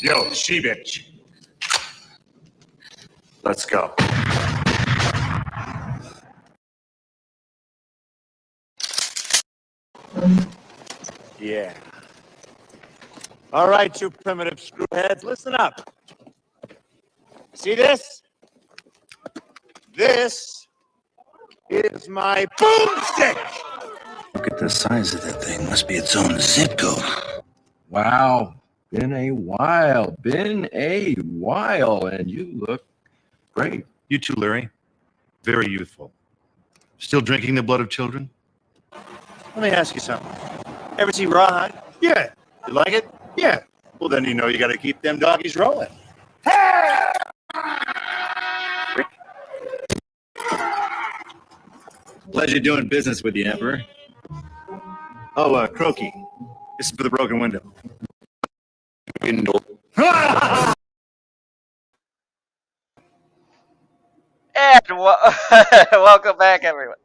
Yo, she-bitch. Let's go. Yeah. All right, you primitive screwheads, listen up. See this? This is my boomstick. Look at the size of that thing. Must be its own zip code. Wow. Been a while, and you look great. You too, Larry. Very youthful. Still drinking the blood of children? Let me ask you something. Ever see Rawhide? Yeah. You like it? Yeah. Well, then you know you got to keep them doggies rolling. Pleasure doing business with you, Emperor. Oh, Croaky. This is for the broken window. And welcome back, everyone.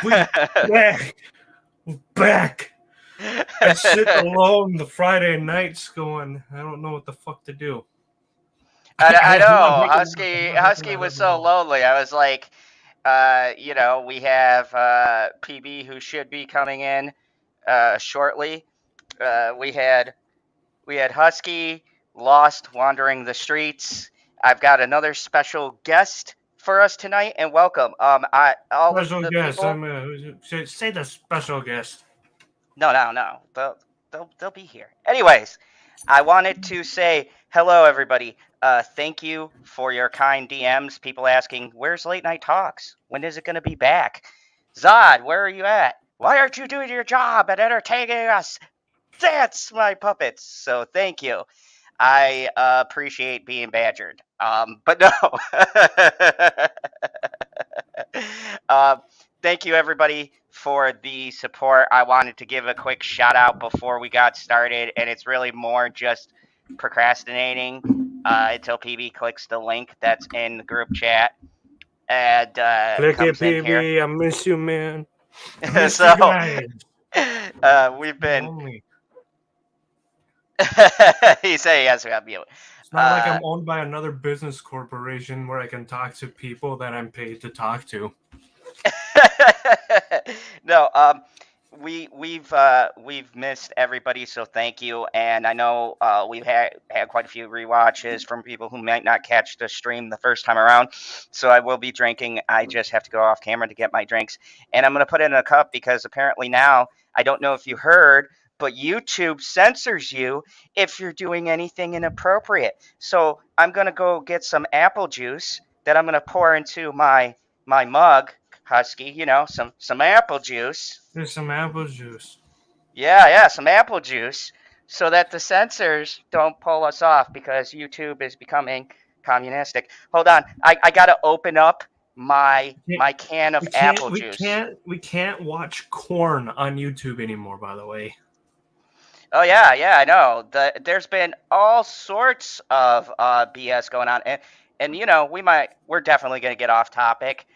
We're back. I sit alone the Friday nights going, I don't know what the fuck to do. I know. Husky was so lonely. I was like, we have PB who should be coming in shortly. We had Husky lost wandering the streets. I've got another special guest for us tonight, and welcome. Special guest. Say the special guest. No. They'll be here. Anyways, I wanted to say hello, everybody. Thank you for your kind DMs. People asking, where's Late Night Talks? When is it going to be back? Zod, where are you at? Why aren't you doing your job and entertaining us? That's my puppets. So thank you. I appreciate being badgered. But no. Thank you, everybody, for the support. I wanted to give a quick shout out before we got started, and it's really more just procrastinating until PB clicks the link that's in the group chat. And click it, PB. I miss you, man. I miss you guys. We've been. He said he has to have mute. It's not like I'm owned by another business corporation where I can talk to people that I'm paid to talk to. No, we've missed everybody, so thank you. And I know we've had quite a few rewatches from people who might not catch the stream the first time around. So I will be drinking. I just have to go off camera to get my drinks, and I'm gonna put it in a cup because apparently now, I don't know if you heard, but YouTube censors you if you're doing anything inappropriate. So I'm gonna go get some apple juice that I'm gonna pour into my mug. Husky, some apple juice. There's some apple juice. Yeah, some apple juice, so that the censors don't pull us off because YouTube is becoming communistic. Hold on, I gotta open up my can of apple juice. We can't watch corn on YouTube anymore, by the way. Oh yeah, I know. There's been all sorts of BS going on, and we're definitely gonna get off topic.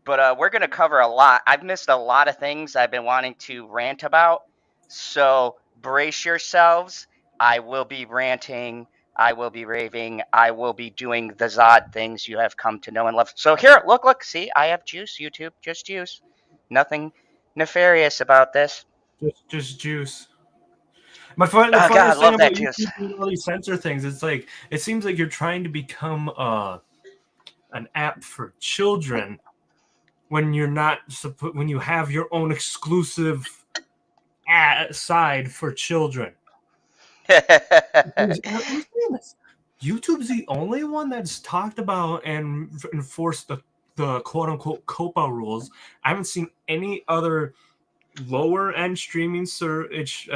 But we're going to cover a lot. I've missed a lot of things I've been wanting to rant about. So brace yourselves. I will be ranting. I will be raving. I will be doing the Zod things you have come to know and love. So here, look. See, I have juice, YouTube. Just juice. Nothing nefarious about this. Just juice. The funniest thing about YouTube and all these censor things, it's like, it seems like you're trying to become an app for children. When you're not when you have your own exclusive side for children. YouTube's the only one that's talked about and enforced the quote unquote COPA rules. I haven't seen any other lower end streaming streaming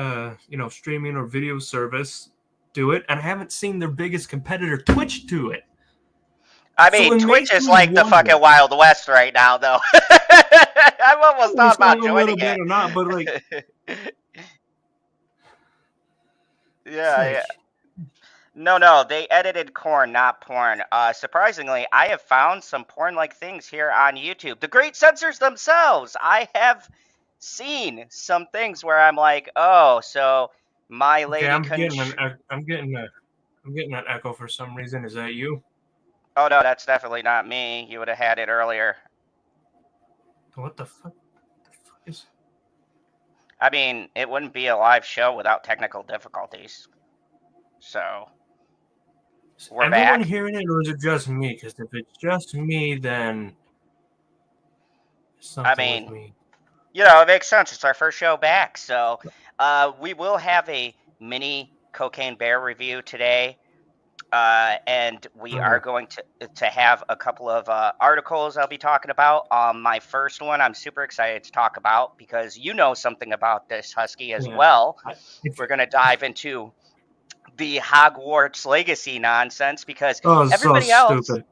or video service do it, and I haven't seen their biggest competitor, Twitch, do it. I mean, Twitch is like the fucking Wild West right now, though. I've almost thought about joining it. Or not, but like, yeah. No, they edited corn, not porn. Surprisingly, I have found some porn-like things here on YouTube. The great censors themselves. I have seen some things where I'm like, oh, so my lady. I'm getting I'm getting that echo for some reason. Is that you? Oh no, that's definitely not me. You would have had it earlier. What the fuck? Is... I mean, it wouldn't be a live show without technical difficulties. So we're everyone back. hearing it, or is it just me? Because if it's just me, then something with me. You know, it makes sense. It's our first show back, so we will have a mini Cocaine Bear review today. And we are going to have a couple of articles I'll be talking about. My first one I'm super excited to talk about because you know something about this, Husky, as well. We're going to dive into the Hogwarts Legacy nonsense because everybody else... Stupid.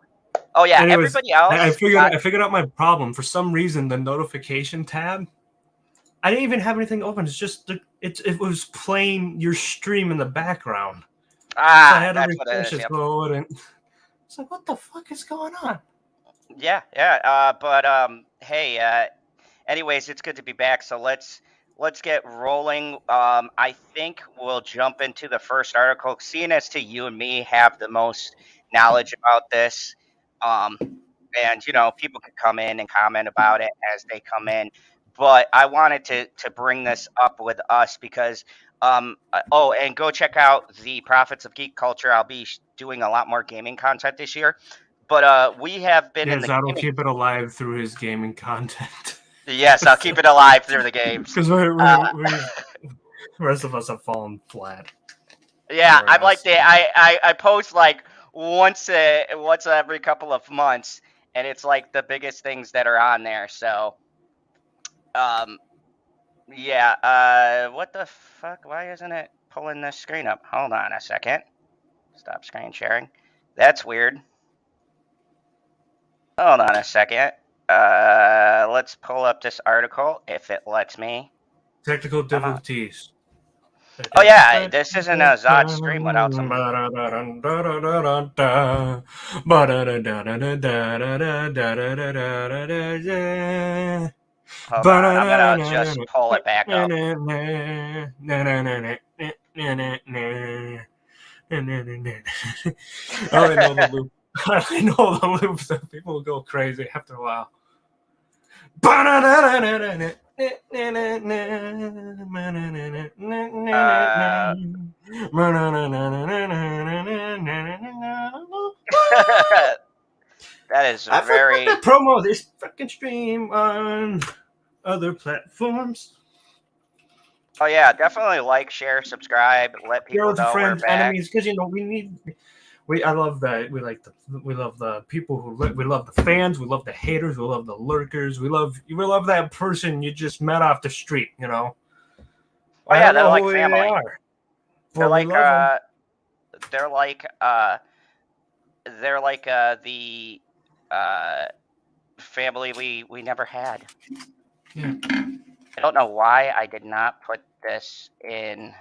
Oh, yeah, Anyways, everybody else... I figured out my problem. For some reason, the notification tab, I didn't even have anything open. It's just, it was playing your stream in the background. Ah, so I had to that's what it refresh is. it, so it wouldn't. It's like, what the fuck is going on? Yeah. Hey, anyways, it's good to be back. So let's get rolling. I think we'll jump into the first article, seeing as to you and me have the most knowledge about this. And you know, people could come in and comment about it as they come in. But I wanted to bring this up with us because and go check out the Prophets of Geek Culture. I'll be doing a lot more gaming content this year. But we have been in the that'll keep it alive through his gaming content. Yes, I'll keep it alive through the games. Because the rest of us have fallen flat. Yeah, I'm like I post like once every couple of months, and it's like the biggest things that are on there. So, yeah. What the fuck? Why isn't it pulling this screen up? Hold on a second. Stop screen sharing. That's weird. Hold on a second. Let's pull up this article if it lets me. Technical difficulties. Oh yeah, this isn't a Zod stream without some. Hold on, I'm gonna just pull it back up. I know the loop. I know the loop, so people go crazy after a while. That is I very. forgot to promo this fucking stream on other platforms. Oh yeah, definitely like, share, subscribe, let people know friends, we're back. enemies, because you know I love that. We love the people we love the fans, we love the haters, we love the lurkers, we love that person you just met off the street, you know. Oh yeah, they're like family. They are. They're like the family we never had. Yeah. I don't know why I did not put this in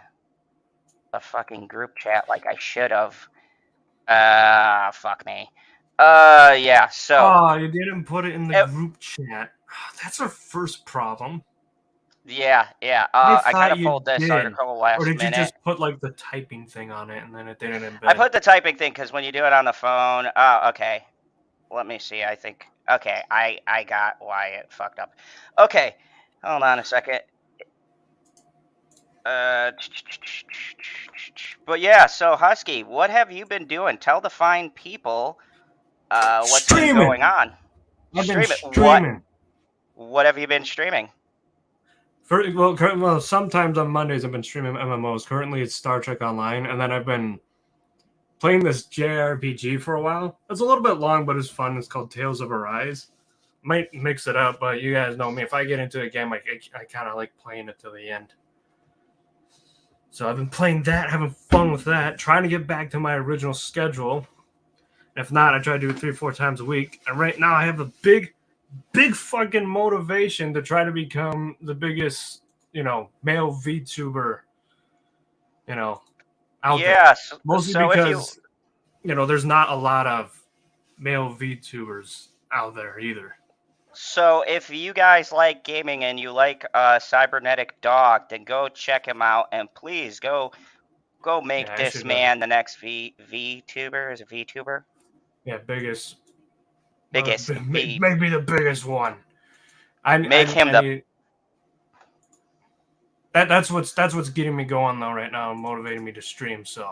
the fucking group chat like I should have. Fuck me. Yeah, so. Oh, you didn't put it in the group chat. That's our first problem. Yeah. I kind of pulled this article last minute. Or did you just put like the typing thing on it and then it didn't embed? I put the typing thing because when you do it on the phone. Oh, okay. Let me see. I think. Okay, I got why it fucked up. Okay, hold on a second. But yeah, so Husky, what have you been doing? Tell the fine people what's been going on. I've been streaming. What have you been streaming? Well, sometimes on Mondays I've been streaming MMOs. Currently it's Star Trek Online, and then I've been playing this JRPG for a while. It's a little bit long, but it's fun. It's called Tales of Arise. Might mix it up, but you guys know me. If I get into a game, I kind of like playing it to the end. So I've been playing that, having fun with that, trying to get back to my original schedule. If not, I try to do it 3-4 times a week. And right now I have a big fucking motivation to try to become the biggest, male VTuber, out there. Mostly because, there's not a lot of male VTubers out there either. So if you guys like gaming and you like Cybernetic Dog, then go check him out and please go Go make Yeah, I this should, man the next Vtuber. Is it Vtuber? Yeah, biggest. Biggest V. Maybe the biggest one. Make him the. need. That's what's getting me going though right now, and motivating me to stream. So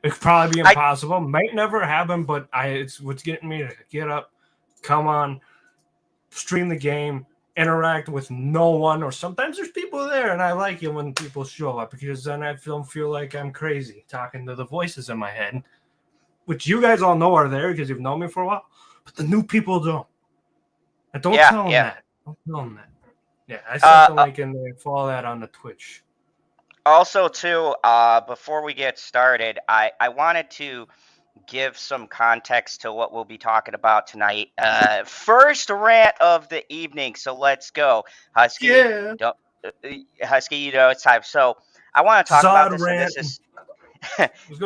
it could probably be impossible. Might never happen, but it's what's getting me to get up, come on, stream the game, interact with no one, or sometimes there's people there, and I like it when people show up because then I don't feel like I'm crazy talking to the voices in my head, which you guys all know are there because you've known me for a while, but the new people don't. And don't tell them that. Don't tell them that. Yeah, I sent the link in there. Follow that on the Twitch. Also, too, before we get started, I wanted to give some context to what we'll be talking about tonight. First rant of the evening, so let's go. Husky, Husky, you know it's time. So I want to talk about this, and this is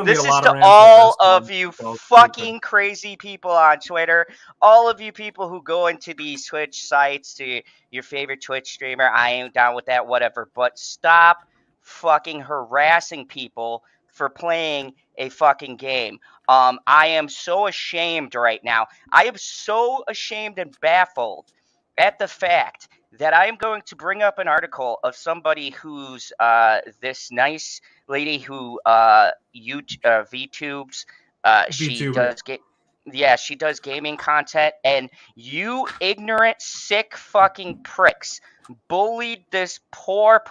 this is to all of you fucking crazy people on Twitter, all of you people who go into these Twitch sites to your favorite Twitch streamer. I ain't down with that, whatever, but stop fucking harassing people for playing a fucking game. I am so ashamed right now. I am so ashamed and baffled at the fact that I am going to bring up an article of somebody who's this nice lady who VTubes. She does she does gaming content, and you ignorant, sick fucking pricks bullied this poor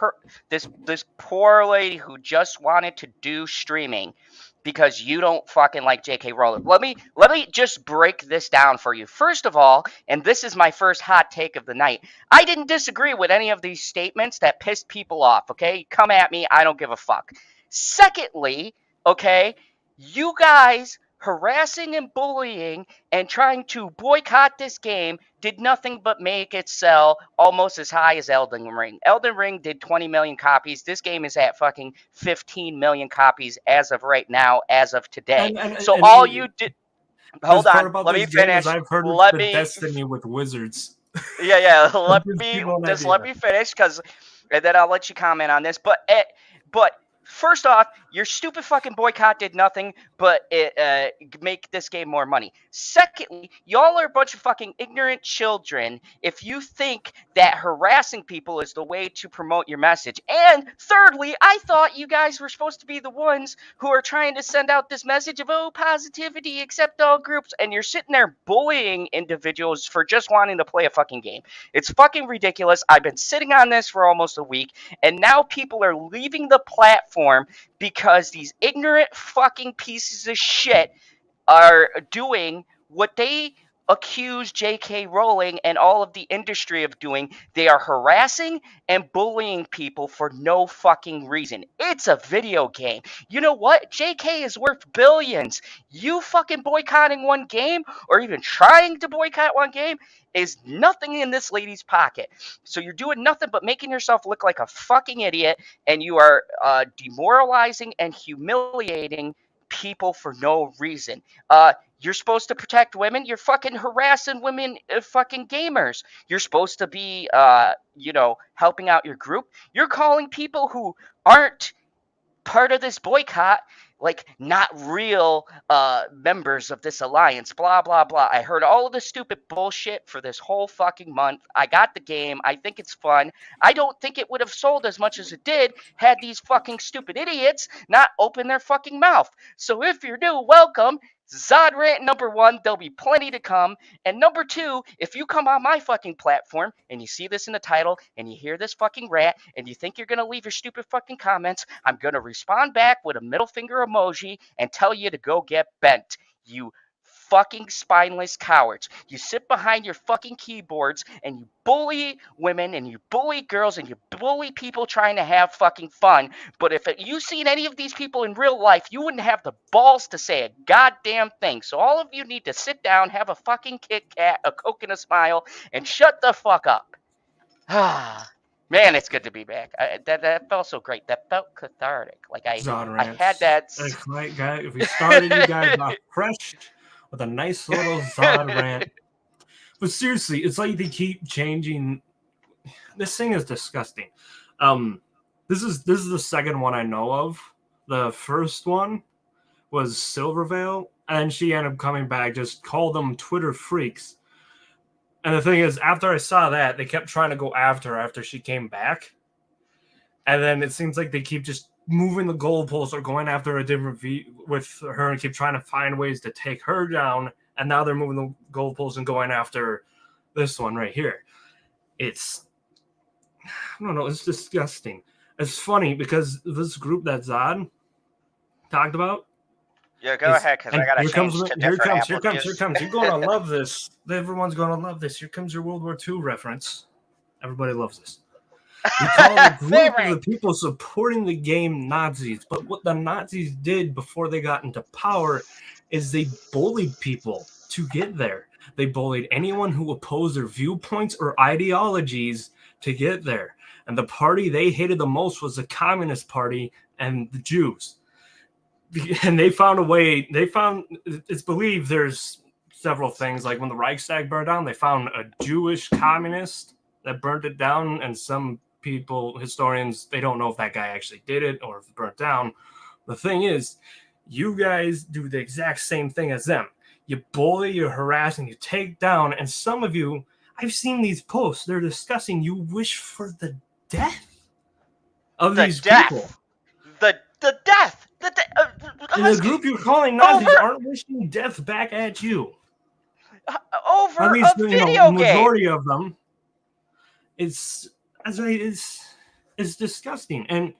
this poor lady who just wanted to do streaming because you don't fucking like J.K. Rowling. Let me just break this down for you. First of all, and this is my first hot take of the night, I didn't disagree with any of these statements that pissed people off, okay? Come at me, I don't give a fuck. Secondly, okay, you guys harassing and bullying and trying to boycott this game did nothing but make it sell almost as high as Elden Ring. Elden Ring did 20 million copies. This game is at fucking 15 million copies as of right now, as of today. So all you did... Hold on, let me finish. I've heard it's the destiny with wizards. Yeah, let me finish, because... And then I'll let you comment on this. But first off, your stupid fucking boycott did nothing but make this game more money. Secondly, y'all are a bunch of fucking ignorant children if you think that harassing people is the way to promote your message. And thirdly, I thought you guys were supposed to be the ones who are trying to send out this message of, oh, positivity, accept all groups, and you're sitting there bullying individuals for just wanting to play a fucking game. It's fucking ridiculous. I've been sitting on this for almost a week, and now people are leaving the platform because these ignorant fucking pieces of shit are doing what they accuse J.K. Rowling and all of the industry of doing. They are harassing and bullying people for no fucking reason. It's a video game. You know what? J.K. is worth billions. You fucking boycotting one game, or even trying to boycott one game, is nothing in this lady's pocket. So you're doing nothing but making yourself look like a fucking idiot, and you are demoralizing and humiliating people for no reason. You're supposed to protect women. You're fucking harassing women, fucking gamers. You're supposed to be, helping out your group. You're calling people who aren't part of this boycott like not real members of this alliance, blah, blah, blah. I heard all of this stupid bullshit for this whole fucking month. I got the game. I think it's fun. I don't think it would have sold as much as it did had these fucking stupid idiots not opened their fucking mouth. So if you're new, welcome. Zod rant number 1, there'll be plenty to come. And number 2, if you come on my fucking platform and you see this in the title and you hear this fucking rant and you think you're going to leave your stupid fucking comments, I'm going to respond back with a middle finger emoji and tell you to go get bent. You fucking spineless cowards. You sit behind your fucking keyboards and you bully women and you bully girls and you bully people trying to have fucking fun. But if you seen any of these people in real life, you wouldn't have the balls to say a goddamn thing. So all of you need to sit down, have a fucking Kit Kat, a Coke and a smile, and shut the fuck up. Man, it's good to be back. That felt so great. That felt cathartic. Like I had that. Right, guys. If we started you guys off fresh with a nice little Zod rant. But seriously, it's like they keep changing. This thing is disgusting. This is the second one I know of The first one was Silvervale, and she ended up coming back, just called them Twitter freaks. And the thing is, after I saw that, they kept trying to go after her after she came back. And then it seems like they keep just moving the goalposts or going after a different with her and keep trying to find ways to take her down. And now they're moving the goalposts and going after this one right here. It's, I don't know, it's disgusting. It's funny because this group that Zod talked about. Yeah, go ahead, because I got to change to different Here comes. You're going to love this. Everyone's going to love this. Here comes your World War II reference. Everybody loves this. We call the group of the people supporting the game Nazis. But what the Nazis did before they got into power is they bullied people to get there. They bullied anyone who opposed their viewpoints or ideologies to get there. And the party they hated the most was the Communist Party and the Jews. And they found a way. It's believed there's several things. Like when the Reichstag burned down, they found a Jewish communist that burned it down. And some people, historians, they don't know if that guy actually did it or if it burnt down. The thing is, you guys do the exact same thing as them. You bully, you harass, and you take down. And some of you, I've seen these posts. They're discussing you wish for the death of these people. The death. And the group you're calling Nazis aren't wishing death back at you. Over at least, a video game. Majority of them. It's disgusting. And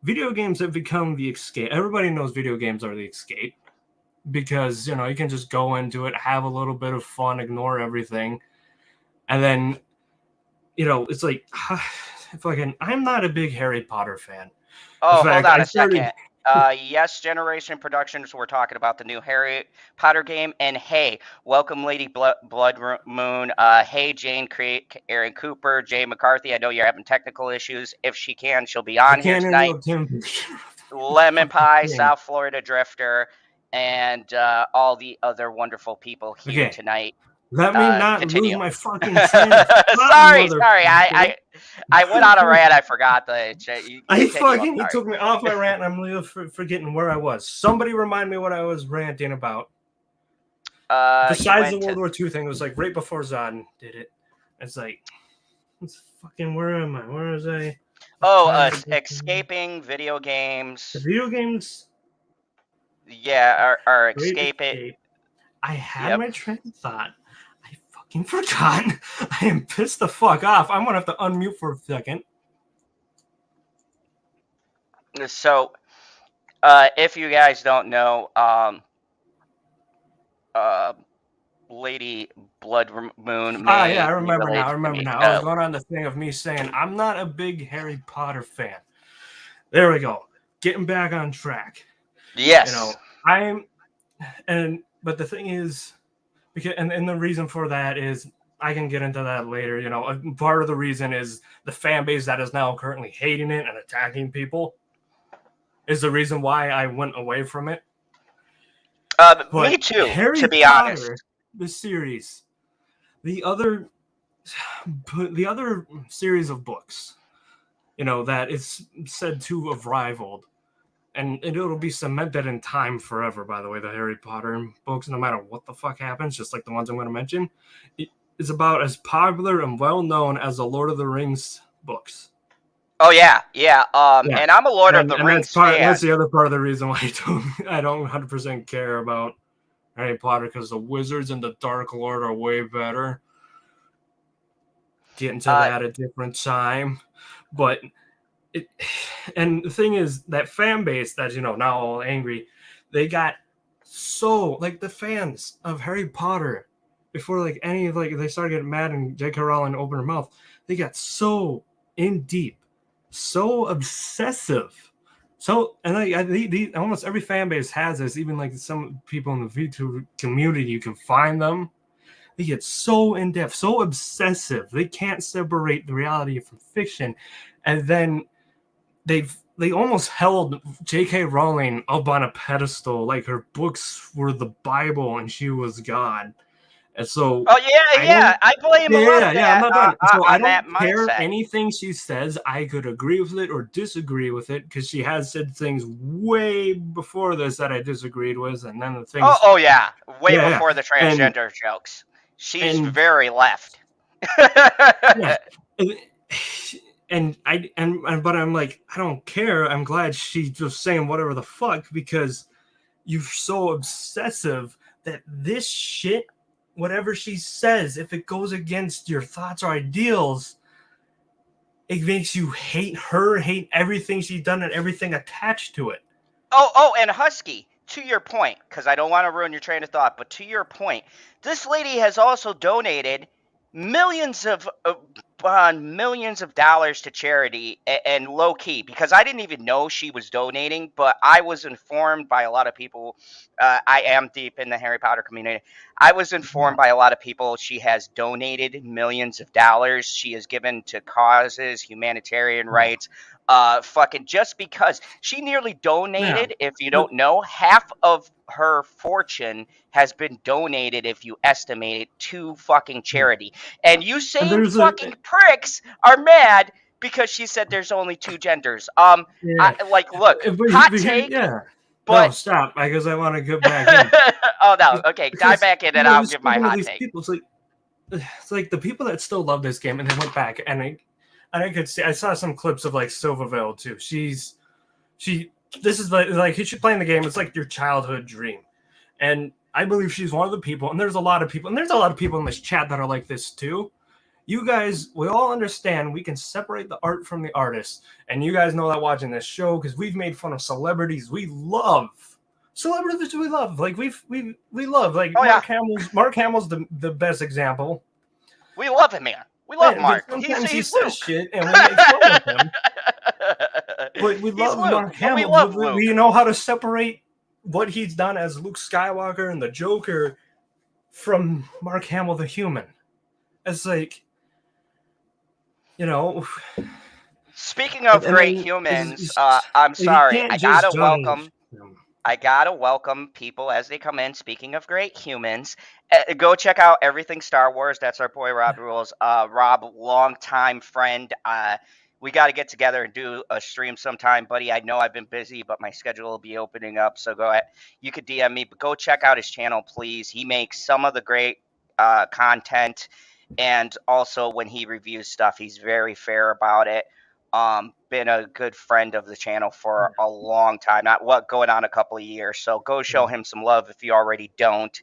video games have become the escape. Everybody knows video games are the escape because, you can just go into it, have a little bit of fun, ignore everything. And then, it's like, I'm not a big Harry Potter fan. Oh, hold on a second. Yes, Generation Productions, we're talking about the new Harry Potter game. And hey, welcome Lady Blood Moon. Hey, Jane Creek, Aaron Cooper, Jay McCarthy. I know you're having technical issues. If she can, she'll be on here tonight. Lemon Pie, South Florida Drifter, and all the other wonderful people here tonight. Let me not lose my fucking train of thought. Sorry. I went on a rant. I forgot he took me off my rant, and I'm forgetting where I was. Somebody remind me what I was ranting about. Besides the World War II thing, it was like right before Zod did it. It's like, where am I? Where was I? Escaping video games. The video games. Yeah, are escaping. I had my train of thought. Forgot. I am pissed the fuck off. I'm gonna have to unmute for a second. So, if you guys don't know, Lady Blood Moon. I remember now. I was going on the thing of me saying I'm not a big Harry Potter fan. There we go. Getting back on track. Yes. But the thing is. And the reason for that is I can get into that later. Part of the reason is the fan base that is now currently hating it and attacking people is the reason why I went away from it. Me too, Harry to be Potter, honest. The series, the other series of books, that is said to have rivaled. And it'll be cemented in time forever, by the way, the Harry Potter books, no matter what the fuck happens, just like the ones I'm going to mention. It's about as popular and well-known as the Lord of the Rings books. Oh, yeah. And I'm a Lord of the Rings fan. That's the other part of the reason why I don't 100% care about Harry Potter, because the Wizards and the Dark Lord are way better. Get into that at a different time. But... and the thing is that fan base that's now all angry, they got so the fans of Harry Potter before they started getting mad and J.K. Rowling opened her mouth, they got so in deep, so obsessive, and almost every fan base has this. Even some people in the Vtuber community, you can find them. They get so in depth, so obsessive, they can't separate the reality from fiction, and then they almost held J.K. Rowling up on a pedestal, like her books were the Bible and she was God. And so, Oh yeah. I blame a lot of that. I'm not done. So I on that don't care mindset. anything she says. I could agree with it or disagree with it because she has said things way before this that I disagreed with, and then the things. Oh yeah, way Yeah, before the transgender jokes. She's very left. Yeah. But I'm like, I don't care. I'm glad she's just saying whatever the fuck because you're so obsessive that this shit, whatever she says, if it goes against your thoughts or ideals, it makes you hate her, hate everything she's done and everything attached to it. Oh, and Husky, to your point, because I don't want to ruin your train of thought, but to your point, this lady has also donated millions of dollars to charity and low key because I didn't even know she was donating, but I was informed by a lot of people. I am deep in the Harry Potter community. I was informed by a lot of people she has donated millions of dollars. She has given to causes, humanitarian rights, fucking just because she nearly donated. If you don't know, half of her fortune has been donated, if you estimate it, to fucking charity. And you same fucking pricks are mad because she said there's only two genders. Look, hot take. Yeah. But no, stop, because I want to get back in. Oh no, okay, dive back in and I'll give my hot take. People, it's like the people that still love this game and they went back and I could see I saw some clips of like Silvervale too. This is like she's playing the game. It's like your childhood dream, and I believe she's one of the people. And there's a lot of people, in this chat that are like this too. You guys, we all understand we can separate the art from the artist, and you guys know that watching this show because we've made fun of celebrities we love. Celebrities we love, like we love, like Mark Hamill's the best example. We love him, man. We love Mark. He says shit, and we make fun of him. But we love Mark Hamill. We know how to separate what he's done as Luke Skywalker and the Joker from Mark Hamill, the human. It's like, you know. Speaking of great humans, I'm sorry. I gotta welcome people as they come in. Speaking of great humans, go check out Everything Star Wars. That's our boy Rob Rules. Rob, longtime friend. We got to get together and do a stream sometime, buddy. I know I've been busy, but my schedule will be opening up. So go ahead. You could DM me, but go check out his channel, please. He makes some of the great content, and also when he reviews stuff, he's very fair about it. Been a good friend of the channel for a long time, going on a couple of years. So go show him some love if you already don't.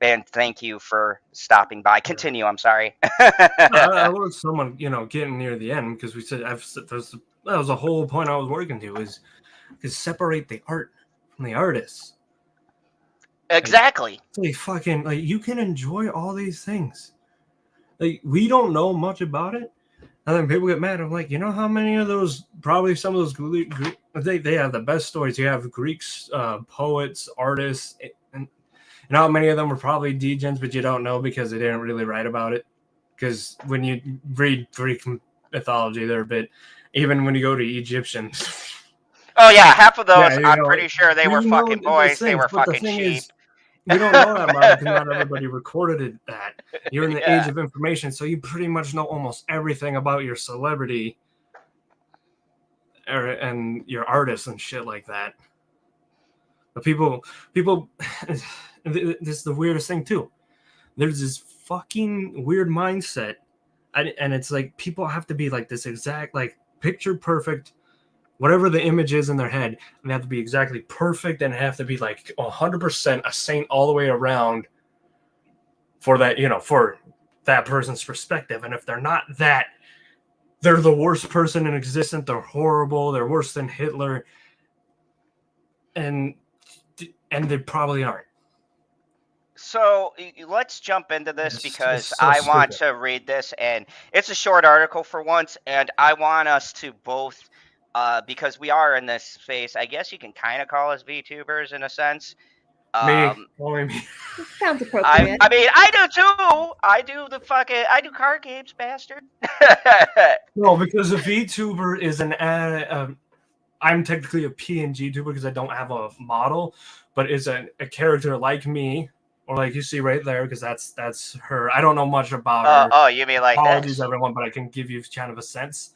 And thank you for stopping by. Continue. I'm sorry. I was someone, getting near the end because we said that was the whole point I was working to is separate the art from the artist. Exactly. Like you can enjoy all these things. Like we don't know much about it. And then people get mad. I'm like, you know how many of those, probably some of those Greek, they have the best stories. You have Greeks, poets, artists, and how many of them were probably degens, but you don't know because they didn't really write about it. Because when you read Greek mythology, they're a bit, even when you go to Egyptians. Oh yeah, half of those, I'm pretty sure they were fucking boys. They were fucking sheep. You don't know that much because not everybody recorded that. You're in the age of information, so you pretty much know almost everything about your celebrity and your artists and shit like that. But people, this is the weirdest thing too. There's this fucking weird mindset, and it's like people have to be like this exact, like picture perfect. Whatever the image is in their head, and they have to be exactly perfect and have to be like 100% a saint all the way around for that, for that person's perspective. And if they're not that, they're the worst person in existence. They're horrible. They're worse than Hitler. And they probably aren't. So let's jump into this because I want to read this, and it's a short article for once, and I want us to both. Because we are in this space, I guess you can kind of call us VTubers in a sense. Sounds appropriate. I mean, I do too. I do card games, bastard. No, because a VTuber is I'm technically a PNG tuber because I don't have a model, but is a character like me or like you see right there, because that's her. I don't know much about her. Oh, you mean like Apologies, this? everyone, but I can give you kind of a sense.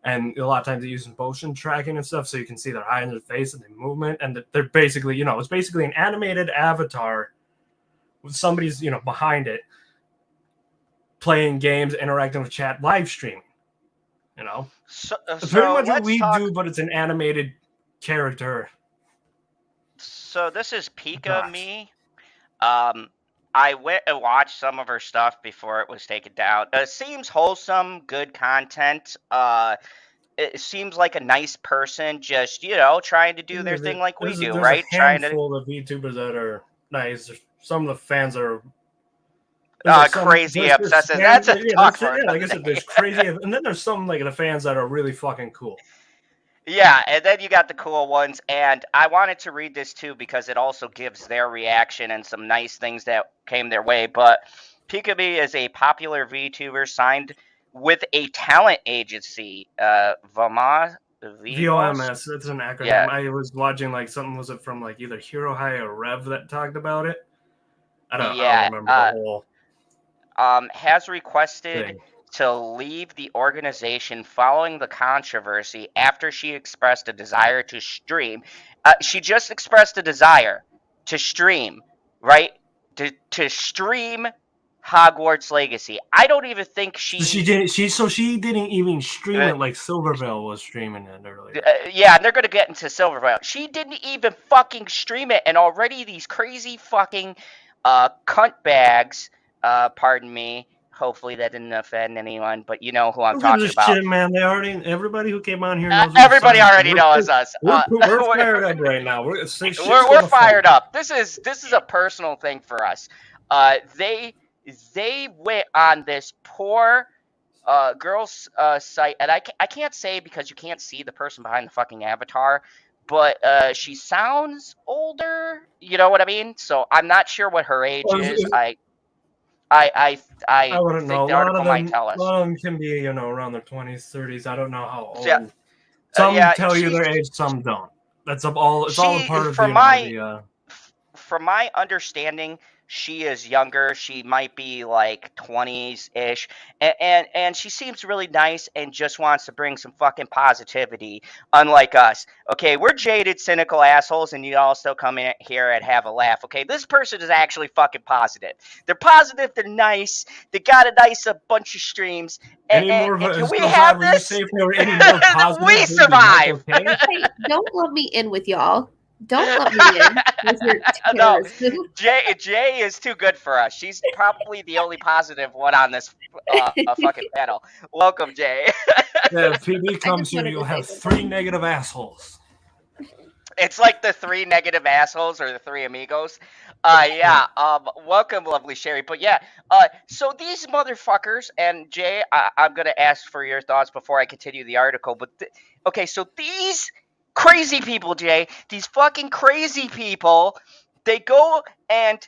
And a lot of times they use motion tracking and stuff, so you can see their eyes and their face and their movement, and they're basically, it's basically an animated avatar with somebody's, behind it, playing games, interacting with chat, live streaming. So it's pretty much what we do, but it's an animated character. So this is Pikamee. I went and watched some of her stuff before it was taken down. It seems wholesome, good content. It seems like a nice person, just trying to do their thing like we do, right? There's a handful of VTubers that are nice. Some of the fans are crazy obsessive. That's a talk word. Like I said, there's crazy, and then there's some like the fans that are really fucking cool. Yeah, and then you got the cool ones, and I wanted to read this too because it also gives their reaction and some nice things that came their way. But Pikamee is a popular VTuber signed with a talent agency, VOMS. It's an acronym. Yeah. I was watching something, was it from either Hero High or Rev that talked about it? I don't remember the whole. Has requested thing to leave the organization following the controversy after she expressed a desire to stream. She just expressed a desire to stream, right? To stream Hogwarts Legacy. I don't even think she didn't even stream it like Silvervale was streaming it earlier. Yeah, they're gonna get into Silvervale. She didn't even fucking stream it, and already these crazy fucking cunt bags. Pardon me. Hopefully that didn't offend anyone, but you know who I'm talking about. Shit, man. Everybody who came on here knows. Everybody already knows us. We're fired up right now. We're fired up. This is a personal thing for us. They went on this poor girl's site, and I can't say because you can't see the person behind the fucking avatar, but she sounds older. You know what I mean? So I'm not sure what her age is. I wouldn't know. The article might tell us. A lot of them can be, around their 20s, 30s. I don't know how old. Yeah. Some tell you their age, some don't. It's all a part of the. From my understanding, she is younger. She might be 20s-ish. And she seems really nice and just wants to bring some fucking positivity, unlike us. Okay, we're jaded, cynical assholes, and you all still come in here and have a laugh. Okay, this person is actually fucking positive. They're positive, they're nice, they got a nice bunch of streams. And can we have this? We survive! Hey, don't let me in with y'all. Don't let me in with your terrorism. No, Jay is too good for us. She's probably the only positive one on this fucking panel. Welcome, Jay. Yeah, if PB comes here, you'll have 3 negative assholes. It's like the 3 negative assholes or the 3 amigos. Welcome, lovely Sherry. But yeah, so these motherfuckers, and Jay, I'm going to ask for your thoughts before I continue the article. But okay, so these crazy people, Jay, these fucking crazy people, they go and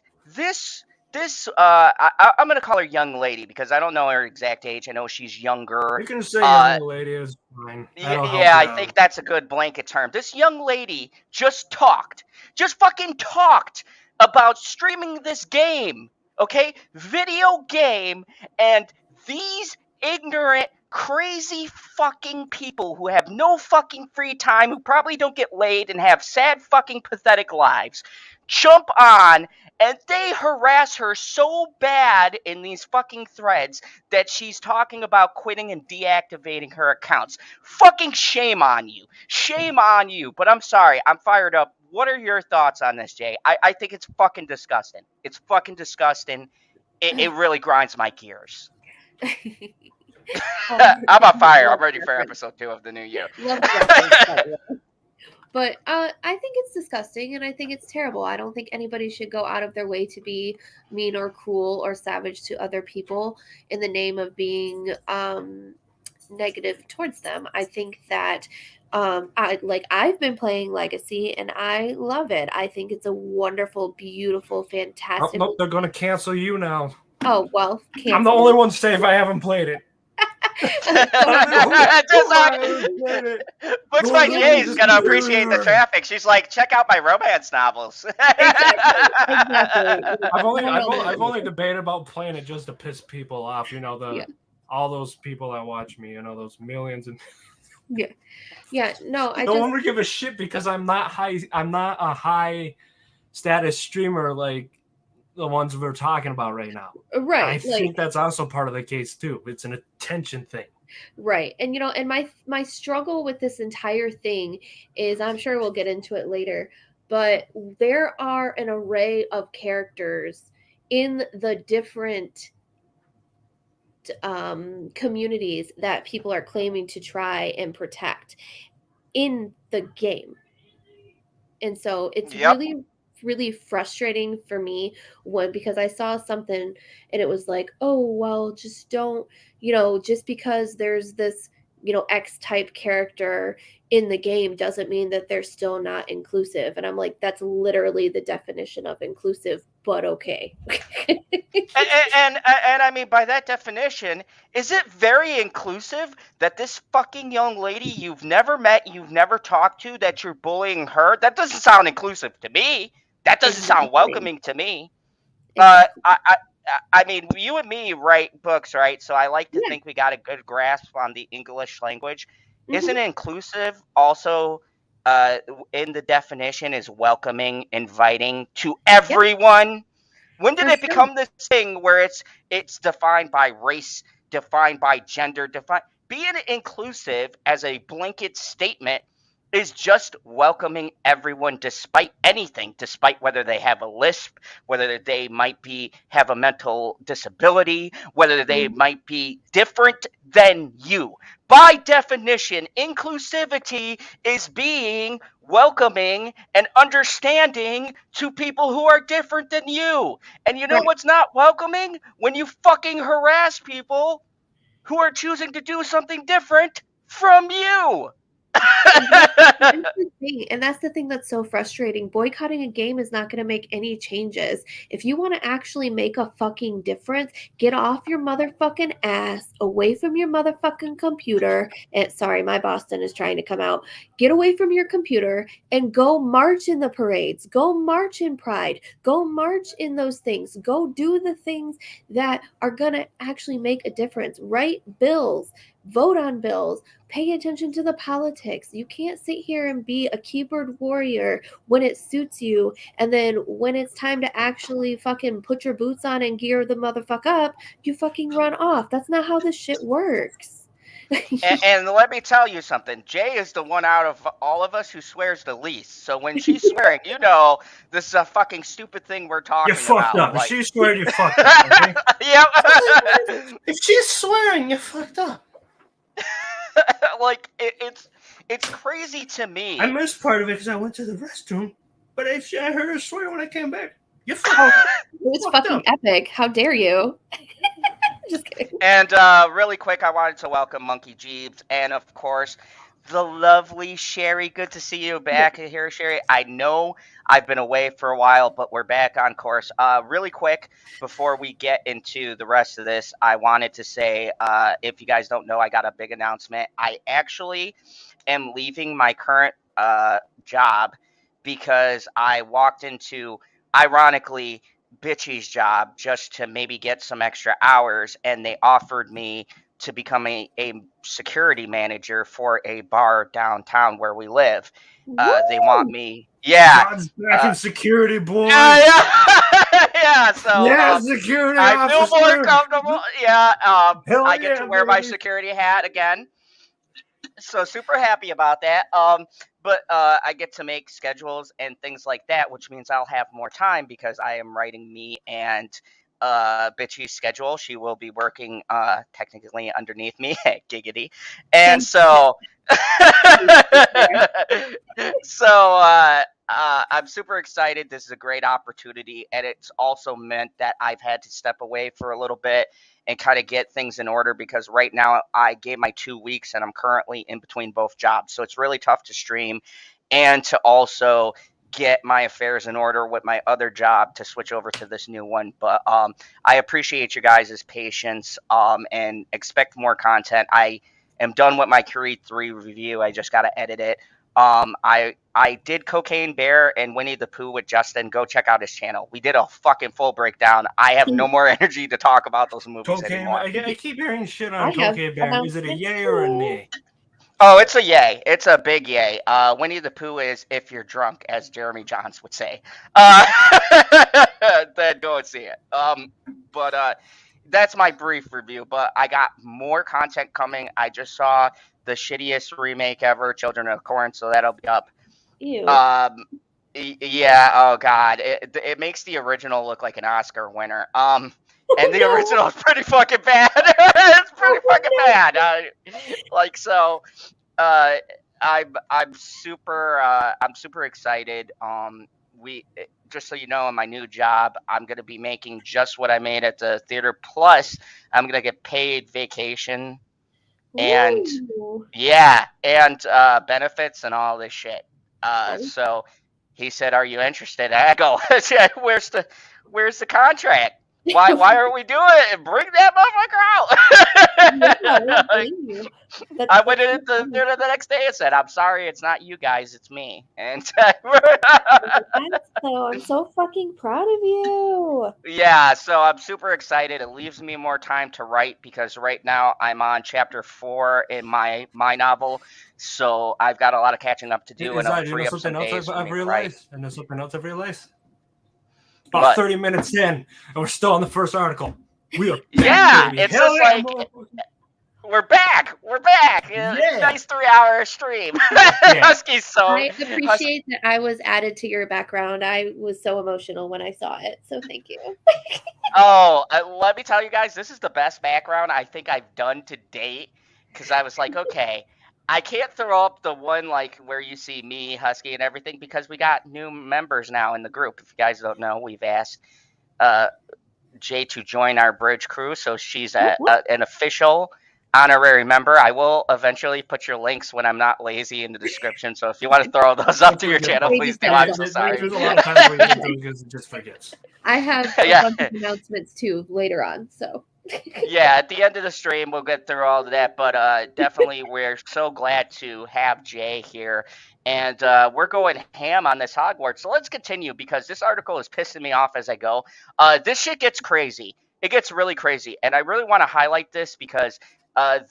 I'm going to call her young lady because I don't know her exact age. I know she's younger. You can say young lady is fine. I think that's a good blanket term. This young lady just fucking talked about streaming this game, okay? Video game, and these ignorant, crazy fucking people who have no fucking free time, who probably don't get laid and have sad fucking pathetic lives, jump on and they harass her so bad in these fucking threads that she's talking about quitting and deactivating her accounts. Fucking shame on you. Shame on you. But I'm sorry, I'm fired up. What are your thoughts on this, Jay? I think it's fucking disgusting. It's fucking disgusting. It really grinds my gears. I'm on fire. I'm ready for episode 2 of the new year. But I think it's disgusting, and I think it's terrible. I don't think anybody should go out of their way to be mean or cruel or savage to other people in the name of being negative towards them. I think that I've been playing Legacy, and I love it. I think it's a wonderful, beautiful, fantastic. Oh, nope, they're going to cancel you now. Oh, well, I'm the only one safe. I haven't played it. Books by Jay is gonna appreciate the traffic. She's like, check out my romance novels. Exactly. I've only debated about playing it just to piss people off. You know, all those people that watch me. You know, those millions and. Yeah. No, I don't ever give a shit because I'm not a high status streamer like the ones we're talking about right now. Right. I think that's also part of the case too. It's an attention thing. Right. And and my struggle with this entire thing is, I'm sure we'll get into it later, but there are an array of characters in the different communities that people are claiming to try and protect in the game. And so it's really frustrating for me because I saw something and it was like, oh, well, just don't, just because there's this, X type character in the game doesn't mean that they're still not inclusive. And I'm like, that's literally the definition of inclusive, but okay. and I mean, by that definition, is it very inclusive that this fucking young lady you've never met, you've never talked to, that you're bullying her? That doesn't sound inclusive to me. That doesn't sound welcoming to me. I mean, you and me write books, right? So I like to think we got a good grasp on the English language. Mm-hmm. Isn't inclusive also in the definition is welcoming, inviting to everyone? Yep. When did it become this thing where it's defined by race, defined by gender, being inclusive as a blanket statement is just welcoming everyone despite anything, despite whether they have a lisp, whether they might have a mental disability, whether they might be different than you. By definition, inclusivity is being welcoming and understanding to people who are different than you. And you know what's not welcoming? When you fucking harass people who are choosing to do something different from you. And that's the thing that's so frustrating. Boycotting a game is not going to make any changes. If you want to actually make a fucking difference, get off your motherfucking ass, away from your motherfucking computer. And sorry, my Boston is trying to come out. Get away from your computer and go march in the parades. Go march in Pride. Go march in those things. Go do the things that are going to actually make a difference. Write bills. Vote on bills. Pay attention to the politics. You can't sit here and be a keyboard warrior when it suits you, and then when it's time to actually fucking put your boots on and gear the motherfucker up, you fucking run off. That's not how this shit works. and let me tell you something. Jay is the one out of all of us who swears the least. So when she's swearing, this is a fucking stupid thing we're talking about. You're fucked up. Like... If she's swearing, you're fucked up. Okay? Yep. If she's swearing, you're fucked up. Like it's crazy to me. I missed part of it because I went to the restroom, but I heard her swear when I came back. You're fucked. It was fucking epic. How dare you? Just kidding. And really quick, I wanted to welcome Monkey Jeebs and of course the lovely Sherry. Good to see you back here, Sherry. I know I've been away for a while, but we're back on course. Really quick, before we get into the rest of this, I wanted to say, if you guys don't know, I got a big announcement. I actually am leaving my current job because I walked into, ironically, Bitchy's job just to maybe get some extra hours, and they offered me to become a security manager for a bar downtown where we live. They want me. Yeah. God's back in security, boy. Yeah. So security I officer. feel more comfortable. Yeah. I get yeah, to wear my baby. security hat again. So super happy about that. But I get to make schedules and things like that, which means I'll have more time because I am writing me and Bitchy's schedule. She will be working technically underneath me. Giggity. And so I'm super excited. This is a great opportunity, and it's also meant that I've had to step away for a little bit and kind of get things in order because right now I gave my 2 weeks and I'm currently in between both jobs. So it's really tough to stream and to also get my affairs in order with my other job to switch over to this new one. But I appreciate you guys' patience and expect more content. I am done with my Creed 3 review. I just got to edit it. I did Cocaine Bear and Winnie the Pooh with Justin. Go check out his channel. We did a fucking full breakdown. I have no more energy to talk about those movies Cocaine. anymore. I keep hearing shit I on have Cocaine Bear. Is it a announcements yay or a too. nay? Oh, it's a yay. It's a big yay. Winnie the Pooh is if you're drunk, as Jeremy Johns would say. Then go and see it. But that's my brief review. But I got more content coming. I just saw the shittiest remake ever, Children of Corn, so that'll be up. Ew. Yeah. Oh God, it makes the original look like an Oscar winner. And the No. original is pretty fucking bad. It's pretty fucking bad. I'm super excited. We just so you know, in my new job, I'm gonna be making just what I made at the theater. Plus, I'm gonna get paid vacation and Ooh. and benefits and all this shit. So he said, "Are you interested?" I go, "Where's the contract? Why aren't we doing it? Bring that motherfucker out." Yeah, I don't blame you. I went in the next day and said, "I'm sorry, it's not you guys, it's me." And So I'm so fucking proud of you. yeah, so I'm super excited. It leaves me more time to write because right now I'm on chapter 4 in my novel, so I've got a lot of catching up to do, and it'll free up some days for me to write. And there's something else I've realized. About What? 30 minutes in, and we're still on the first article. We are back, Yeah, baby. it's Hell just yeah, like motherfucker. we're back. Yeah. Nice 3-hour stream. Yeah. Husky's so. I appreciate that I was added to your background. I was so emotional when I saw it, so thank you. Oh, let me tell you guys, this is the best background I think I've done to date. Because I was like, okay, I can't throw up the one like where you see me, Husky, and everything because we got new members now in the group. If you guys don't know, we've asked Jay to join our bridge crew, so she's an official honorary member. I will eventually put your links when I'm not lazy in the description. So if you want to throw those up to your channel, please do. I'm so sorry. There's a lot of times where you can do it because it just forgets. I have a Yeah. bunch of announcements too later on, so. Yeah, at the end of the stream, we'll get through all of that. But definitely, we're so glad to have Jay here. And we're going ham on this Hogwarts. So let's continue because this article is pissing me off as I go. This shit gets crazy. It gets really crazy. And I really want to highlight this because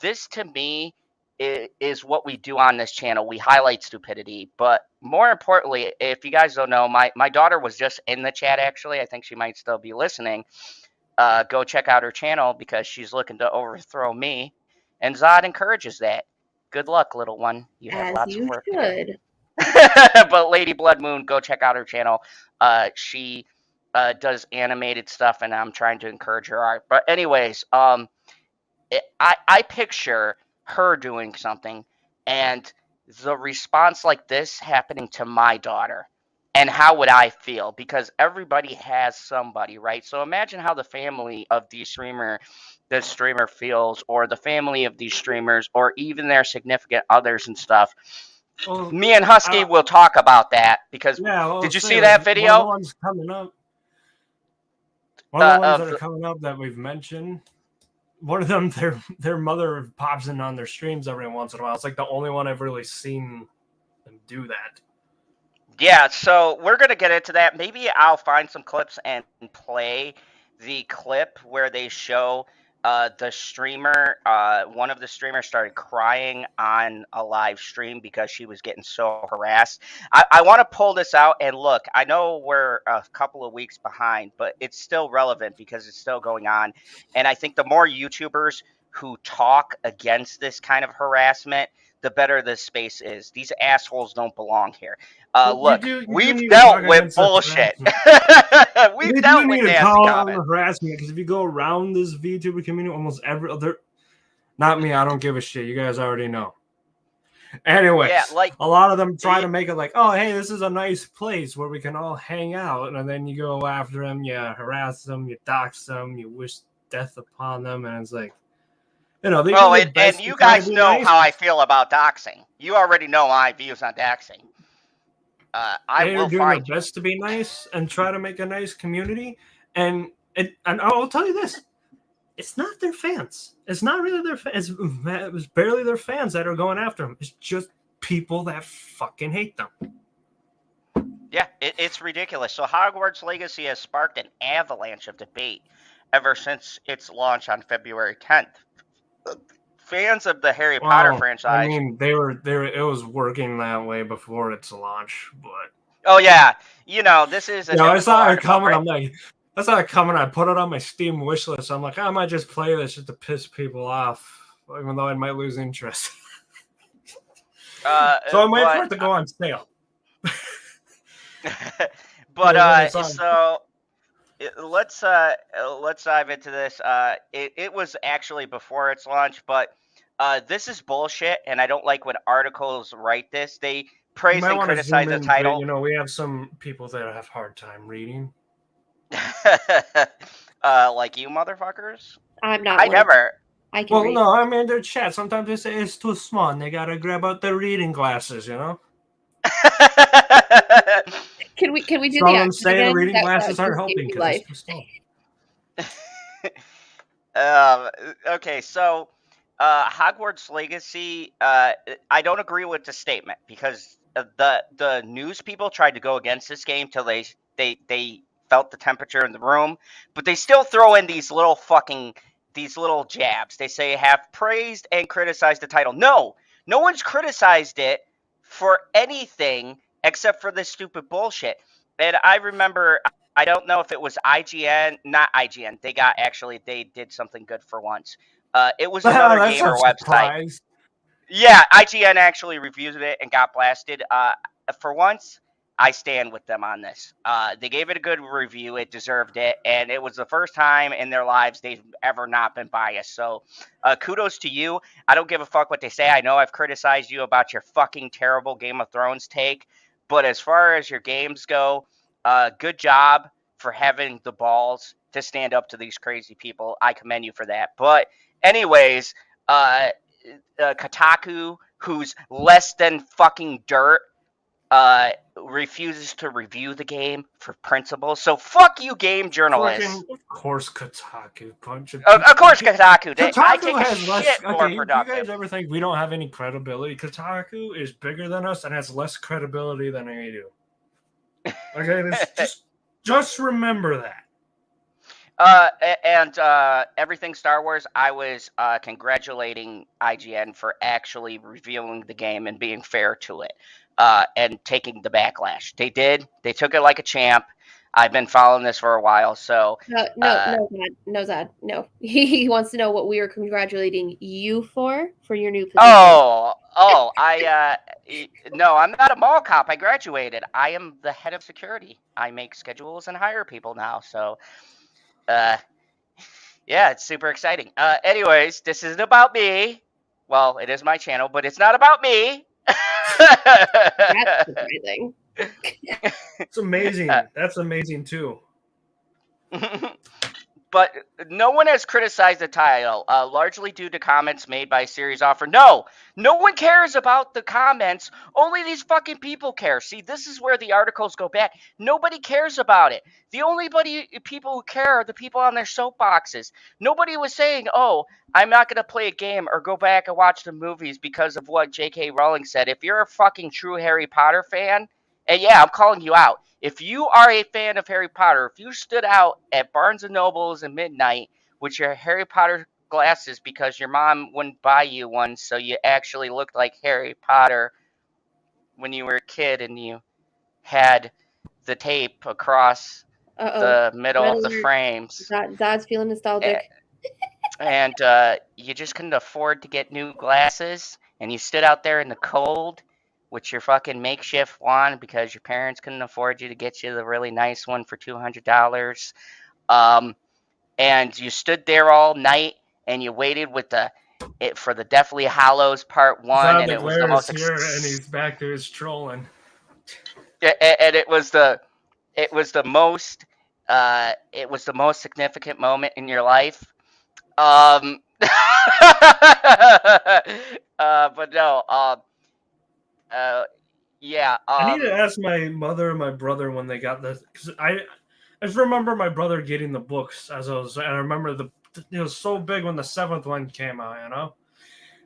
this, to me, is what we do on this channel. We highlight stupidity. But more importantly, if you guys don't know, my daughter was just in the chat, actually. I think she might still be listening. Go check out her channel because she's looking to overthrow me. And Zod encourages that. Good luck, little one. You have lots of work to do. But Lady Blood Moon, go check out her channel. She does animated stuff, and I'm trying to encourage her art. But anyways, I picture her doing something, and the response like this happening to my daughter. And how would I feel? Because everybody has somebody, right? So imagine how the family of this streamer feels, or the family of these streamers, or even their significant others and stuff. Well, Me and Husky will talk about that because did you see that video? One of the ones coming up. One of the ones that are coming up that we've mentioned. One of them, their mother pops in on their streams every once in a while. It's like the only one I've really seen them do that. Yeah, so we're going to get into that. Maybe I'll find some clips and play the clip where they show the streamer, one of the streamers started crying on a live stream because she was getting so harassed. I want to pull this out and look. I know we're a couple of weeks behind, but it's still relevant because it's still going on. And I think the more YouTubers who talk against this kind of harassment, the better this space is. These assholes don't belong here. Look, we've dealt with bullshit. We've dealt with nasty comments. Harassment because if you go around this VTuber community, almost every other, not me, I don't give a shit. You guys already know. Anyway, yeah, like a lot of them try to make it like, oh, hey, this is a nice place where we can all hang out, and then you go after them, you harass them, you dox them, you wish death upon them, and it's like, you know, and you guys know how I feel about doxing. You already know my views on doxing. I They're will doing their find you. best to be nice and try to make a nice community. And I'll tell you this: it's not their fans. It's not really their fans. It was barely their fans that are going after them. It's just people that fucking hate them. Yeah, it's ridiculous. So Hogwarts Legacy has sparked an avalanche of debate ever since its launch on February 10th. Fans of the Harry Potter Well, franchise. I mean, they were. It was working that way before its launch, but Oh yeah, this is a I typical saw it article, coming. right? I'm like, I saw it coming. I put it on my Steam wish list. I'm like, I might just play this just to piss people off, even though I might lose interest. So I might for it to go on sale. But so let's dive into this. It was actually before its launch, but this is bullshit, and I don't like when articles write this. They praise and criticize the title. We have some people that have hard time reading. Like you motherfuckers. I'm not. I never. I can read. No, I mean their chat. Sometimes they say it's too small, and they gotta grab out their reading glasses. Can we do Some the of them action say again? the reading That glasses aren't just gave helping me because life. it's too small. Okay, so Hogwarts Legacy. I don't agree with the statement because the news people tried to go against this game till they felt the temperature in the room, but they still throw in these little jabs. They say have praised and criticized the title. No one's criticized it for anything except for this stupid bullshit. And I remember, I don't know if it was IGN, not IGN. They did something good for once. It was another gamer website. Yeah, IGN actually reviewed it and got blasted. For once, I stand with them on this. They gave it a good review. It deserved it. And it was the first time in their lives they've ever not been biased. So kudos to you. I don't give a fuck what they say. I know I've criticized you about your fucking terrible Game of Thrones take. But as far as your games go, good job for having the balls to stand up to these crazy people. I commend you for that. But anyways, Kotaku, who's less than fucking dirt, refuses to review the game for principles. So fuck you, game journalists. Of course, Kotaku. Of course, Kotaku. I take has a less. shit more Okay, you productive. guys ever think we don't have any credibility? Kotaku is bigger than us and has less credibility than we do. Okay, just remember that. And everything Star Wars, I was congratulating IGN for actually reviewing the game and being fair to it, and taking the backlash. They did. They took it like a champ. I've been following this for a while, so No, Zad. No. He wants to know what we are congratulating you for your new position. No, I'm not a mall cop. I graduated. I am the head of security. I make schedules and hire people now. So, yeah, it's super exciting. Anyways, this isn't about me. Well, it is my channel, but it's not about me. That's surprising. It's amazing. That's amazing too. But no one has criticized the title, largely due to comments made by series offer. No one cares about the comments. Only these fucking people care. See, this is where the articles go back. Nobody cares about it. The only people who care are the people on their soapboxes. Nobody was saying, oh, I'm not going to play a game or go back and watch the movies because of what J.K. Rowling said. If you're a fucking true Harry Potter fan, and yeah, I'm calling you out. If you are a fan of Harry Potter, if you stood out at Barnes & Noble's at midnight with your Harry Potter glasses because your mom wouldn't buy you one so you actually looked like Harry Potter when you were a kid and you had the tape across the middle of the frames. Zad's feeling nostalgic. And you just couldn't afford to get new glasses and you stood out there in the cold with your fucking makeshift wand because your parents couldn't afford you to get you the really nice one for $200. And you stood there all night and you waited for the Deathly Hallows Part 1, and it was the most here and he's back to his trolling. And it was the most significant moment in your life. But no, Yeah. I need to ask my mother and my brother when they got this, because I just remember my brother getting the books and I remember it was so big when the 7th one came out, you know.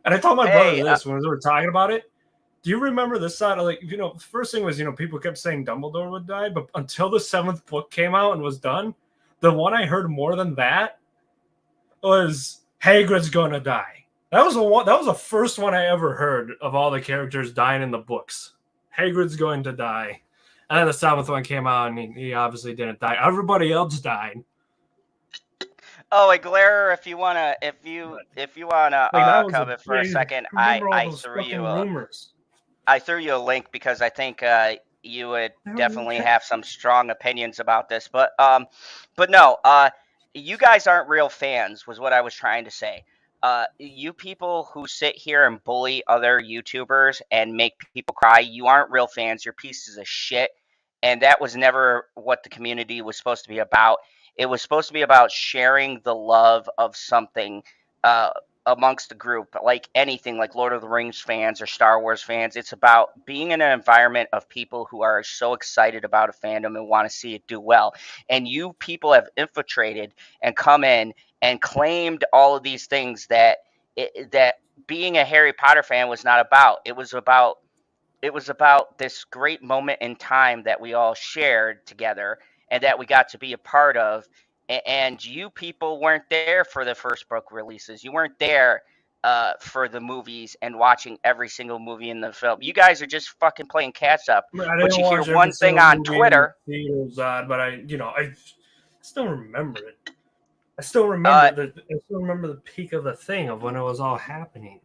And I told my brother Hey, this when we were talking about it. Do you remember this side of the first thing was, people kept saying Dumbledore would die, but until the 7th book came out and was done, the one I heard more than that was Hagrid's gonna die. That was the first one I ever heard of all the characters dying in the books. Hagrid's going to die. And then the 7th one came out and he obviously didn't die. Everybody else died. Oh, wait, Glare, if you wanna come in for a second, I threw you rumors. I threw you a link because I think you would definitely okay. have some strong opinions about this. But no, you guys aren't real fans, was what I was trying to say. You people who sit here and bully other YouTubers and make people cry, you aren't real fans. You're pieces of shit. And that was never what the community was supposed to be about. It was supposed to be about sharing the love of something amongst the group, like anything, like Lord of the Rings fans or Star Wars fans. It's about being in an environment of people who are so excited about a fandom and want to see it do well. And you people have infiltrated and come in and claimed all of these things that being a Harry Potter fan was not about. It was about this great moment in time that we all shared together and that we got to be a part of. And you people weren't there for the first book releases. You weren't there for the movies and watching every single movie in the film. You guys are just fucking playing catch up. But you hear one thing on Twitter. But I still remember it. I still remember the peak of the thing of when it was all happening.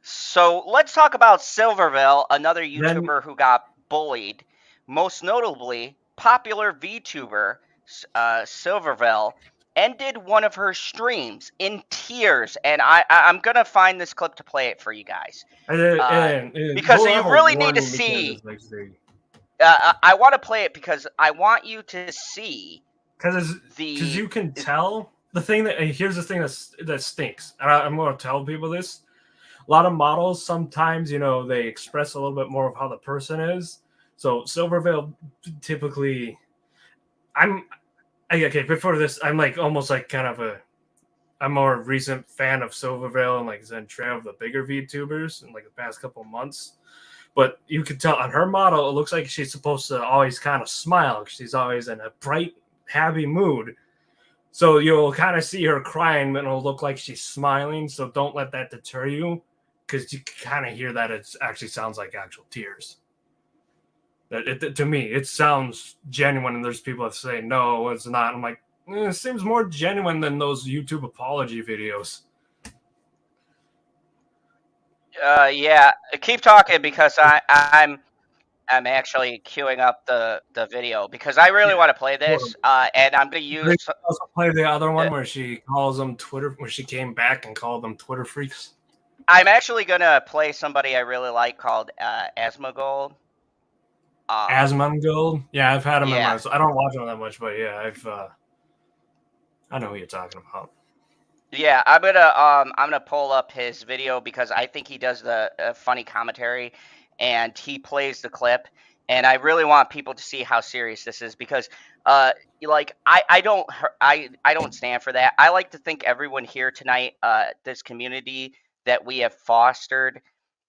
So let's talk about Silverville, another YouTuber who got bullied. Most notably, popular VTuber Silverville ended one of her streams in tears, and I'm gonna find this clip to play it for you guys because you really need to see. I want to play it because I want you to see because you can tell the thing that here's the thing that stinks, and I'm going to tell people this. A lot of models sometimes, they express a little bit more of how the person is. So Silverville typically, before this, I'm like almost like kind of I'm more recent fan of Silverville and like Zentrail of the bigger VTubers in like the past couple of months. But you can tell on her model, it looks like she's supposed to always kind of smile. She's always in a bright, happy mood. So you'll kind of see her crying, and it'll look like she's smiling. So don't let that deter you, because you kind of hear that it actually sounds like actual tears. To me, it sounds genuine, and there's people that say, no, it's not. I'm like, it seems more genuine than those YouTube apology videos. Yeah, keep talking because I'm actually queuing up the video because I really want to play this, and I'm going to use. Also play the other one where she calls them Twitter, where she came back and called them Twitter freaks. I'm actually going to play somebody I really like called Asmongold. Asmongold? Yeah, I've had him in my. I don't watch him that much, but yeah, I know who you're talking about. Yeah, I'm gonna pull up his video because I think he does the funny commentary, and he plays the clip, and I really want people to see how serious this is because like I don't stand for that. I like to think everyone here tonight, this community that we have fostered,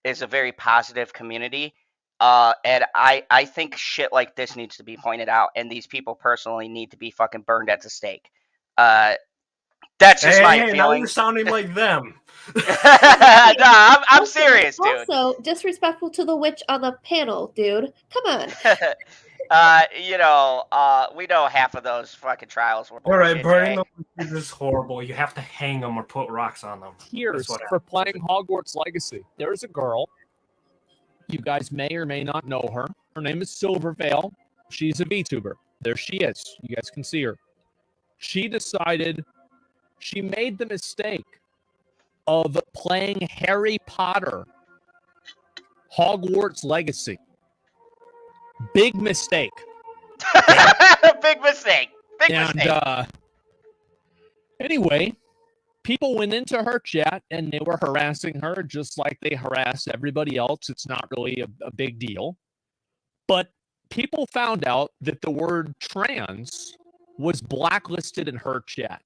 is a very positive community. And I think shit like this needs to be pointed out, and these people personally need to be fucking burned at the stake. That's just my feeling. Now you're sounding like them. No, I'm serious, dude. Also, disrespectful to the witch on the panel, dude. Come on. We know half of those fucking trials were bullshit. All right, burning them is horrible. You have to hang them or put rocks on them. Years for playing Hogwarts Legacy. There's a girl. You guys may or may not know her. Her name is Silvervale. She's a VTuber. There she is. You guys can see her. She decided she made the mistake of playing Harry Potter Hogwarts Legacy. Big mistake. Big mistake. Big mistake. Anyway, people went into her chat and they were harassing her just like they harass everybody else. It's not really a big deal. But people found out that the word trans was blacklisted in her chat.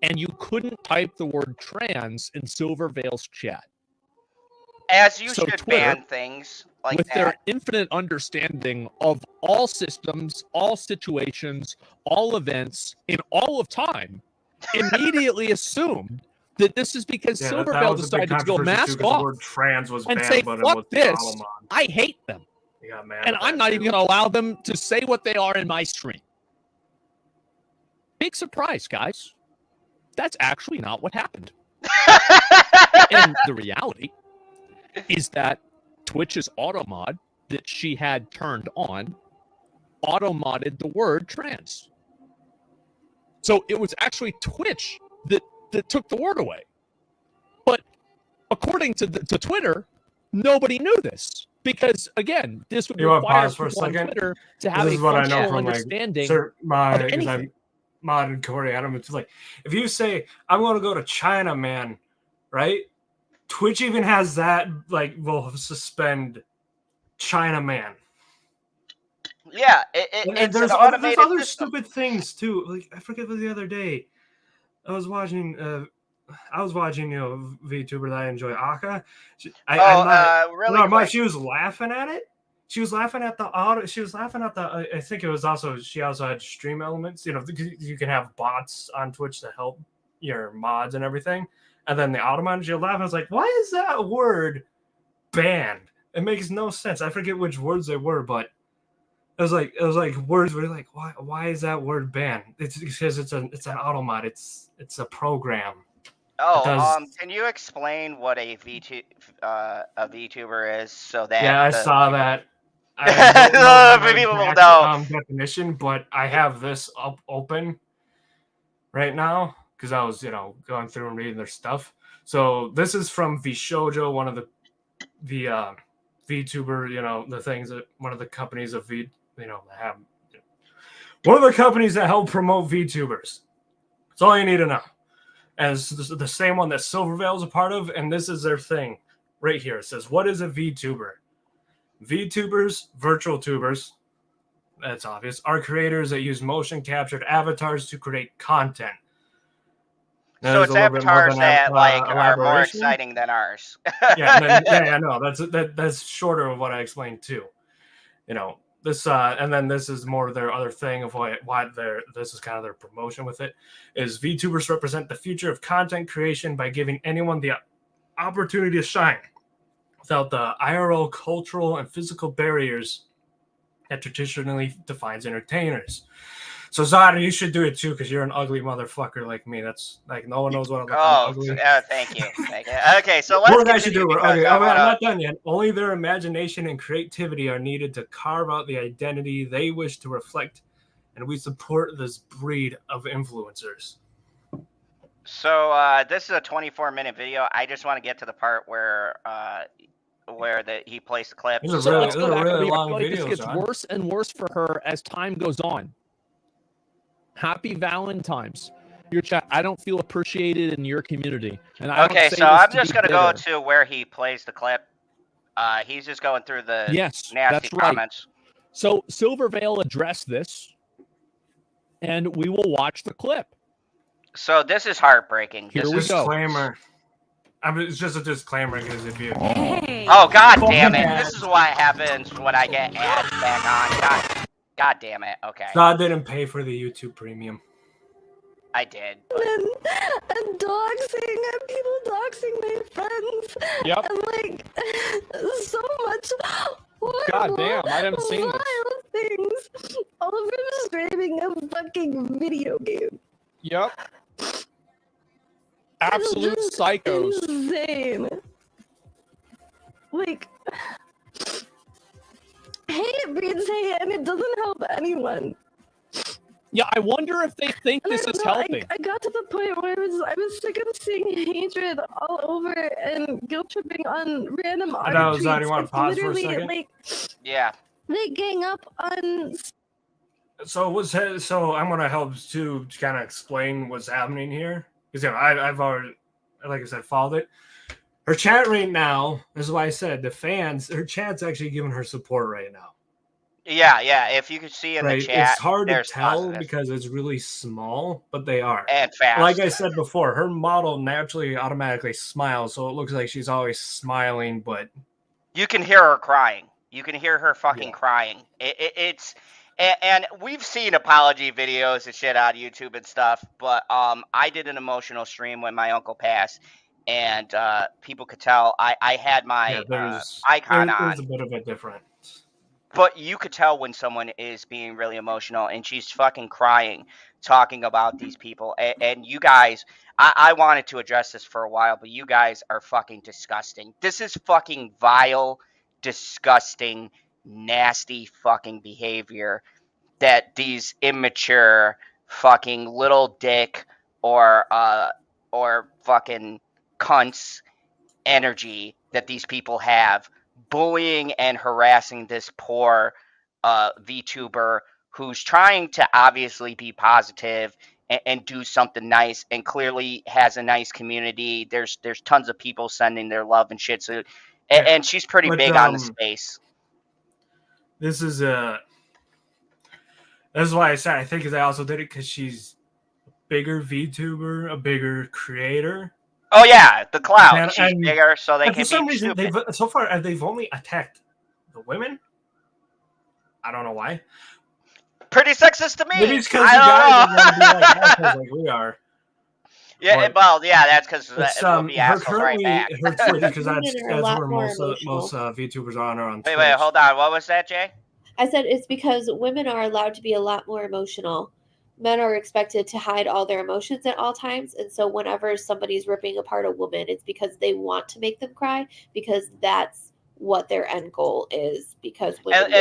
And you couldn't type the word trans in Silvervale's chat. As you So should Twitter, ban things like with that. their infinite understanding of all systems, all situations, all events, in all of time, immediately assumed that this is because Yeah, that Silvervale was a big decided to go controversy too, mask 'cause the off word trans was and banned, say, but it fuck was this, Solomon. I hate them. He got mad And at I'm that, not too. even going to allow them to say what they are in my stream. Big surprise, guys. That's actually not what happened. And the reality is that Twitch's automod that she had turned on auto-modded the word trans. So it was actually Twitch that took the word away. But according to Twitter, nobody knew this. Because, again, this would You want to require pause for a people on second? Twitter to have This a is what I know functional from understanding because of I anything. modded Corey Adam. It's like, if you say, I'm going to go to China, man, right? Twitch even has that, like, will suspend China man. Yeah, And it's there's an other, automated there's other system. stupid things too. Like, I forget what the other day I was watching. VTuber that I enjoy, Aka. She was laughing at it. She was laughing at the auto. She was laughing at the. I think it was also. She also had stream elements. You know, you can have bots on Twitch to help your mods and everything. And then the automaton, she laughed. I was like, why is that word banned? It makes no sense. I forget which words they were, but it was like words where you're like, why is that word banned? It's because it's an automod. It's a program. Can you explain what a VTuber is so that? Yeah, I saw that. I don't know the exact definition, but I have this up open right now because I was, going through and reading their stuff. So this is from VShojo, one of the VTuber, the things that one of the companies of have one of the companies that help promote VTubers. That's all you need to know. As the same one that Silvervale is a part of, and this is their thing right here. It says, what is a VTuber? VTubers, virtual tubers, that's obvious, are creators that use motion captured avatars to create content. Now, so it's avatars that are more exciting than ours. I know. That's shorter of what I explained too. This and then this is more their other thing of why this is kind of their promotion with it is VTubers represent the future of content creation by giving anyone the opportunity to shine without the IRL cultural and physical barriers that traditionally defines entertainers. So Zada, you should do it too because you're an ugly motherfucker like me. That's like no one knows what I'm ugly. Thank you. Okay, so let's continue. Okay, I'm not done yet. Only their imagination and creativity are needed to carve out the identity they wish to reflect, and we support this breed of influencers. So this is a 24-minute video. I just want to get to the part where he plays the clip. This is a really long video. This gets worse and worse for her as time goes on. Happy Valentine's. Your chat, I don't feel appreciated in your community. And I'm just going to go to where he plays the clip. He's just going through the nasty comments. Right. So Silvervale addressed this, and we will watch the clip. So this is heartbreaking. Here we go. Disclaimer. It's just a disclaimer because if you... Oh, God damn it. This is what happens when I get ads back on. God damn it. Okay. God didn't pay for the YouTube premium. I did. And doxing and people doxing my friends. Yep. And so much horrible, God damn, I haven't seen this. wild things. All of them streaming a fucking video game. Yep. Absolute psychos. Insane. Hate breeds hate, and it doesn't help anyone. Yeah, I wonder if they think this is helping. I got to the point where I was sick of seeing hatred all over and guilt tripping on random art tweets. Zod, you want to pause for a second? Yeah. They gang up on. So I'm gonna help to kind of explain what's happening here because I've already, like I said, followed it. Her chat right now, this is why I said the fans. Her chat's actually giving her support right now. Yeah. If you could see in the Right, chat, it's hard to there's tell positives because it's really small, but they are. and fast. Like I said before, her model naturally automatically smiles, so it looks like she's always smiling, but you can hear her crying. You can hear her fucking crying. It's and we've seen apology videos and shit on YouTube and stuff, but I did an emotional stream when my uncle passed, and people could tell I had my icon on. there's a bit of a difference. But you could tell when someone is being really emotional, and she's fucking crying, talking about these people. And you guys, I wanted to address this for a while, but you guys are fucking disgusting. This is fucking vile, disgusting, nasty fucking behavior that these immature fucking little dick or fucking cunts energy that these people have, bullying and harassing this poor VTuber who's trying to obviously be positive and do something nice, and clearly has a nice community. There's tons of people sending their love and shit. So, and she's pretty big on the space. This is why I said I think I also did it because she's a bigger VTuber, a bigger creator. Oh yeah, the cloud. She's bigger, so they can for some be reason stupid. so far they've only attacked the women. I don't know why. Pretty sexist to me. Maybe it's because you guys are going to be like assholes like we are. Yeah, well, yeah, that's because we'll be her assholes right back. because that's where most VTubers are on Twitch. Wait, hold on. What was that, Jay? I said it's because women are allowed to be a lot more emotional. Men are expected to hide all their emotions at all times, and so whenever somebody's ripping apart a woman, it's because they want to make them cry, because that's what their end goal is. Because women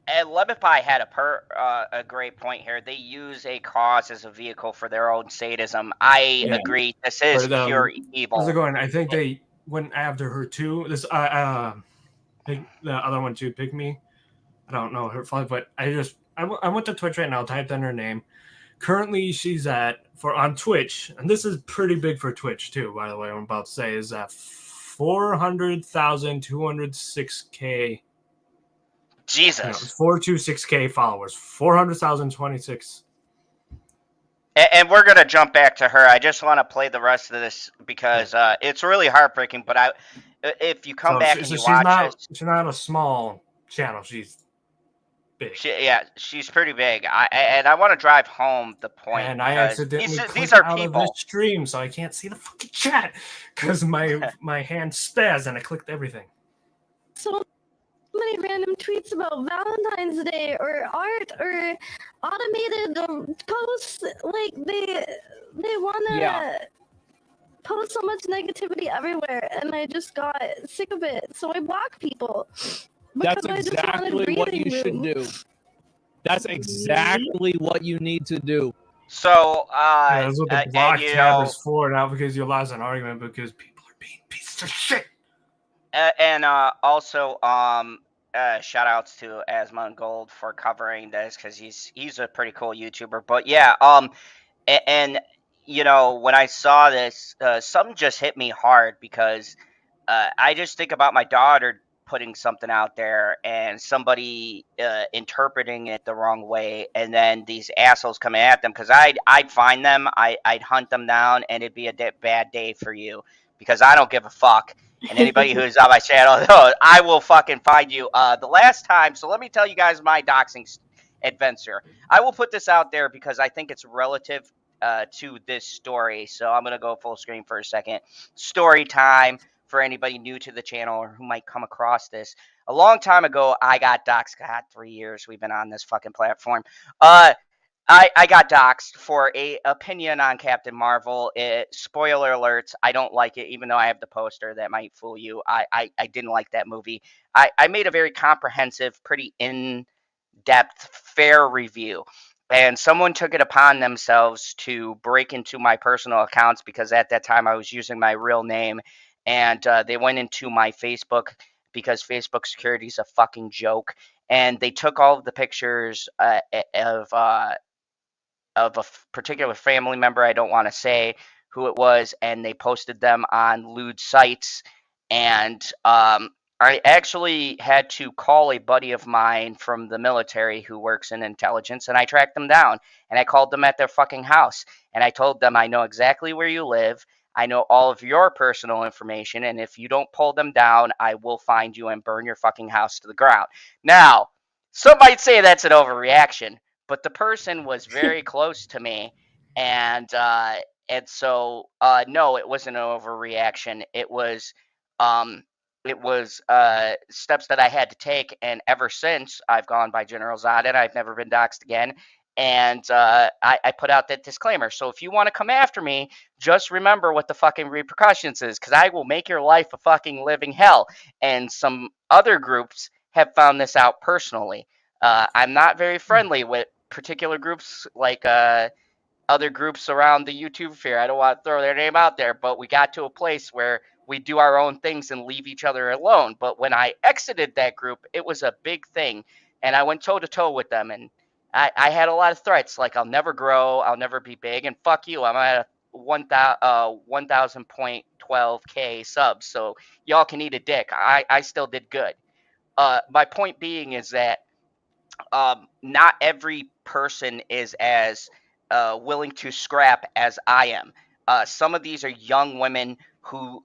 and Lebipie had a great point here. They use a cause as a vehicle for their own sadism. I agree. This is pure evil. How's it going? I think they went after her too. This the other one too, Pikamee. I don't know her flag, but I went to Twitch right now, typed in her name. Currently, she's on Twitch, and this is pretty big for Twitch too, by the way. I'm about to say is at 400,206K. Jesus. 426K followers. 400,026. And we're gonna jump back to her. I just want to play the rest of this because it's really heartbreaking. But if you come back and you watch it, she's not a small channel. She's big. She's pretty big. I want to drive home the point. And I accidentally these are out people. Of this stream, so I can't see the fucking chat because my hand spazzed and I clicked everything. So many random tweets about Valentine's Day or art or automated posts. Like they want to post so much negativity everywhere, and I just got sick of it. So I block people. That's exactly what you should do. That's exactly what you need to do. So, that's what the block tab is for, not because you lost an argument, because people are being pieces of shit. And also, shout outs to Asmon Gold for covering this because he's a pretty cool YouTuber. But yeah, and you know, when I saw this, something just hit me hard because I just think about my daughter putting something out there and somebody interpreting it the wrong way, and then these assholes coming at them, because I'd find them, I'd hunt them down, and it'd be a bad day for you because I don't give a fuck. And anybody who's on my channel, I will fucking find you. The last time, so let me tell you guys my doxing adventure. I will put this out there because I think it's relative to this story. So I'm going to go full screen for a second. Story time for anybody new to the channel or who might come across this. A long time ago, I got doxed. God, 3 years we've been on this fucking platform. I got doxed for a opinion on Captain Marvel. Spoiler alerts, I don't like it, even though I have the poster. That might fool you. I didn't like that movie. I made a very comprehensive, pretty in-depth, fair review. And someone took it upon themselves to break into my personal accounts because at that time I was using my real name. And they went into my Facebook because Facebook security is a fucking joke. And they took all of the pictures of a particular family member. I don't want to say who it was. And they posted them on lewd sites and I actually had to call a buddy of mine from the military who works in intelligence, and I tracked them down, and I called them at their fucking house, and I told them, I know exactly where you live, I know all of your personal information, and if you don't pull them down, I will find you and burn your fucking house to the ground. Now, some might say that's an overreaction, but the person was very close to me, and so no, it wasn't an overreaction. It was steps that I had to take, and ever since I've gone by General Zod, and I've never been doxxed again. And I put out that disclaimer. So if you want to come after me, just remember what the fucking repercussions is, because I will make your life a fucking living hell. And some other groups have found this out personally. I'm not very friendly with particular groups like other groups around the YouTube sphere. I don't want to throw their name out there, but we got to a place where we do our own things and leave each other alone. But when I exited that group, it was a big thing, and I went toe to toe with them, and I had a lot of threats like I'll never grow, I'll never be big, and fuck you, I'm at 1,000.12k subs, so y'all can eat a dick. I still did good. My point being is that not every person is as willing to scrap as I am. Some of these are young women who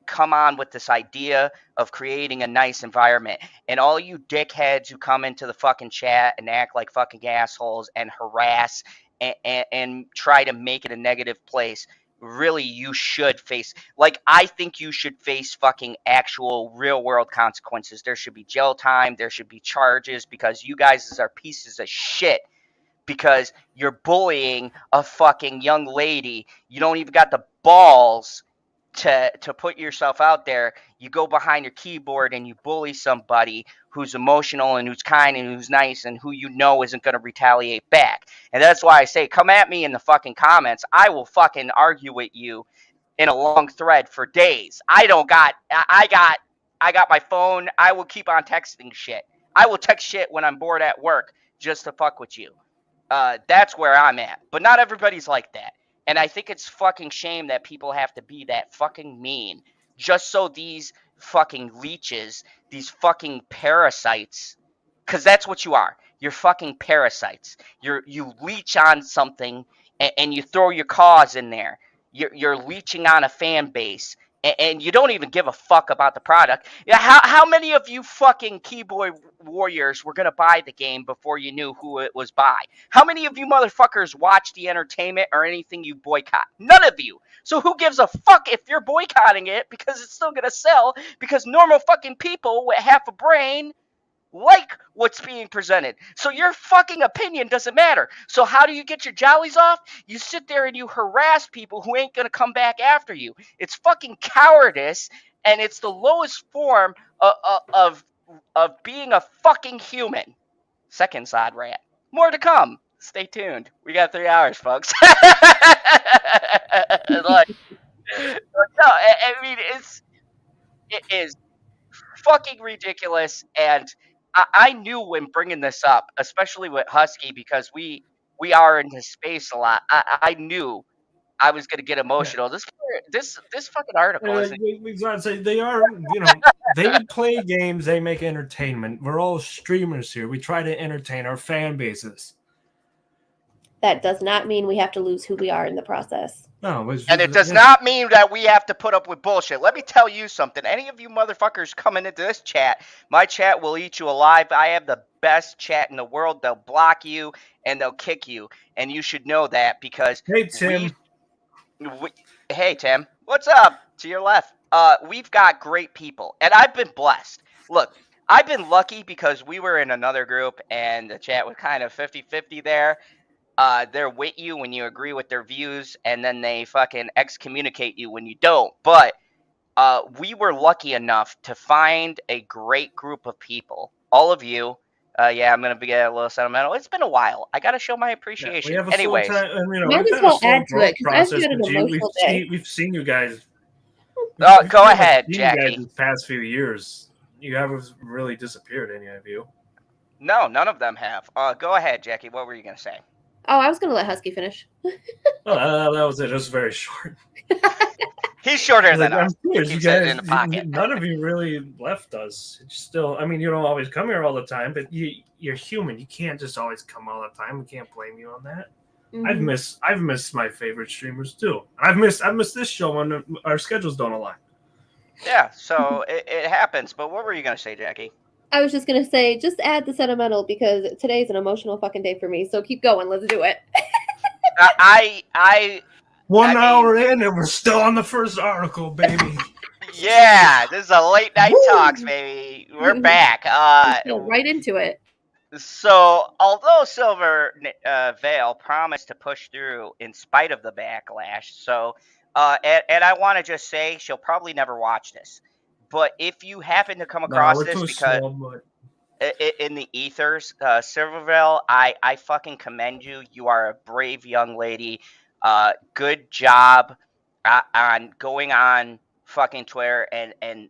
come on with this idea of creating a nice environment, and all you dickheads who come into the fucking chat and act like fucking assholes and harass and try to make it a negative place, really, you should face, like, I think you should face fucking actual real world consequences. There should be jail time, there should be charges, because you guys are pieces of shit, because you're bullying a fucking young lady. You don't even got the balls to put yourself out there. You go behind your keyboard and you bully somebody who's emotional and who's kind and who's nice and who you know isn't going to retaliate back. And that's why I say, come at me in the fucking comments. I will fucking argue with you in a long thread for days. I got my phone. I will keep on texting shit. I will text shit when I'm bored at work just to fuck with you. That's where I'm at. But not everybody's like that. And I think it's fucking shame that people have to be that fucking mean just so these fucking leeches, these fucking parasites, because that's what you are. You're fucking parasites. You leech on something and you throw your cause in there. You're leeching on a fan base. And you don't even give a fuck about the product. Yeah, how many of you fucking keyboard warriors were going to buy the game before you knew who it was by? How many of you motherfuckers watch the entertainment or anything you boycott? None of you. So who gives a fuck if you're boycotting it, because it's still going to sell, because normal fucking people with half a brain like what's being presented. So your fucking opinion doesn't matter. So how do you get your jollies off? You sit there and you harass people who ain't gonna come back after you. It's fucking cowardice, and it's the lowest form of being a fucking human. Second side rat. More to come. Stay tuned. We got 3 hours, folks. Like, no, I mean, it is fucking ridiculous, and I knew when bringing this up, especially with Husky, because we are in his space a lot. I knew I was gonna get emotional. This fucking article is. We gotta say they are, they play games, they make entertainment. We're all streamers here. We try to entertain our fan bases. That does not mean we have to lose who we are in the process. No, and it does not mean that we have to put up with bullshit. Let me tell you something. Any of you motherfuckers coming into this chat, my chat will eat you alive. I have the best chat in the world. They'll block you and they'll kick you. And you should know that, because... Hey, Tim. Hey, Tim. What's up? To your left. We've got great people. And I've been blessed. Look, I've been lucky because we were in another group and the chat was kind of 50-50 there. They're with you when you agree with their views, and then they fucking excommunicate you when you don't. But we were lucky enough to find a great group of people. All of you. Yeah, I'm going to get a little sentimental. It's been a while. I got to show my appreciation. Yeah, Anyways. Might as well add to it, because I've got an emotional day. We've seen you guys. Go ahead, Jackie. You guys these past few years. You haven't really disappeared, any of you. No, none of them have. Go ahead, Jackie. What were you going to say? Oh, I was going to let Husky finish. That was it. It was very short. He's shorter Like, than I'm us. serious, He you keeps it guys. in the pocket. None of you really left us. It's still, I mean, you don't always come here all the time, but you're human. You can't just always come all the time. We can't blame you on that. Mhm. I've missed my favorite streamers too. I've missed this show when our schedules don't align. Yeah, so it happens. But what were you gonna say, Jackie? I was just gonna say, just add the sentimental because today's an emotional fucking day for me. So keep going. Let's do it. I 1 I hour mean, in, and we're still on the first article, baby. yeah, this is a late night talks, baby. We're back. Go right into it. So although Silver Veil promised to push through in spite of the backlash, so and I want to just say she'll probably never watch this, but if you happen to come No, across we're this too because small, but in the ethers, Silverville, I fucking commend you. You are a brave young lady. Good job on going on fucking Twitter and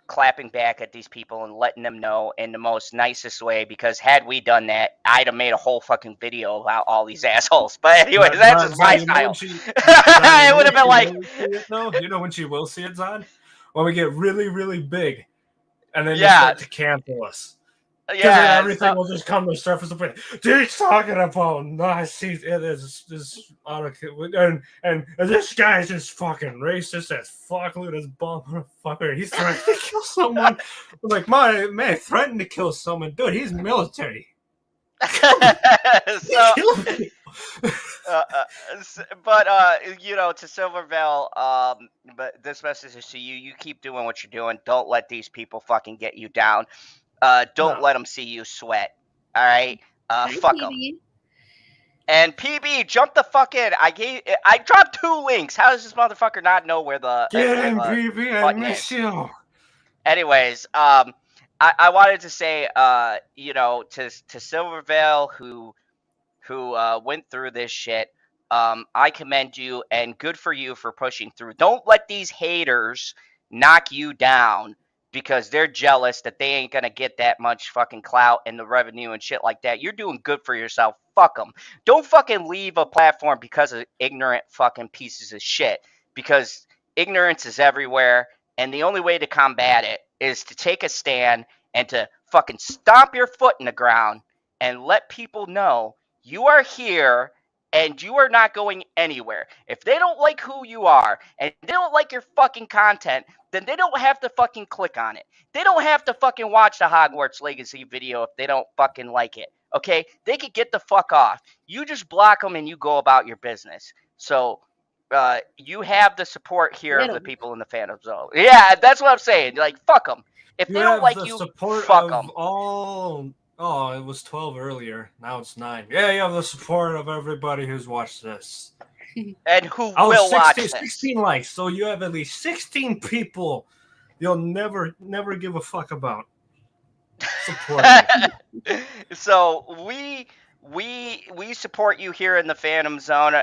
clapping back at these people and letting them know in the most nicest way. Because had we done that, I'd have made a whole fucking video about all these assholes. But anyway, that's just my style. It would have been like, no, you know when she will see it, Zod? When we get really, really big, and then they yeah, start to cancel us. Because yeah, everything will just come to the surface of it. Dude, he's talking about nice. It is this and this guy's just fucking racist as fuck. Look at this bum motherfucker. He's trying to kill someone. I'm like, my man threatened to kill someone. Dude, he's military. So, but you know, to Silverville, but this message is to you. You keep doing what you're doing. Don't let these people fucking get you down. Don't let them see you sweat. All right. Fuck them. And PB, jump the fuck in. I dropped 2 links. How does this motherfucker not know where the get him, PB? I miss you. Anyways, I wanted to say, you know, to Silvervale who went through this shit. I commend you and good for you for pushing through. Don't let these haters knock you down because they're jealous that they ain't gonna get that much fucking clout and the revenue and shit like that. You're doing good for yourself. Fuck them. Don't fucking leave a platform because of ignorant fucking pieces of shit. Because ignorance is everywhere, and the only way to combat it is to take a stand and to fucking stomp your foot in the ground and let people know you are here and you are not going anywhere. If they don't like who you are and they don't like your fucking content, then they don't have to fucking click on it. They don't have to fucking watch the Hogwarts Legacy video if they don't fucking like it. Okay? They could get the fuck off. You just block them and you go about your business. So, you have the support here of the people in the fandom zone. Yeah, that's what I'm saying. Like, fuck them. If they don't like you, fuck them. Oh, it was 12 earlier. Now it's 9. Yeah, you have the support of everybody who's watched this. And who will watch this. 16 likes, so you have at least 16 people you'll never give a fuck about. Support. So we support you here in the Phantom Zone.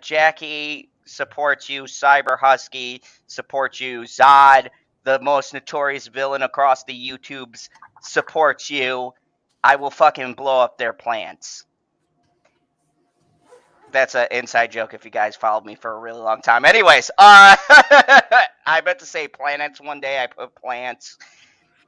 Jackie supports you. Cyber Husky supports you. Zod, the most notorious villain across the YouTubes, supports you. I will fucking blow up their plants. That's an inside joke if you guys followed me for a really long time. Anyways, I meant to say planets one day. I put plants.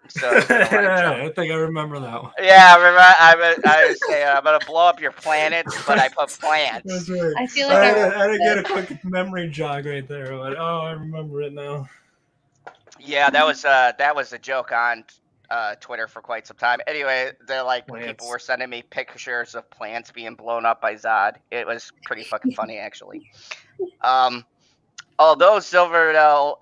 So I think I remember that one. Yeah, I say I'm gonna blow up your planets, but I put plants. That's right. I feel like I didn't get a quick memory jog right there, but I remember it now. Yeah, that was a joke on Twitter for quite some time. Anyway, they're like people were sending me pictures of plants being blown up by Zod. It was pretty fucking funny actually. Although Silverdale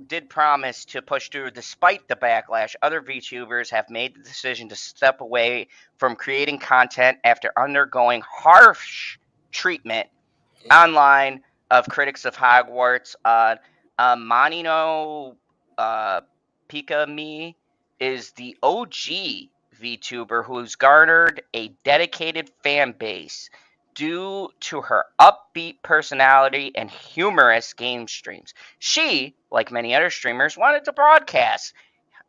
did promise to push through despite the backlash, other VTubers have made the decision to step away from creating content after undergoing harsh treatment online of critics of Hogwarts. Manino Pikamee is the OG VTuber who's garnered a dedicated fan base due to her upbeat personality and humorous game streams. She, like many other streamers, wanted to broadcast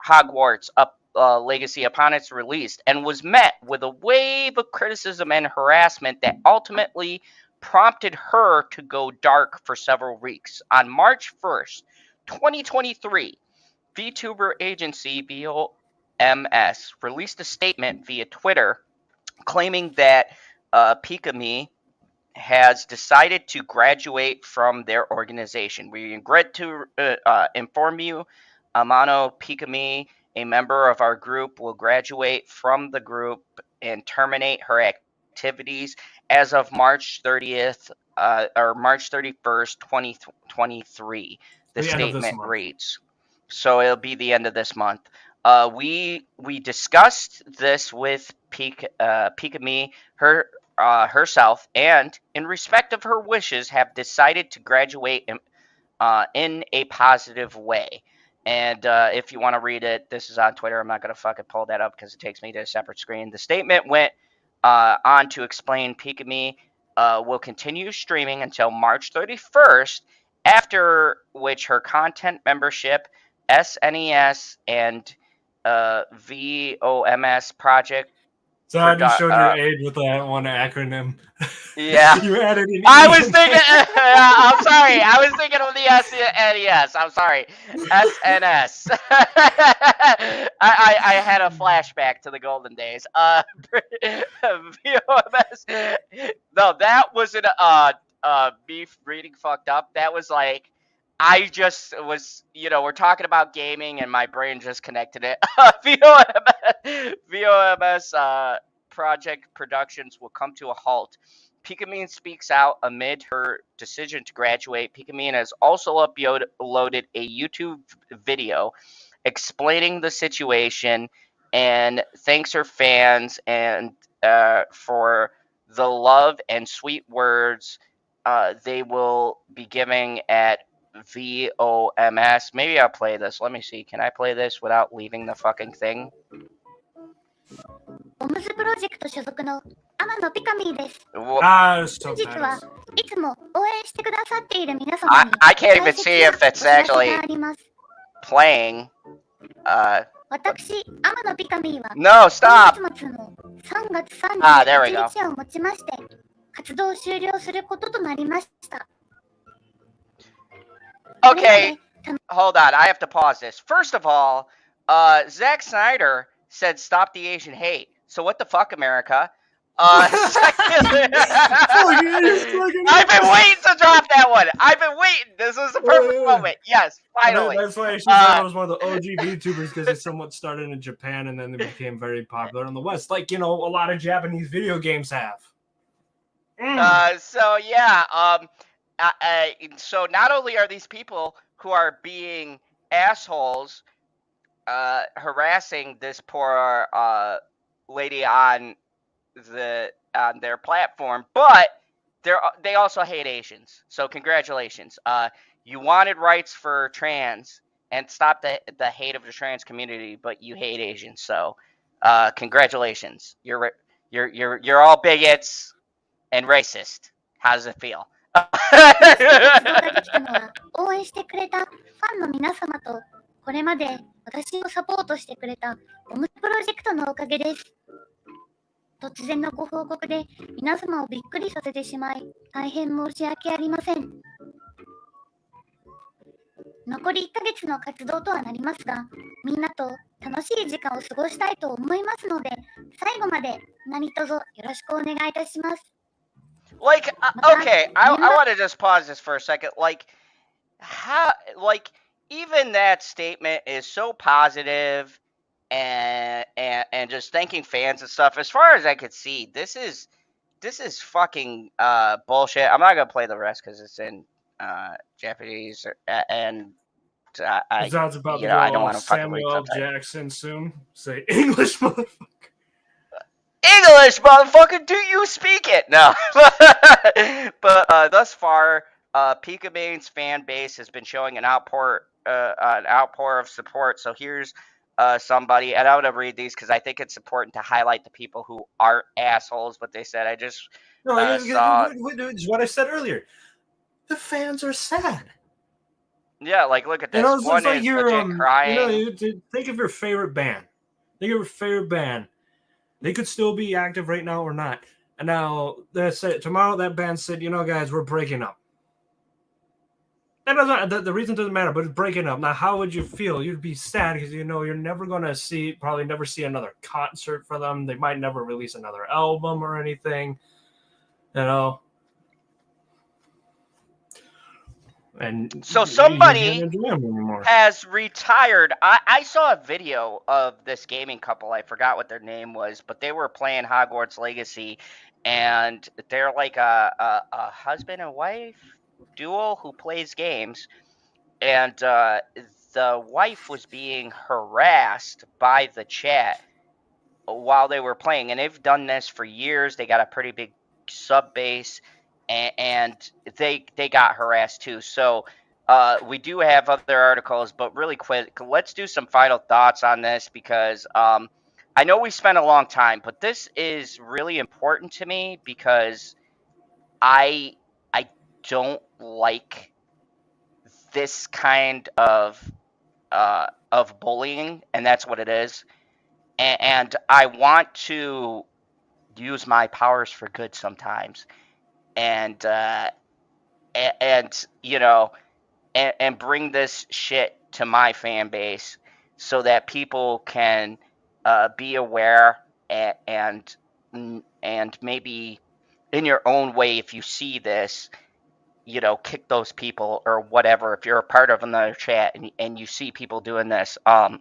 Hogwarts Legacy upon its release and was met with a wave of criticism and harassment that ultimately prompted her to go dark for several weeks. On March 1st, 2023, VTuber agency VOMS released a statement via Twitter claiming that Pikamee has decided to graduate from their organization. We regret to inform you, Amano Pikamee, a member of our group, will graduate from the group and terminate her activities as of March 30th or March 31st, 2023. The statement reads. So it'll be the end of this month. We discussed this with Pikamee herself, and in respect of her wishes, have decided to graduate in a positive way. And if you want to read it, this is on Twitter. I'm not going to fucking pull that up because it takes me to a separate screen. The statement went on to explain Pikamee will continue streaming until March 31st, after which her content membership, SNES, and VOMS project. So I just showed your age with that one acronym. Yeah. You added an I was thinking, I'm sorry. I was thinking of the SNES. I'm sorry. SNS. I had a flashback to the golden days. VOMS. No, that wasn't me reading fucked up. That was like, I just was, we're talking about gaming and my brain just connected it. VOMS project productions will come to a halt. Pikamee speaks out amid her decision to graduate. Pikamee has also uploaded a YouTube video explaining the situation and thanks her fans and for the love and sweet words they will be giving at VOMS. Maybe I'll play this. Let me see. Can I play this without leaving the fucking thing? I can't even see if it's actually playing. No, stop. There we go. Okay, hold on. I have to pause this. First of all, Zack Snyder said stop the Asian hate. So what the fuck, America? Secondly, I've been waiting to drop that one. I've been waiting. This was the perfect moment. Yes, finally. That's why she said I was one of the OG VTubers, because it somewhat started in Japan and then they became very popular in the West, like a lot of Japanese video games have. So yeah, so not only are these people who are being assholes harassing this poor lady on their platform, but they also hate Asians. So congratulations. You wanted rights for trans and stop the hate of the trans community, but you hate Asians. So congratulations. You're all bigots and racist. How does it feel? Like, okay, I want to just pause this for a second. Like, how, like, even that statement is so positive and just thanking fans and stuff. As far as I could see, this is fucking bullshit. I'm not gonna play the rest because it's in Japanese and I Sounds about to go I don't want to Samuel L. Jackson soon. Say English, motherfucker. English, motherfucker, do you speak it? No. But thus far, Pikame's fan base has been showing an outpour of support. So here's somebody, and I'm going to read these because I think it's important to highlight the people who aren't assholes, what they said. I just saw... It's what I said earlier. The fans are sad. Yeah, like, look at this. One is legit crying. Think of your favorite band. They could still be active right now or not. And now they said tomorrow that band said, guys, we're breaking up. That doesn't. The reason doesn't matter, but it's breaking up. Now, how would you feel? You'd be sad because you're never gonna probably never see another concert for them. They might never release another album or anything. And so somebody has retired. I saw a video of this gaming couple. I forgot what their name was, but they were playing Hogwarts Legacy, and they're like a husband and wife duo who plays games, and the wife was being harassed by the chat while they were playing, and they've done this for years. They got a pretty big sub base, and they got harassed too. So we do have other articles, but really quick, let's do some final thoughts on this because I know we spent a long time, but this is really important to me because I don't like this kind of bullying, and that's what it is. And I want to use my powers for good sometimes, and bring this shit to my fan base so that people can be aware and maybe in your own way, if you see this, kick those people or whatever. If you're a part of another chat and you see people doing this, but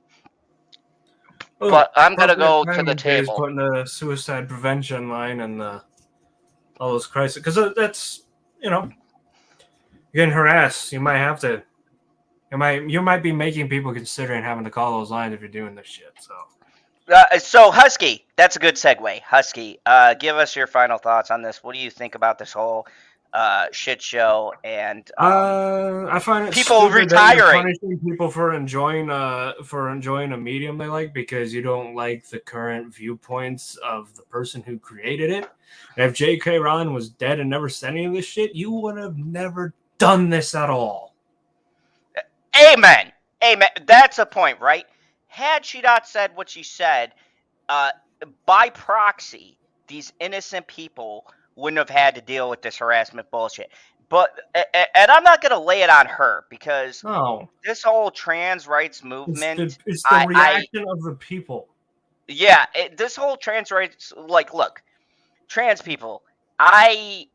I'm gonna go to the table. Putting the suicide prevention line and all those crises because that's you're getting harassed. You might have to. You might be making people considering having to call those lines if you're doing this shit. So Husky, that's a good segue. Husky, give us your final thoughts on this. What do you think about this whole shit show? And I find it people retiring, punishing people for enjoying a medium they like because you don't like the current viewpoints of the person who created it. And if J.K. Rowling was dead and never said any of this shit, you would have never done this at all. Amen. That's a point, right? Had she not said what she said, by proxy, these innocent people wouldn't have had to deal with this harassment bullshit. But and I'm not going to lay it on her because this whole trans rights movement, it's the reaction of the people. Yeah, this whole trans rights, look, trans people,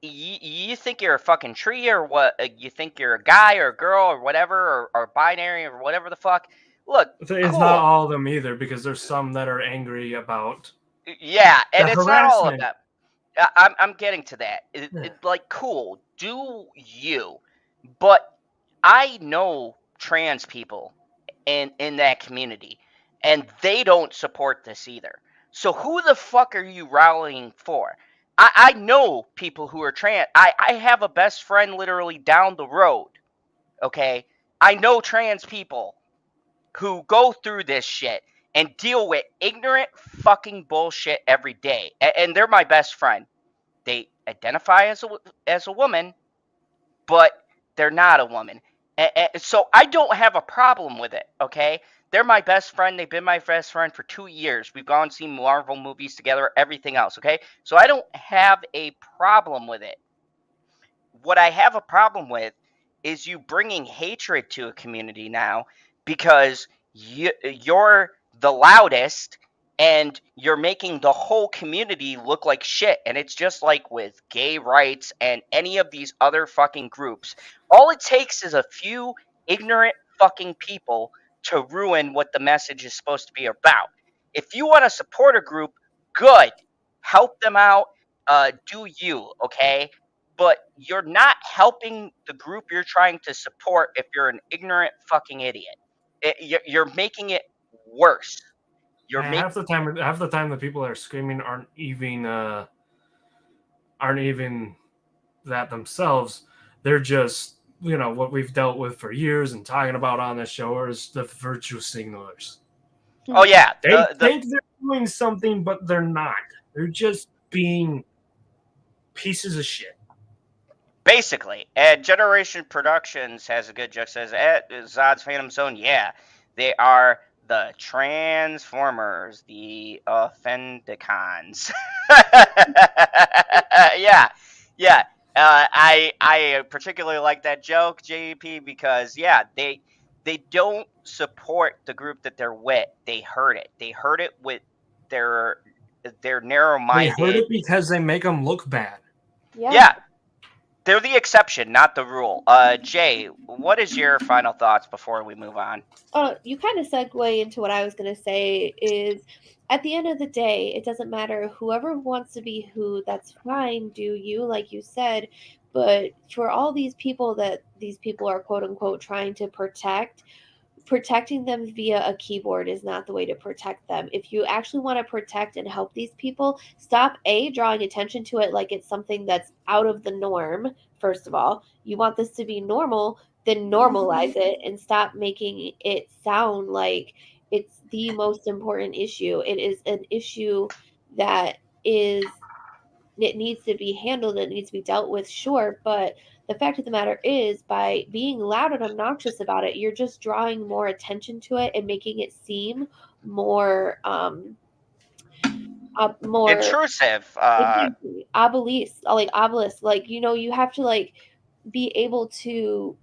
you think you're a fucking tree or what? You think you're a guy or a girl or whatever or binary or whatever the fuck? Look, it's not all of them either because there's some that are angry about. Yeah, and it's not all of them. I'm getting to that. Cool, do you? But I know trans people in that community, and they don't support this either. So who the fuck are you rallying for? I know people who are trans. I have a best friend literally down the road. Okay, I know trans people who go through this shit and deal with ignorant fucking bullshit every day. And they're my best friend. They identify as a woman, but they're not a woman. So I don't have a problem with it, okay? They're my best friend. They've been my best friend for 2 years. We've gone and seen Marvel movies together, everything else, okay? So I don't have a problem with it. What I have a problem with is you bringing hatred to a community now because you're the loudest and you're making the whole community look like shit. And it's just like with gay rights and any of these other fucking groups. All it takes is a few ignorant fucking people to ruin what the message is supposed to be about. If you want to support a group, good. Help them out. Do you, okay? But you're not helping the group you're trying to support if you're an ignorant fucking idiot. You're making it worse. Half the time the people that are screaming aren't even that themselves. They're just what we've dealt with for years and talking about on this show is the virtue signalers. Oh yeah, they think they're doing something, but they're not. They're just being pieces of shit. Basically, and Generation Productions has a good joke. Says at Zod's Phantom Zone, yeah, they are the Transformers, the Offendicons. Yeah, yeah. I particularly like that joke, JP, because yeah, they don't support the group that they're with. They hurt it. They hurt it with their They narrow-minded. hurt it because they make them look bad. Yeah, they're the exception, not the rule. Jay, what is your final thoughts before we move on? You kind of segue into what I was going to say is at the end of the day, it doesn't matter whoever wants to be who, that's fine, do you, like you said. But for all these people that these people are quote unquote trying to protect, protecting them via a keyboard is not the way to protect them. If you actually want to protect and help these people, stop drawing attention to it like it's something that's out of the norm. First of all, you want this to be normal, then normalize it and stop making it sound like it's the most important issue. It is an issue that it needs to be handled, it needs to be dealt with, sure, but the fact of the matter is, by being loud and obnoxious about it, you're just drawing more attention to it and making it seem more more Intrusive. obelisk, like, you know, you have to like be able to,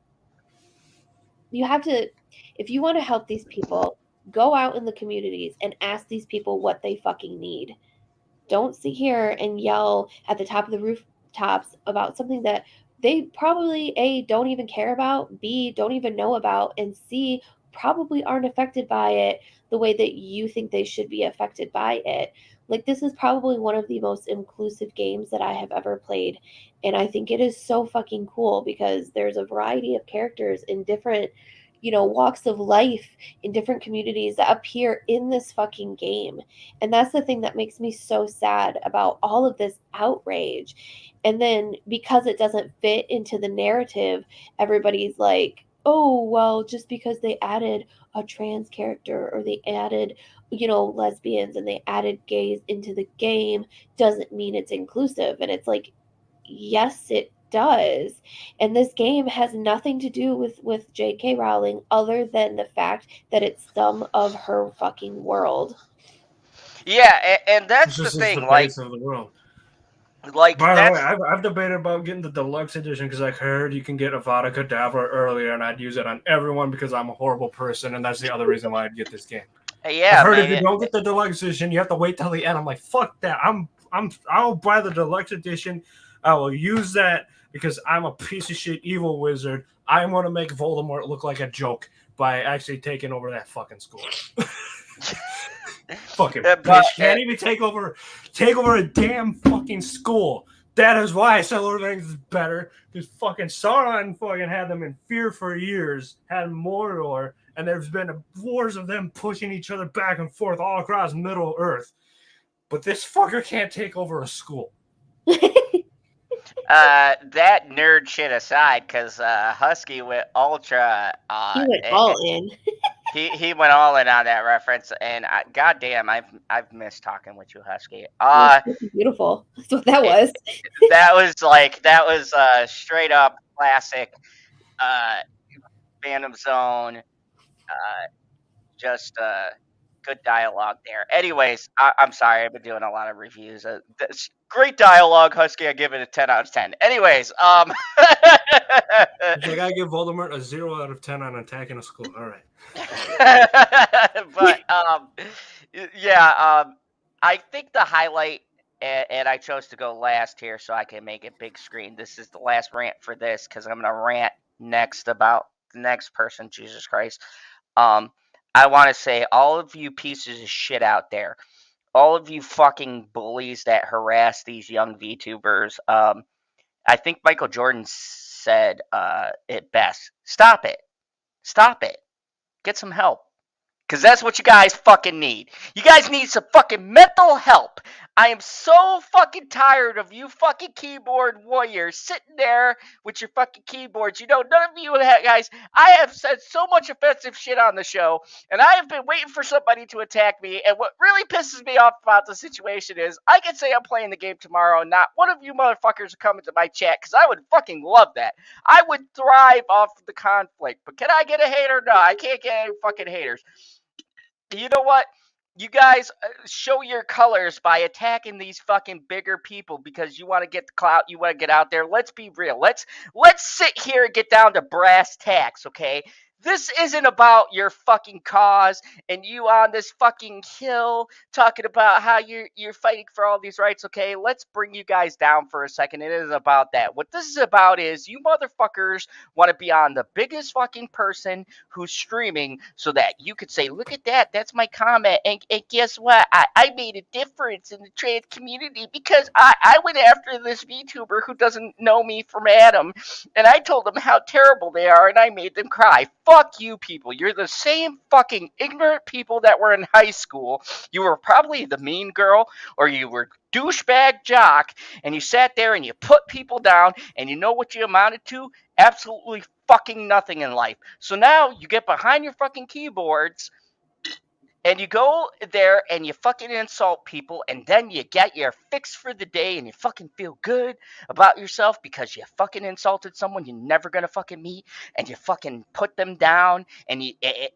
you have to, if you want to help these people, go out in the communities and ask these people what they fucking need. Don't sit here and yell at the top of the rooftops about something that they probably don't even care about, B, don't even know about, and C, probably aren't affected by it the way that you think they should be affected by it. Like, this is probably one of the most inclusive games that I have ever played, and I think it is so fucking cool because there's a variety of characters in different, you know, walks of life in different communities that appear in this fucking game. And that's the thing that makes me so sad about all of this outrage. And then because it doesn't fit into the narrative, everybody's like, oh, well, just because they added a trans character or they added, you know, lesbians and they added gays into the game doesn't mean it's inclusive. And it's like, yes, it does. And this game has nothing to do with J.K. Rowling other than the fact that it's some of her fucking world. Yeah, and that's This the is the thing. Like, base of the world. Like, By the way, that's I've debated about getting the deluxe edition because I heard you can get Avada Kedavra earlier, and I'd use it on everyone because I'm a horrible person, and that's the other reason why I'd get this game. yeah, I've heard man. if you don't get the deluxe edition, you have to wait till the end. I'm like, fuck that. I'll buy the deluxe edition. I will use that because I'm a piece of shit evil wizard. I want to make Voldemort look like a joke by actually taking over that fucking school. Fucking bitch can't even take over a damn fucking school. That is why I said Lord of the Rings is better. Because fucking Sauron fucking had them in fear for years, had Mordor, and there's been wars of them pushing each other back and forth all across Middle Earth. But this fucker can't take over a school. That nerd shit aside, because Husky went ultra. He went all in. He went all in on that reference, and goddamn, I've missed talking with you, Husky. Beautiful. That's what that was. That was straight up classic Phantom Zone. Just good dialogue there. Anyways, I'm sorry, I've been doing a lot of reviews. Great dialogue, Husky. I give it a 10 out of 10. Anyways, It's like I give Voldemort a 0 out of 10 on attacking a school. All right. But yeah, I think the highlight, and I chose to go last here so I can make it big screen. This is the last rant for this because I'm gonna rant next about the next person. Jesus Christ. I want to say, all of you pieces of shit out there, all of you fucking bullies that harass these young VTubers, I think Michael Jordan said it best. Stop it. Stop it. Get some help. Because that's what you guys fucking need. You guys need some fucking mental help. I am so fucking tired of you fucking keyboard warriors sitting there with your fucking keyboards. You know, none of you guys, I have said so much offensive shit on the show, and I have been waiting for somebody to attack me, and what really pisses me off about the situation is I can say I'm playing the game tomorrow, and not one of you motherfuckers are coming to my chat, because I would fucking love that. I would thrive off of the conflict, but can I get a hater? No, I can't get any fucking haters. You know what? You guys show your colors by attacking these fucking bigger people because you want to get the clout, you want to get out there. Let's be real. Let's sit here and get down to brass tacks, okay? This isn't about your fucking cause and you on this fucking hill talking about how you're fighting for all these rights, okay? Let's bring you guys down for a second. It isn't about that. What this is about is you motherfuckers want to be on the biggest fucking person who's streaming so that you could say, look at that, that's my comment. And guess what? I made a difference in the trans community because I went after this VTuber who doesn't know me from Adam and I told them how terrible they are and I made them cry. Fuck you people. You're the same fucking ignorant people that were in high school. You were probably the mean girl or you were douchebag jock and you sat there and you put people down and you know what you amounted to? Absolutely fucking nothing in life. So now you get behind your fucking keyboards and you go there and you fucking insult people and then you get your fix for the day and you fucking feel good about yourself because you fucking insulted someone you're never gonna fucking meet and you fucking put them down and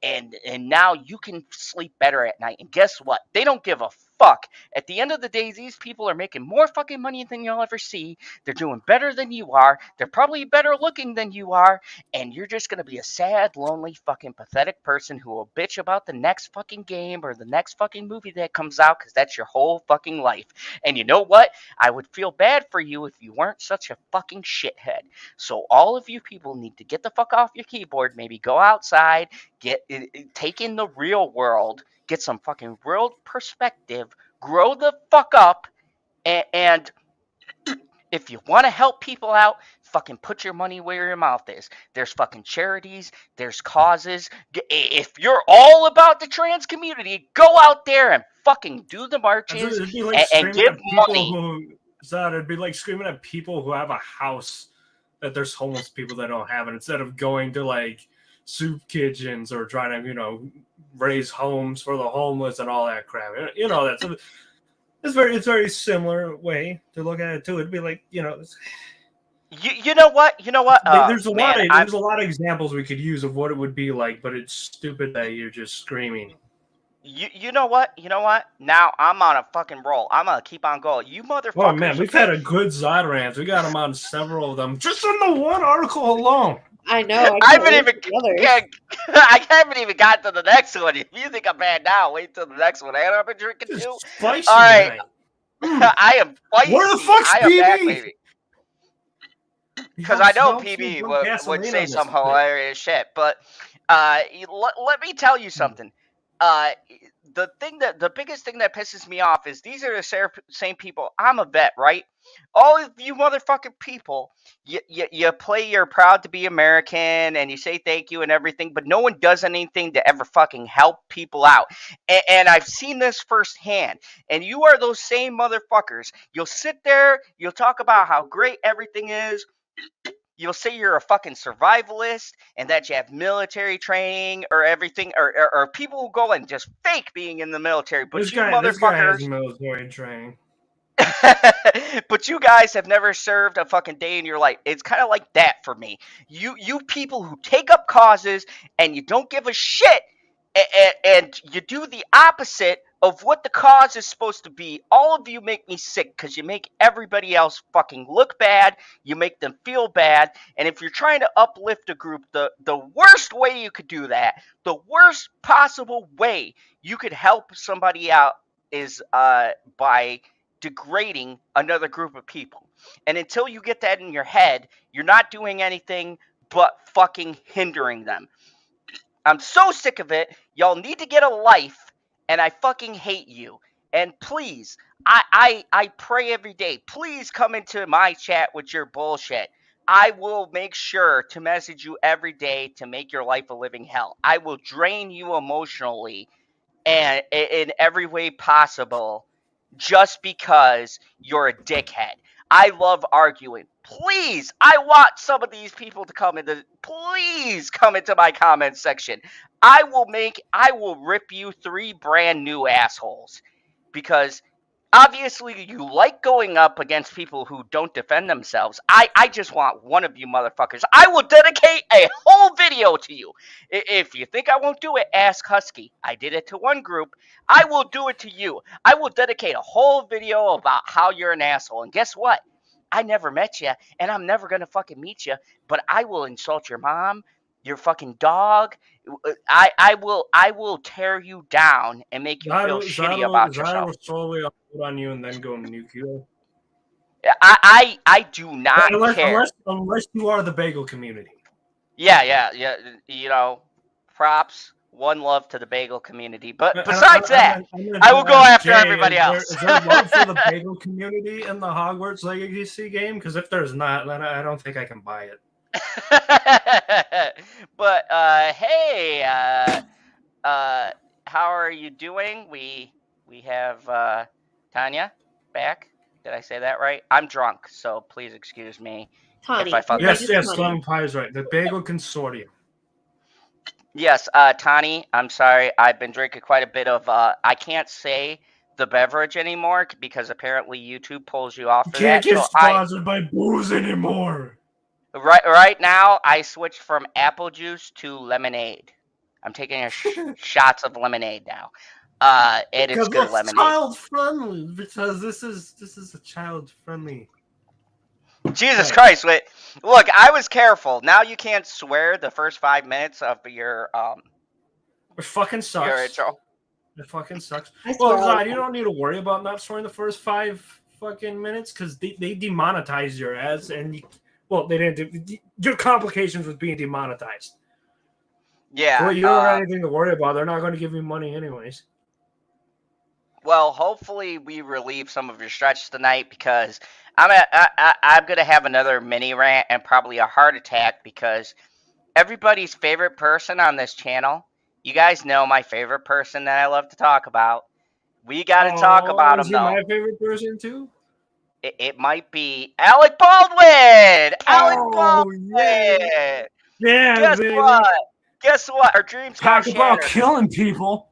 and now you can sleep better at night. And guess what? They don't give a fuck. At the end of the day, these people are making more fucking money than you'll ever see. They're doing better than you are. They're probably better looking than you are. And you're just going to be a sad, lonely, fucking pathetic person who will bitch about the next fucking game or the next fucking movie that comes out because that's your whole fucking life. And you know what? I would feel bad for you if you weren't such a fucking shithead. So all of you people need to get the fuck off your keyboard, maybe go outside, take in the real world, get some fucking real perspective, grow the fuck up, and if you want to help people out, fucking put your money where your mouth is. There's fucking charities, there's causes. If you're all about the trans community, go out there and fucking do the marches It'd be like and give money. It'd be like screaming at people who have a house that there's homeless people that don't have it, instead of going to like soup kitchens or trying to, raise homes for the homeless and all that crap. It's very similar way to look at it too. It'd be like, You know what? there's a lot of examples we could use of what it would be like, but it's stupid that you're just screaming. You know what? Now I'm on a fucking roll. I'm gonna keep on going. You motherfuckers. Oh man, we've had a good Zod rant. We got them on several of them, just on the one article alone. I know. I haven't even gotten to the next one. If you think I'm bad now, wait till the next one. And I've been drinking too. All Spicy right. I am spicy. Where the fuck's I am PB? back, baby. Because I know PB would say some hilarious shit. But let me tell you something. The biggest thing that pisses me off is these are the same people. I'm a vet, right? All of you motherfucking people, you play you're proud to be American and you say thank you and everything, but no one does anything to ever fucking help people out. And I've seen this firsthand. And you are those same motherfuckers. You'll sit there, you'll talk about how great everything is. You'll say you're a fucking survivalist and that you have military training or everything, or people who go and just fake being in the military. But this you guy motherfuckers, has military training. but you guys have never served a fucking day in your life. It's kind of like that for me. You people who take up causes and you don't give a shit, and you do the opposite of what the cause is supposed to be. All of you make me sick because you make everybody else fucking look bad. You make them feel bad. And if you're trying to uplift a group, the worst way you could do that, the worst possible way you could help somebody out is by degrading another group of people. And until you get that in your head, you're not doing anything but fucking hindering them. I'm so sick of it. Y'all need to get a life. And I fucking hate you. And please, I pray every day, please come into my chat with your bullshit. I will make sure to message you every day to make your life a living hell. I will drain you emotionally and in every way possible just because you're a dickhead. I love arguing. Please, I want some of these people to come into. Please come into my comment section. I will rip you 3 brand new assholes because obviously you like going up against people who don't defend themselves. I just want one of you motherfuckers. I will dedicate a whole video to you. If you think I won't do it, ask Husky. I did it to one group. I will do it to you. I will dedicate a whole video about how you're an asshole. And guess what? I never met you, and I'm never gonna fucking meet you. But I will insult your mom, your fucking dog. I will tear you down and make you feel shitty about yourself. will slowly upload on you and then go nuke you. I do not care. Unless you are the bagel community. Yeah. You know, props. One love to the bagel community. But besides that, I will go after everybody else. Is there love for the bagel community in the Hogwarts Legacy game? Because if there's not, then I don't think I can buy it. But hey, how are you doing? We have Tanya back. Did I say that right? I'm drunk, so please excuse me. Tawny. If I fuck Yes, Tawny. Lemon Pie is right. The Bagel Consortium. Yes, Tani, I'm sorry. I've been drinking quite a bit of, I can't say the beverage anymore because apparently YouTube pulls you off You of can't that. get So sponsored by booze anymore. right now, I switched from apple juice to lemonade. I'm taking a shots of lemonade now. And it's good lemonade. Child friendly. Because this is a child friendly. Jesus Christ! Wait, look, I was careful. Now you can't swear the first 5 minutes of your It fucking sucks. your intro. It fucking sucks. I swear Well, all Zod, the you don't need to worry about not swearing the first 5 fucking minutes because they demonetize your ass and they didn't do your complications with being demonetized. Yeah. Well, you don't have anything to worry about. They're not going to give you money anyways. Well, hopefully we relieve some of your stretch tonight because I'm gonna have another mini rant and probably a heart attack because everybody's favorite person on this channel. You guys know my favorite person that I love to talk about. We got to talk about him, though. Is he my favorite person, too? It might be Alec Baldwin! Alec Baldwin! Yeah, Guess what? Guess what? Our dreams got Talk about shattered. killing people.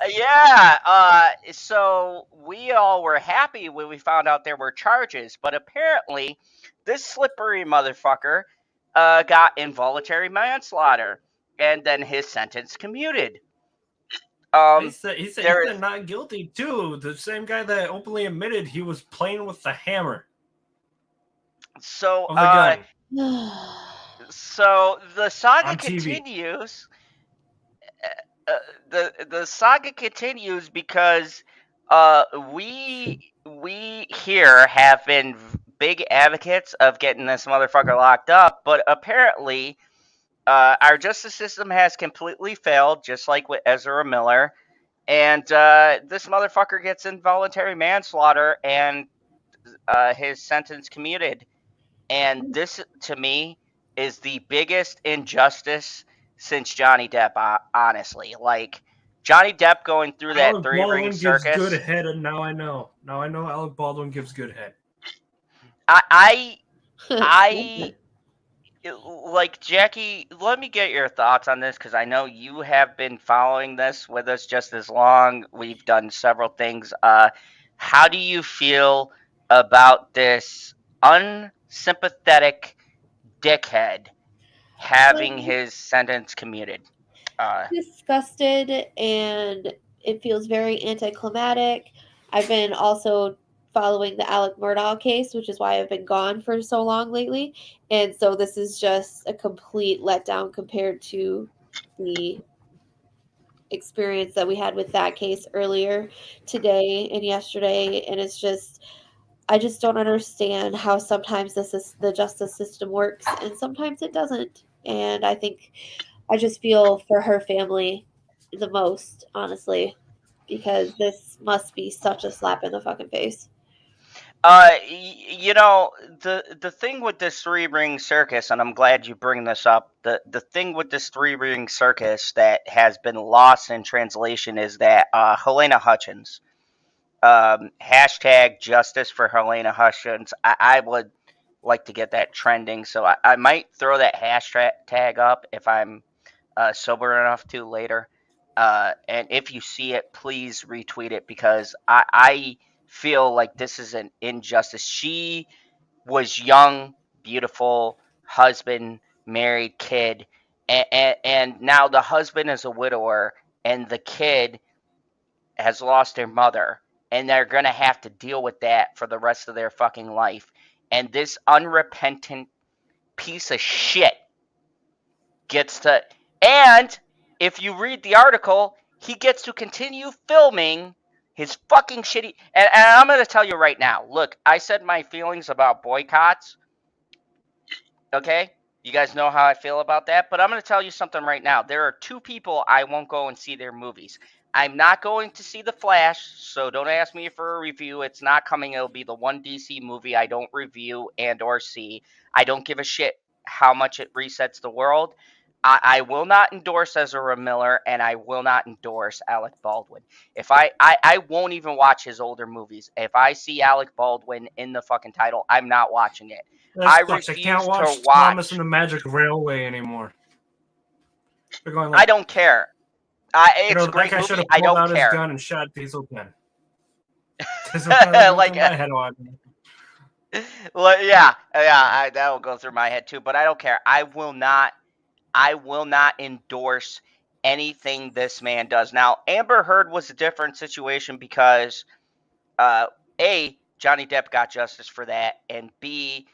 Yeah. So we all were happy when we found out there were charges, but apparently this slippery motherfucker got involuntary manslaughter, and then his sentence commuted. He said he's not guilty too. The same guy that openly admitted he was playing with the hammer. So, of the gun. So the saga On TV. continues. The saga continues because we here have been big advocates of getting this motherfucker locked up, but apparently our justice system has completely failed, just like with Ezra Miller, and this motherfucker gets involuntary manslaughter and his sentence commuted. And this, to me, is the biggest injustice since Johnny Depp, honestly. Like, Johnny Depp going through that Alec 3-ring circus. Gives good head, and now I know. Now I know Alec Baldwin gives good head. I like, Jackie, let me get your thoughts on this, because I know you have been following this with us just as long. We've done several things. How do you feel about this unsympathetic dickhead having his sentence commuted? Disgusted, and it feels very anticlimactic. I've been also following the Alec Murdaugh case, which is why I've been gone for so long lately. And so this is just a complete letdown compared to the experience that we had with that case earlier today and yesterday. And it's just, I just don't understand how sometimes the justice system works and sometimes it doesn't. And I think I just feel for her family the most, honestly, because this must be such a slap in the fucking face. You know, the thing with this 3-ring circus, and I'm glad you bring this up, the thing with this 3-ring circus that has been lost in translation is that Helena Hutchins, hashtag justice for Helena Hutchins, I would like to get that trending, so I might throw that hashtag up if I'm sober enough to later. And if you see it, please retweet it, because I feel like this is an injustice. She was young, beautiful, husband, married, kid, and now the husband is a widower, and the kid has lost their mother, and they're gonna have to deal with that for the rest of their fucking life. And this unrepentant piece of shit gets to, and if you read the article, he gets to continue filming his fucking shitty. And I'm gonna tell you right now. Look, I said my feelings about boycotts. Okay, you guys know how I feel about that, but I'm going to tell you something right now. There are two people I won't go and see their movies. I'm not going to see The Flash, so don't ask me for a review. It's not coming. It'll be the one DC movie I don't review and or see. I don't give a shit how much it resets the world. I will not endorse Ezra Miller, and I will not endorse Alec Baldwin. If I won't even watch his older movies. If I see Alec Baldwin in the fucking title, I'm not watching it. I Sucks. I refuse can't watch to watch. Thomas and the Magic Railway anymore. They're going I don't care. It's a that great guy should movie. have I pulled don't out his care. gun and shot Diesel Pen. Like, my head on. Well, yeah, that will go through my head too. But I don't care. I will not endorse anything this man does. Now, Amber Heard was a different situation because, A, Johnny Depp got justice for that, and B,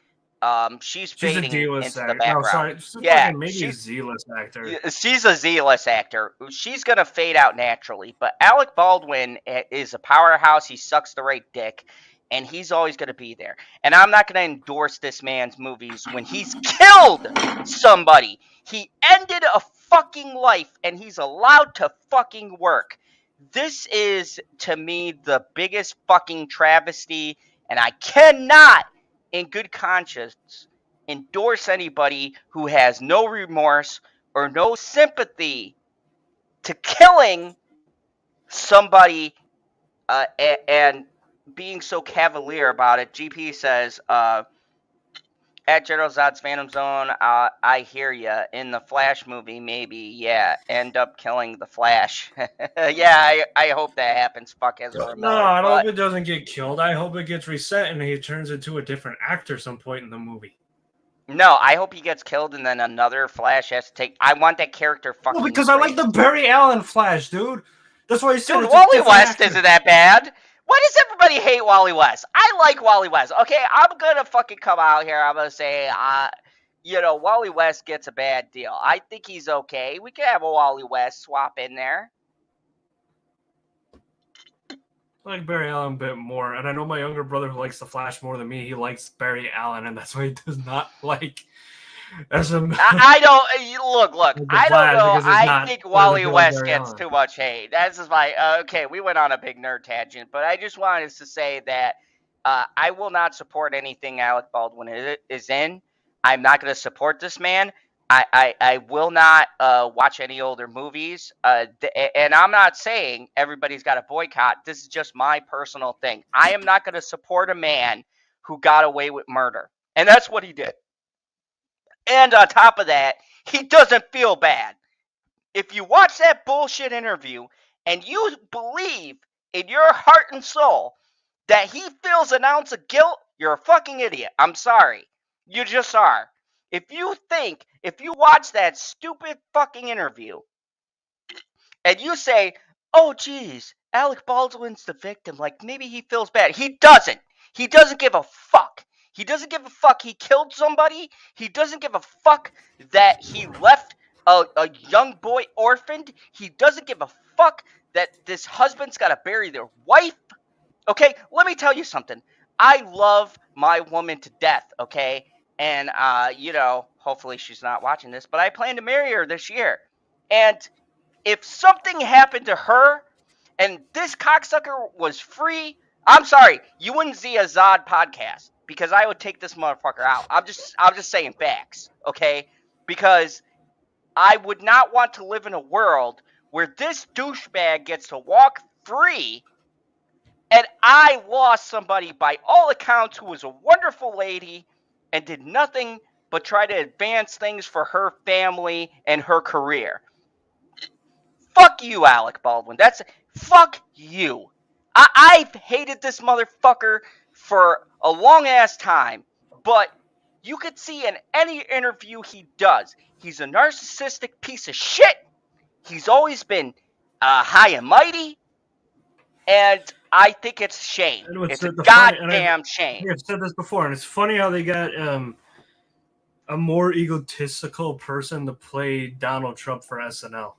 she's a fading D-list into the actor. background. No, sorry. She's Yeah, maybe a Z-list actor. She's a Z-list actor. She's gonna fade out naturally. But Alec Baldwin is a powerhouse. He sucks the right dick, and he's always gonna be there. And I'm not gonna endorse this man's movies when he's killed somebody. He ended a fucking life, and he's allowed to fucking work. This is, to me, the biggest fucking travesty, and I cannot, in good conscience, endorse anybody who has no remorse or no sympathy to killing somebody and being so cavalier about it. GP says, at General Zod's Phantom Zone, I hear ya. In the Flash movie, maybe, yeah, end up killing the Flash. Yeah, I hope that happens. Fuck Ezra Miller. No, I hope it doesn't get killed. I hope it gets reset and he turns into a different actor some point in the movie. No, I hope he gets killed and then another Flash has to take. I want that character fucking. No, because I like the Barry Allen Flash, dude. That's why I said Dude, it's Wally West isn't that bad. Why does everybody hate Wally West? I like Wally West. Okay, I'm gonna fucking come out here. I'm gonna say, Wally West gets a bad deal. I think he's okay. We can have a Wally West swap in there. I like Barry Allen a bit more, and I know my younger brother who likes the Flash more than me. He likes Barry Allen, and that's why he does not like. I don't look. I don't know. I think Wally West gets too much hate. That's just my okay. We went on a big nerd tangent, but I just wanted to say that I will not support anything Alec Baldwin is in. I'm not going to support this man. I will not watch any older movies. And I'm not saying everybody's got to boycott. This is just my personal thing. I am not going to support a man who got away with murder, and that's what he did. And on top of that, he doesn't feel bad. If you watch that bullshit interview and you believe in your heart and soul that he feels an ounce of guilt, you're a fucking idiot. I'm sorry. You just are. If you watch that stupid fucking interview and you say, oh, geez, Alec Baldwin's the victim, like maybe he feels bad. He doesn't. He doesn't give a fuck. He doesn't give a fuck he killed somebody. He doesn't give a fuck that he left a young boy orphaned. He doesn't give a fuck that this husband's got to bury their wife. Okay, let me tell you something. I love my woman to death, okay? And, hopefully she's not watching this, but I plan to marry her this year. And if something happened to her and this cocksucker was free, I'm sorry, you wouldn't see a Zod podcast because I would take this motherfucker out. I'm just saying facts, okay? Because I would not want to live in a world where this douchebag gets to walk free and I lost somebody by all accounts who was a wonderful lady and did nothing but try to advance things for her family and her career. Fuck you, Alec Baldwin. Fuck you. I've hated this motherfucker for a long ass time, but you could see in any interview he does, he's a narcissistic piece of shit. He's always been high and mighty, and I think it's a shame. It's a goddamn shame. I've said this before, and it's funny how they got a more egotistical person to play Donald Trump for SNL.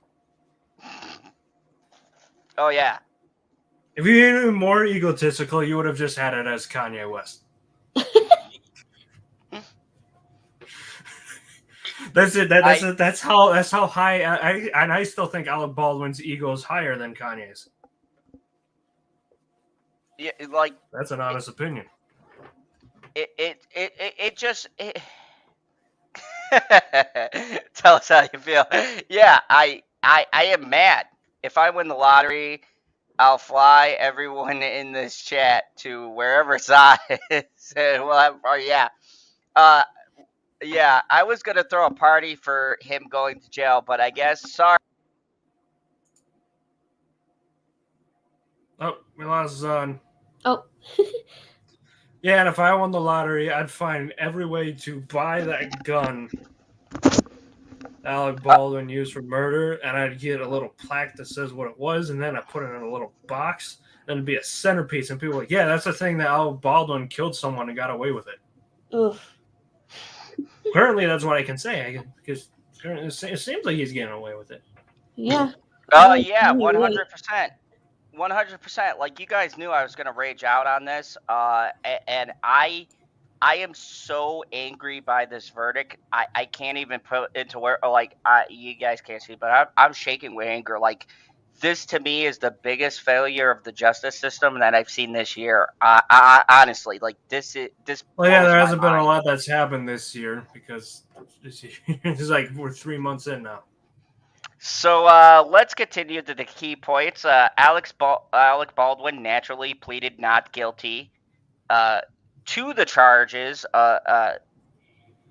Oh yeah. If you were even more egotistical, you would have just had it as Kanye West. That's it. That's how high. I still think Alec Baldwin's ego is higher than Kanye's. Yeah, like that's an honest opinion. It just. Tell us how you feel. Yeah, I am mad. If I win the lottery, I'll fly everyone in this chat to wherever side. We'll have a party. Yeah. Yeah, I was going to throw a party for him going to jail, but I guess, sorry. Oh, we lost Zon. Oh. Yeah, and if I won the lottery, I'd find every way to buy that gun Alec Baldwin used for murder, and I'd get a little plaque that says what it was, and then I put it in a little box, and it'd be a centerpiece, and people are like, yeah, that's the thing that Alec Baldwin killed someone and got away with it. Ugh. Currently, that's what I can say, because it seems like he's getting away with it. Yeah. Yeah, 100%. 100%. Like, you guys knew I was going to rage out on this, and I am so angry by this verdict. I can't even put into where, like, you guys can't see, but I'm shaking with anger. Like, this to me is the biggest failure of the justice system that I've seen this year. Honestly, like, this. Well, yeah, there hasn't been a lot that's happened this year because it's like we're 3 months in now. So let's continue to the key points. Alec Baldwin naturally pleaded not guilty to the charges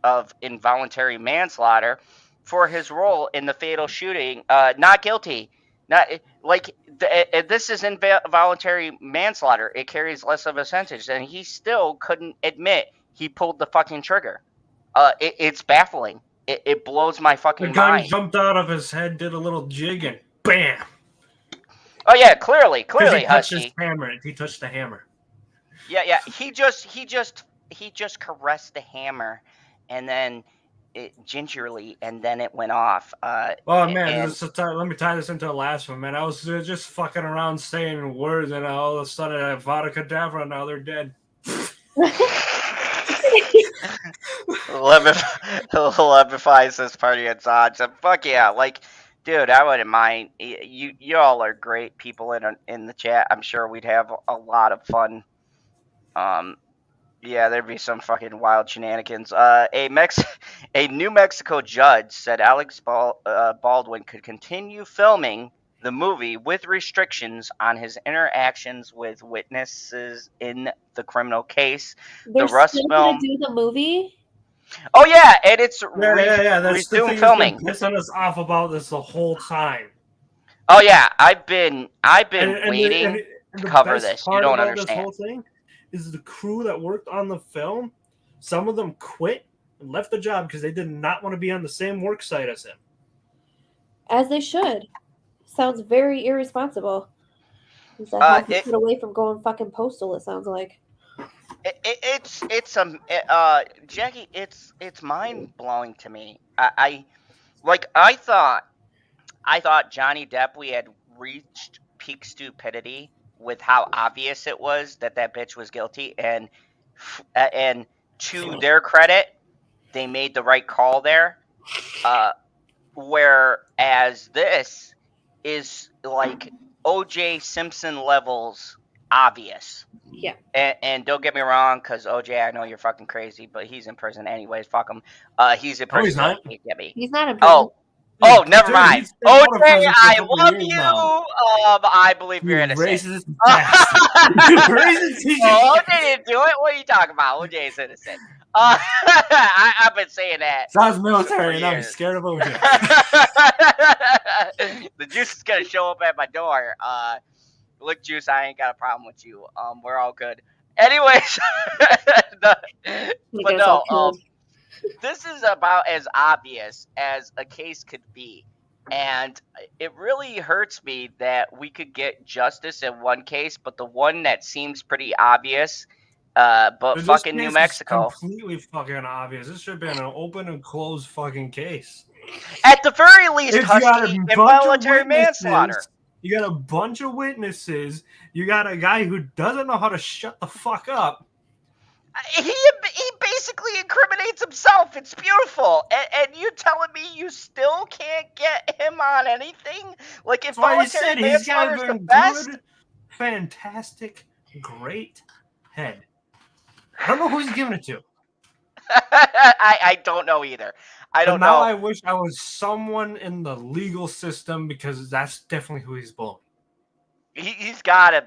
of involuntary manslaughter for his role in the fatal shooting. Not guilty. Not like this is involuntary manslaughter. It carries less of a sentence, and he still couldn't admit he pulled the fucking trigger. It's baffling. It blows my fucking mind. The gun jumped out of his head, did a little jig, and bam! Oh yeah, clearly, he touched Husky. His hammer. He touched the hammer. Yeah. He just caressed the hammer, and then it gingerly, and then it went off. Oh man, let me tie this into the last one, man. I was just fucking around saying words, and all of a sudden I have Vada Kedavra, now they're dead. Levifies this party at Zod. So fuck yeah, like, dude, I wouldn't mind. You all are great people in the chat. I'm sure we'd have a lot of fun. Yeah, there'd be some fucking wild shenanigans. A New Mexico judge said Alec Baldwin could continue filming the movie with restrictions on his interactions with witnesses in the criminal case. They're still gonna do the movie? Oh yeah, and it's That's the thing filming. That's been pissing us off about this the whole time. Oh yeah, I've been waiting to cover this. You don't understand. This whole thing is the crew that worked on the film. Some of them quit and left the job because they did not want to be on the same work site as him. As they should. Sounds very irresponsible. Get away from going fucking postal. It sounds like. Jackie. It's mind blowing to me. I thought Johnny Depp, we had reached peak stupidity with how obvious it was that bitch was guilty, and to their credit, they made the right call there. Whereas this is like O.J. Simpson levels obvious. Yeah. And don't get me wrong, because O.J., I know you're fucking crazy, but he's in prison anyways. Fuck him. He's in prison. He's not. He's not in prison. Oh, never mind. O.J., I love you. I believe you're innocent. Racist racist. O.J. didn't do it. What are you talking about? O.J. is innocent. I've been saying that. Sounds military, and I'm scared of O.J. The juice is gonna show up at my door. Look, Juice, I ain't got a problem with you. We're all good. Anyways, but no, this is about as obvious as a case could be. And it really hurts me that we could get justice in one case, but the one that seems pretty obvious, but This fucking case New is Mexico. completely fucking obvious. This should have been an open and closed fucking case. At the very least, If you got Husky, a bunch of involuntary witnesses, manslaughter. you got a bunch of witnesses. You got a guy who doesn't know how to shut the fuck up. He basically incriminates himself. It's beautiful. And you telling me you still can't get him on anything? Like, That's why he involuntary said he's got manslaughter is the a best? good, fantastic, great head. I don't know who he's giving it to. I don't know either. I don't but now know. I wish I was someone in the legal system because that's definitely who he's blowing. He's gotta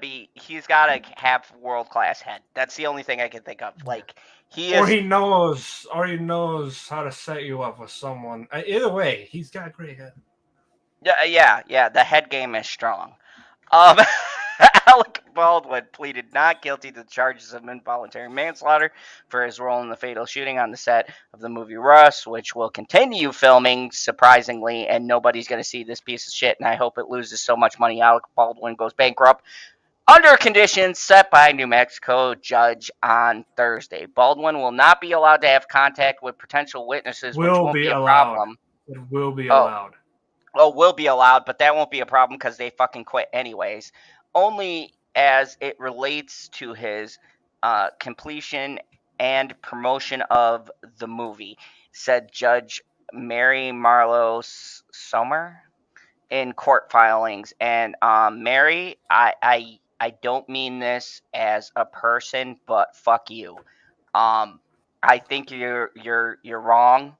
have world-class head. That's the only thing I can think of. Like, Or he knows how to set you up with someone. Either way, he's got a great head. Yeah. The head game is strong. Alec Baldwin pleaded not guilty to the charges of involuntary manslaughter for his role in the fatal shooting on the set of the movie Russ, which will continue filming, surprisingly, and nobody's going to see this piece of shit, and I hope it loses so much money Alec Baldwin goes bankrupt, under conditions set by a New Mexico judge on Thursday. Baldwin will not be allowed to have contact with potential witnesses, which won't be a problem. It will be allowed. Oh, will be allowed, but that won't be a problem because they fucking quit anyways. Only as it relates to his completion and promotion of the movie, said Judge Mary Marlowe Sommer in court filings. And Mary, I don't mean this as a person, but fuck you. I think you're wrong,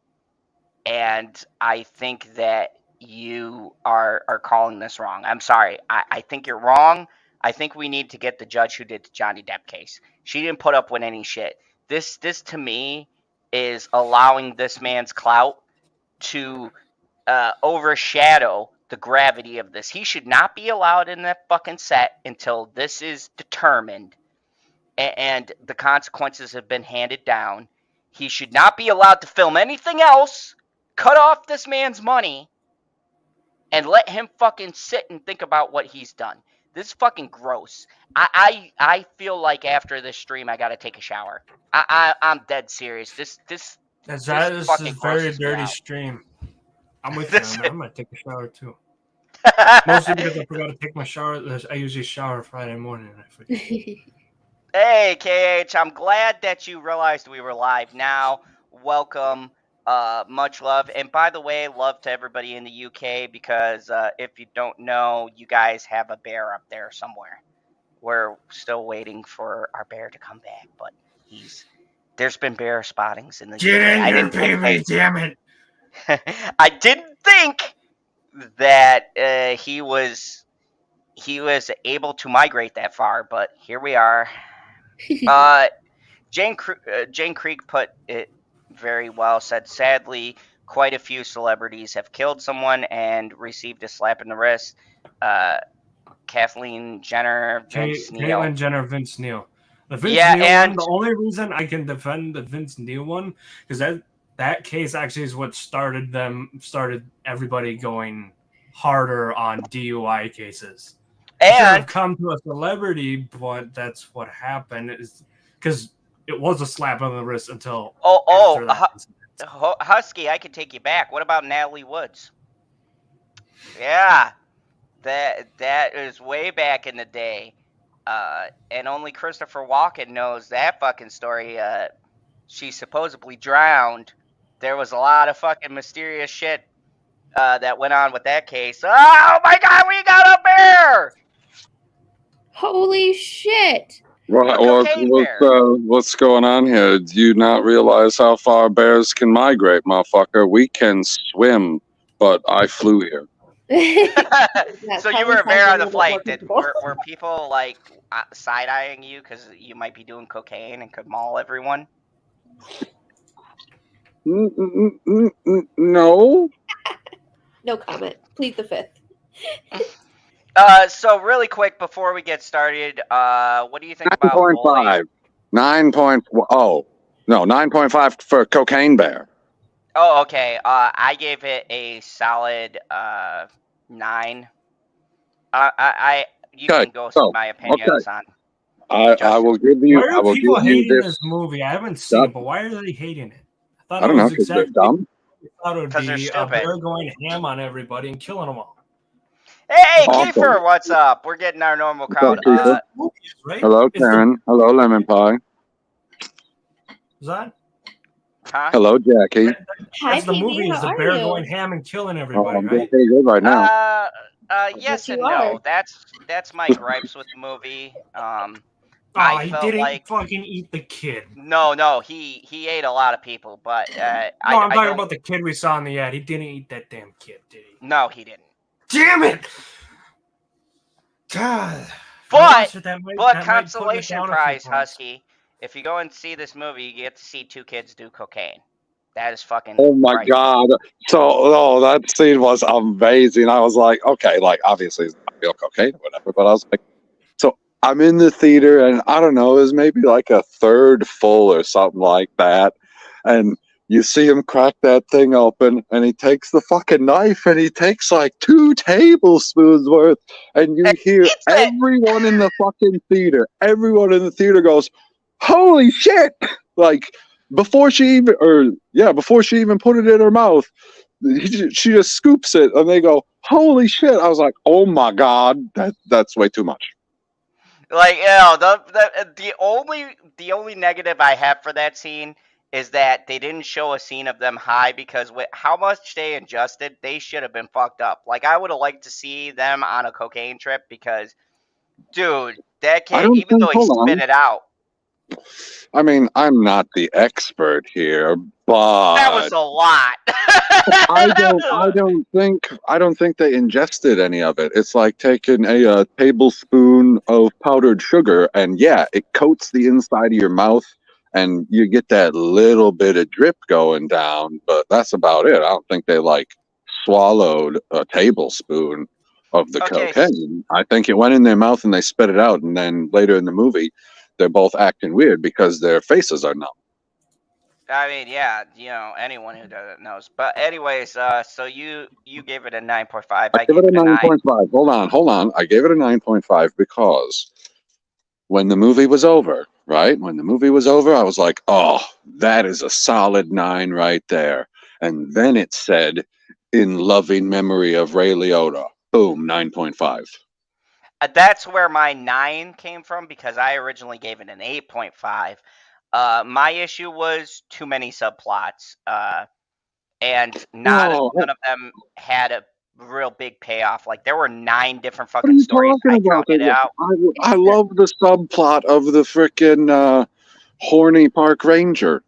and I think that you are calling this wrong. I'm sorry. I think you're wrong. I think we need to get the judge who did the Johnny Depp case. She didn't put up with any shit. This to me is allowing this man's clout to overshadow the gravity of this. He should not be allowed in that fucking set until this is determined and the consequences have been handed down. He should not be allowed to film anything else. Cut off this man's money and let him fucking sit and think about what he's done. This is fucking gross. I feel like after this stream I gotta take a shower. I'm dead serious. This is a very dirty stream. I'm with you, man. I'm gonna take a shower too. Mostly because I forgot to take my shower. I usually shower Friday morning and I forget. Hey KH, I'm glad that you realized we were live now. Welcome. Much love. And by the way, love to everybody in the UK, because if you don't know, you guys have a bear up there somewhere. We're still waiting for our bear to come back, but there's been bear spottings in the UK. In your baby, damn it. I didn't think that he was able to migrate that far, but here we are. Jane Creek put it very well, said, sadly, quite a few celebrities have killed someone and received a slap in the wrist. Kathleen Jenner, Vince Neil. Caitlyn Jenner, Vince Neil. The Vince Neil one, the only reason I can defend the Vince Neil one, because that case actually is what started everybody going harder on DUI cases. It should have come to a celebrity, but that's what happened, is because it was a slap on the wrist until Husky, I could take you back. What about Natalie Woods? Yeah, that is way back in the day, and only Christopher Walken knows that fucking story. She supposedly drowned. There was a lot of fucking mysterious shit that went on with that case. Oh my God, we got a bear! Holy shit! What's going on here? Do you not realize how far bears can migrate, motherfucker? We can swim, but I flew here. So you were a bear on the flight. Were people like side-eyeing you because you might be doing cocaine and could maul everyone? No. No comment. Plead the fifth. So really quick before we get started, what do you think about 9.5. 9.5 for Cocaine Bear. Oh, okay. I gave it a solid 9. You Okay, can go see so, my opinions on. I will give you. Why I are will people give you hating this. this movie? I haven't seen it, but why are they hating it? I I thought don't it know was because they're exactly. dumb. I thought it would 'Cause they're be a stupid. bear going ham on everybody and killing them all. Hey, Awesome. Kiefer, what's up? We're getting our normal What's up, crowd. Kiefer? Right? Hello, It's the- Karen. Hello, Lemon Pie. Is that? Huh? Hello, Jackie. Hi, That's the PB, movie. Is how the are bear you? going ham and killing Oh, everybody, I'm doing right? pretty good right now. Yes you and are. no. That's my gripes with the movie. Oh, I he felt didn't like fucking eat the kid. no, he ate a lot of people, but No, I'm I talking don't. about the kid we saw in the ad. He didn't eat that damn kid, did he? No, he didn't. Damn it! God. But That might put it consolation down a few prize, points. Husky. If you go and see this movie, you get to see 2 kids do cocaine. That is fucking. Oh my priceless. God! So, that scene was amazing. I was like, okay, like obviously it's not real cocaine or whatever, but I was like, so I'm in the theater and I don't know, it was maybe like a third full or something like that, and you see him crack that thing open, and he takes the fucking knife and he takes like 2 tablespoons worth, and you hear everyone in the fucking theater goes, "Holy shit!" Like. Before she even put it in her mouth, she just scoops it, and they go, "Holy shit!" I was like, "Oh my God, that's way too much." Like, you know, the only negative I have for that scene is that they didn't show a scene of them high, because with how much they ingested, they should have been fucked up. Like, I would have liked to see them on a cocaine trip, because, dude, that kid, even though he spit it out. I mean, I'm not the expert here, but That was a lot. I don't think they ingested any of it. It's like taking a tablespoon of powdered sugar, and yeah, it coats the inside of your mouth, and you get that little bit of drip going down. But that's about it. I don't think they like swallowed a tablespoon of the cocaine. I think it went in their mouth and they spit it out, and then later in the movie, they're both acting weird because their faces are numb. I mean, yeah, you know, anyone who does it knows. But anyways, so you gave it a 9.5. I give it a 9.5. Hold on. I gave it a 9.5 because when the movie was over, right? When the movie was over, I was like, oh, that is a solid 9 right there. And then it said, in loving memory of Ray Liotta. Boom, 9.5. That's where my 9 came from, because I originally gave it an 8.5. My issue was too many subplots, and none of them had a real big payoff. Like, there were 9 different fucking stories. I counted it out. I love the subplot of the frickin' horny park ranger.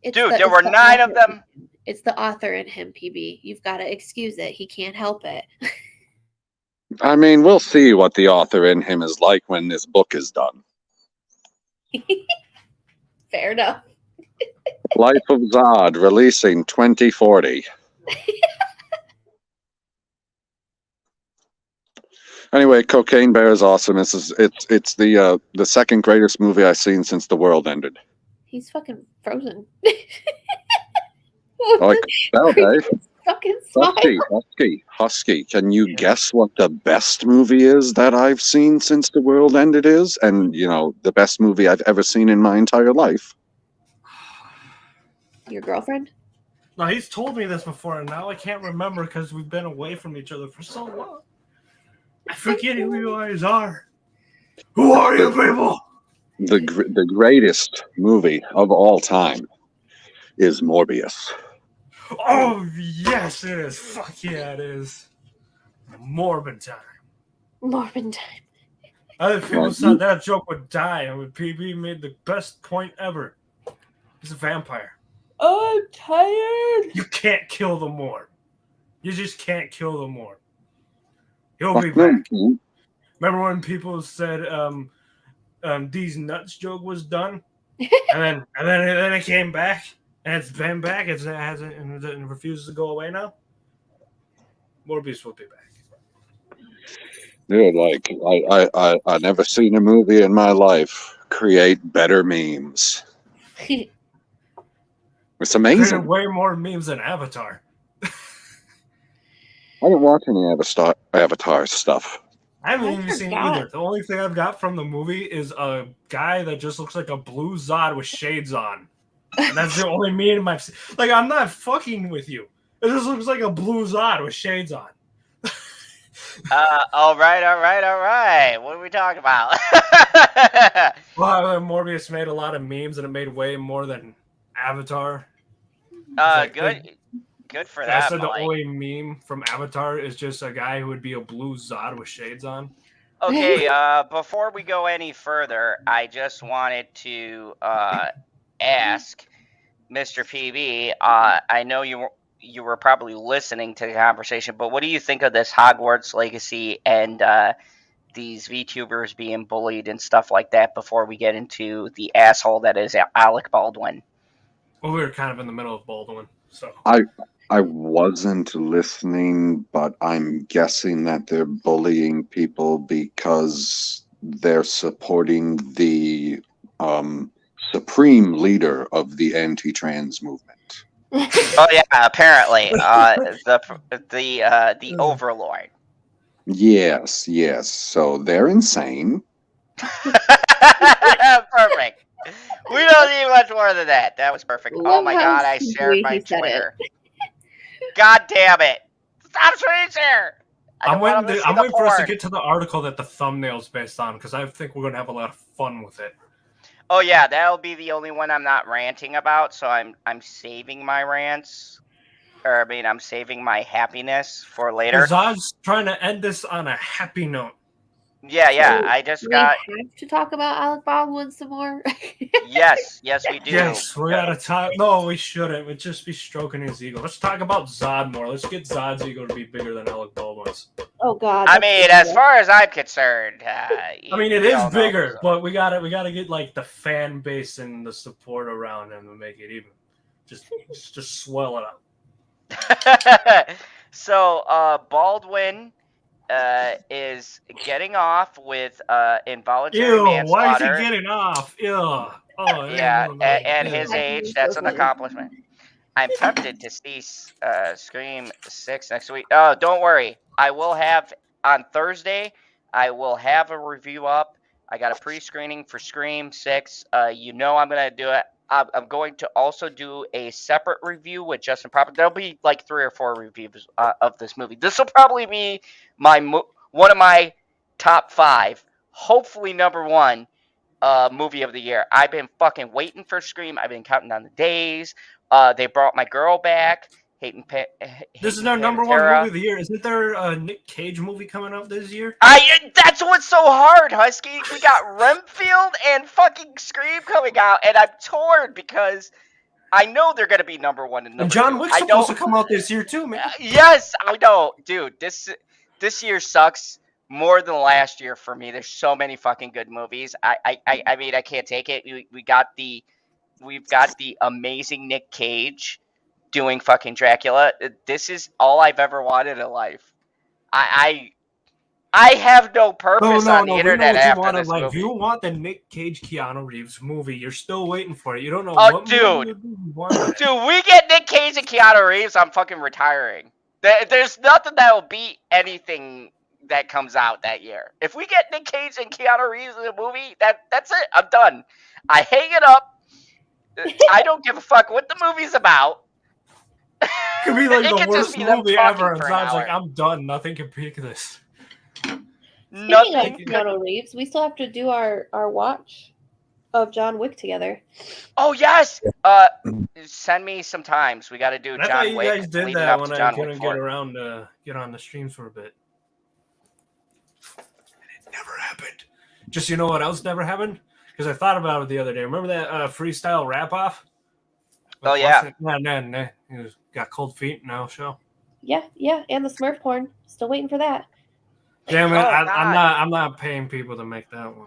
Dude, there were 9 of them. It's the author in him, PB. You've got to excuse it. He can't help it. I mean, we'll see what the author in him is like when this book is done. Fair enough. Life of Zod, releasing 2040. Anyway, Cocaine Bear is awesome. It's the second greatest movie I've seen since the world ended. He's fucking frozen. Oh, I can tell, hey? Fucking smile. Husky. Can you guess what the best movie is that I've seen since the world ended is? And, you know, the best movie I've ever seen in my entire life. Your girlfriend? No, he's told me this before, and now I can't remember because we've been away from each other for so long. I forget who you guys are. Who are you people? The greatest movie of all time is Morbius. Oh, yes, it is. Fuck yeah, it is. Morbid time. Morbid time. Other people said that joke would die, and PB made the best point ever. He's a vampire. Oh, I'm tired. You can't kill the Morb. You just can't kill the Morb. He'll be back. Remember when people said these nuts joke was done? and then it came back, and it's been back. It refuses to go away now. Morbius will be back. Dude, like I never seen a movie in my life create better memes. It's Created amazing. way more memes than Avatar. I didn't watch any Avatar stuff. I haven't I even seen forgot. either. The only thing I've got from the movie is a guy that just looks like a blue Zod with shades on. And that's the only meme I've seen. Like, I'm not fucking with you. It just looks like a blue Zod with shades on. All right. What are we talking about? Well, Morbius made a lot of memes, and it made way more than Avatar. Good for I that. said the Mike. only meme from Avatar is just a guy who would be a blue Zod with shades on. Okay, before we go any further, I just wanted to ask Mr. PB. I know you were probably listening to the conversation, but what do you think of this Hogwarts Legacy and these VTubers being bullied and stuff like that? Before we get into the asshole that is Alec Baldwin. Well, we were kind of in the middle of Baldwin, so I wasn't listening, but I'm guessing that they're bullying people because they're supporting the supreme leader of the anti-trans movement. Oh yeah, apparently the Overlord. Yes. So they're insane. Perfect. We don't need much more than that. That was perfect. Oh my god, I shared my Twitter. God damn it! Stop share. I'm waiting for us to get to the article that the thumbnail's based on, because I think we're gonna have a lot of fun with it. Oh yeah, that'll be the only one I'm not ranting about. So I'm saving my rants, or I mean, I'm saving my happiness for later. Zod's trying to end this on a happy note. Yeah. I just We got. have to talk about Alec Baldwin some more. Yes, we do. Yes, we gotta talk. No, we shouldn't. We'd just be stroking his ego. Let's talk about Zod more. Let's get Zod's ego to be bigger than Alec Baldwin's. Oh God. I mean, as far as I'm concerned, it is bigger, but we gotta get like the fan base and the support around him to make it even. Just swell it up. So Baldwin is getting off with involuntary manslaughter. Why is he getting off? Ew. Oh, yeah, no. at his age, that's an accomplishment. I'm tempted to see Scream 6 next week. Oh, don't worry. I will have, on Thursday, I will have a review up. I got a pre-screening for Scream 6. I'm going to do it. I'm going to also do a separate review with Justin Proper. There'll be like 3 or 4 reviews of this movie. This will probably be one of my top 5, hopefully number 1 movie of the year. I've been fucking waiting for Scream. I've been counting down the days. They brought my girl back. This is our number 1 movie of the year. Isn't there a Nick Cage movie coming out this year? That's what's so hard, Husky. We got Renfield and fucking Scream coming out, and I'm torn because I know they're gonna be number 1 and number 2. And John Wick's supposed to come out this year too, man. Yes, I know, dude. This year sucks more than last year for me. There's so many fucking good movies. I mean, I can't take it. We've got the amazing Nick Cage doing fucking Dracula. This is all I've ever wanted in life. I have no purpose on the internet after this movie. If you want the Nick Cage Keanu Reeves movie, you're still waiting for it. You don't know what movie you want. Dude, we get Nick Cage and Keanu Reeves, I'm fucking retiring. There's nothing that will beat anything that comes out that year. If we get Nick Cage and Keanu Reeves in a movie, that's it. I'm done. I hang it up. I don't give a fuck what the movie's about. Could be like the worst movie ever, and Zod's like, I'm done. Nothing can peak this. Speaking of Keanu Reeves, we still have to do our watch of John Wick together. Oh yes. Send me some times. We got to do John Wick. You guys did that when I couldn't get around to get on the streams for a bit. And it never happened. Just you know what else never happened? Because I thought about it the other day. Remember that freestyle rap off? Oh yeah. Nah. He got cold feet now. Show. Yeah, and the Smurf porn. Still waiting for that. Damn it! I'm not paying people to make that one.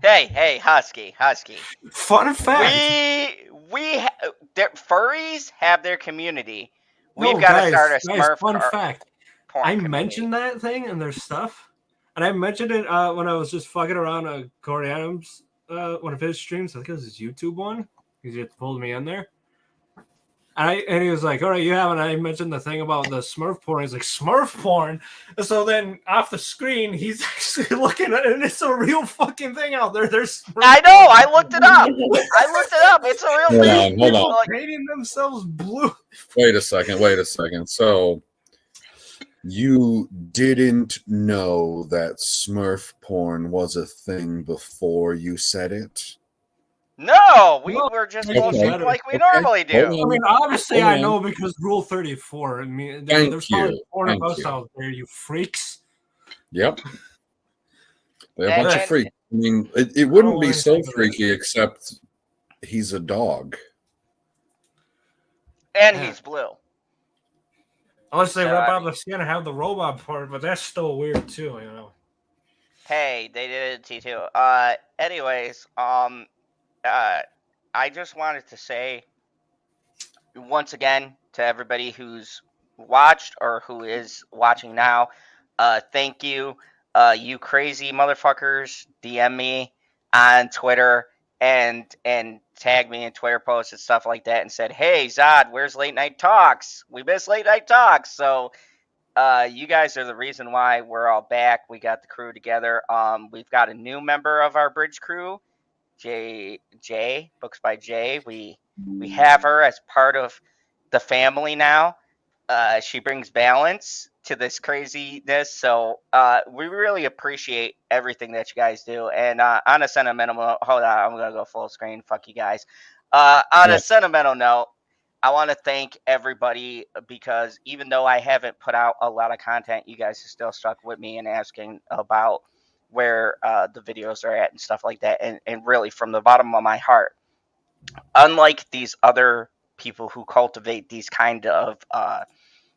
Hey, Husky. Fun fact. Furries have their community. We've got to start a Smurf. Fun fact. porn I community. mentioned that thing and their stuff, and I mentioned it when I was just fucking around Corey Adams, one of his streams. I think it was his YouTube one. He just pulled me in there. And he was like, all right, you have, and I mentioned the thing about the Smurf porn. He's like, Smurf porn? And so then off the screen, he's actually looking at it, and it's a real fucking thing out there. There's Smurf I know, porn. I looked it up. It's a real thing. Hold on. Like, Painting themselves blue. Wait a second. So you didn't know that Smurf porn was a thing before you said it? no, we were just bullshitting like we normally do. I mean, obviously, Hold I on. know because Rule 34. I mean, Thank there's probably you. four of Thank us you. out there, you freaks. Yep. They're a And- bunch of and- freaks. I mean, it wouldn't Oh, be I so think of that. freaky except he's a dog. And Yeah. he's blue. Unless they So, rip I out the skin and have the robot part, but that's still weird too, you know. Hey, they did it to T2. Anyways, I just wanted to say once again to everybody who's watched or who is watching now, thank you. You crazy motherfuckers DM me on Twitter and tag me in Twitter posts and stuff like that and said, hey Zod, where's Late Night Talks? We miss Late Night Talks. So you guys are the reason why we're all back. We got the crew together. We've got a new member of our bridge crew, Jay Books by Jay. We have her as part of the family now. She brings balance to this craziness, so we really appreciate everything that you guys do. And on a sentimental note, hold on, I'm gonna go full screen. Fuck you guys. On a sentimental note, I want to thank everybody because even though I haven't put out a lot of content, you guys have still stuck with me and asking about where the videos are at and stuff like that. And really, from the bottom of my heart, unlike these other people who cultivate these kind of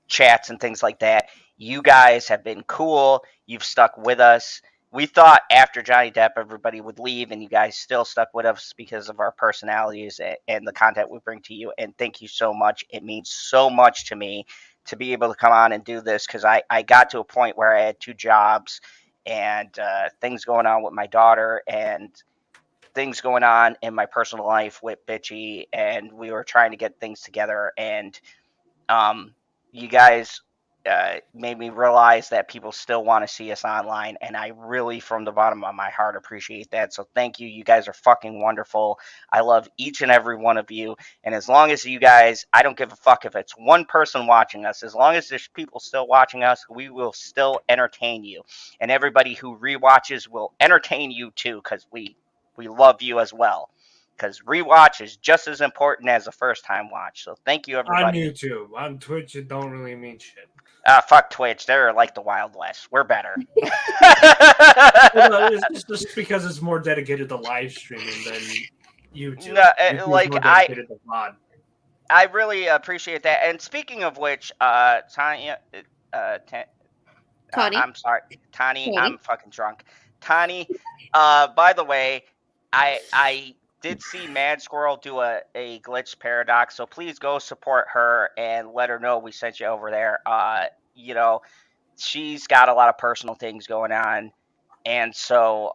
chats and things like that, you guys have been cool. You've stuck with us. We thought after Johnny Depp everybody would leave, and you guys still stuck with us because of our personalities and the content we bring to you. And thank you so much. It means so much to me to be able to come on and do this because I got to a point where I had 2 jobs and things going on with my daughter and things going on in my personal life with Bitchy, and we were trying to get things together. And you guys made me realize that people still want to see us online, and I really, from the bottom of my heart, appreciate that. So thank you. You guys are fucking wonderful. I love each and every one of you, and as long as you guys, I don't give a fuck if it's one person watching us, as long as there's people still watching us, we will still entertain you, and everybody who rewatches will entertain you too, because we love you as well. Because rewatch is just as important as a first-time watch. So thank you, everybody. On YouTube. On Twitch, it don't really mean shit. Fuck Twitch. They're like the Wild West. We're better. Well, it's just because it's more dedicated to live streaming than YouTube. No, YouTube's like, more dedicated to VOD. I really appreciate that. And speaking of which, Tanya, Tawny? I'm sorry, Tani. Tawny? I'm fucking drunk. Tani. By the way, I did see Mad Squirrel do a glitch paradox, so please go support her and let her know we sent you over there. You know, she's got a lot of personal things going on, and so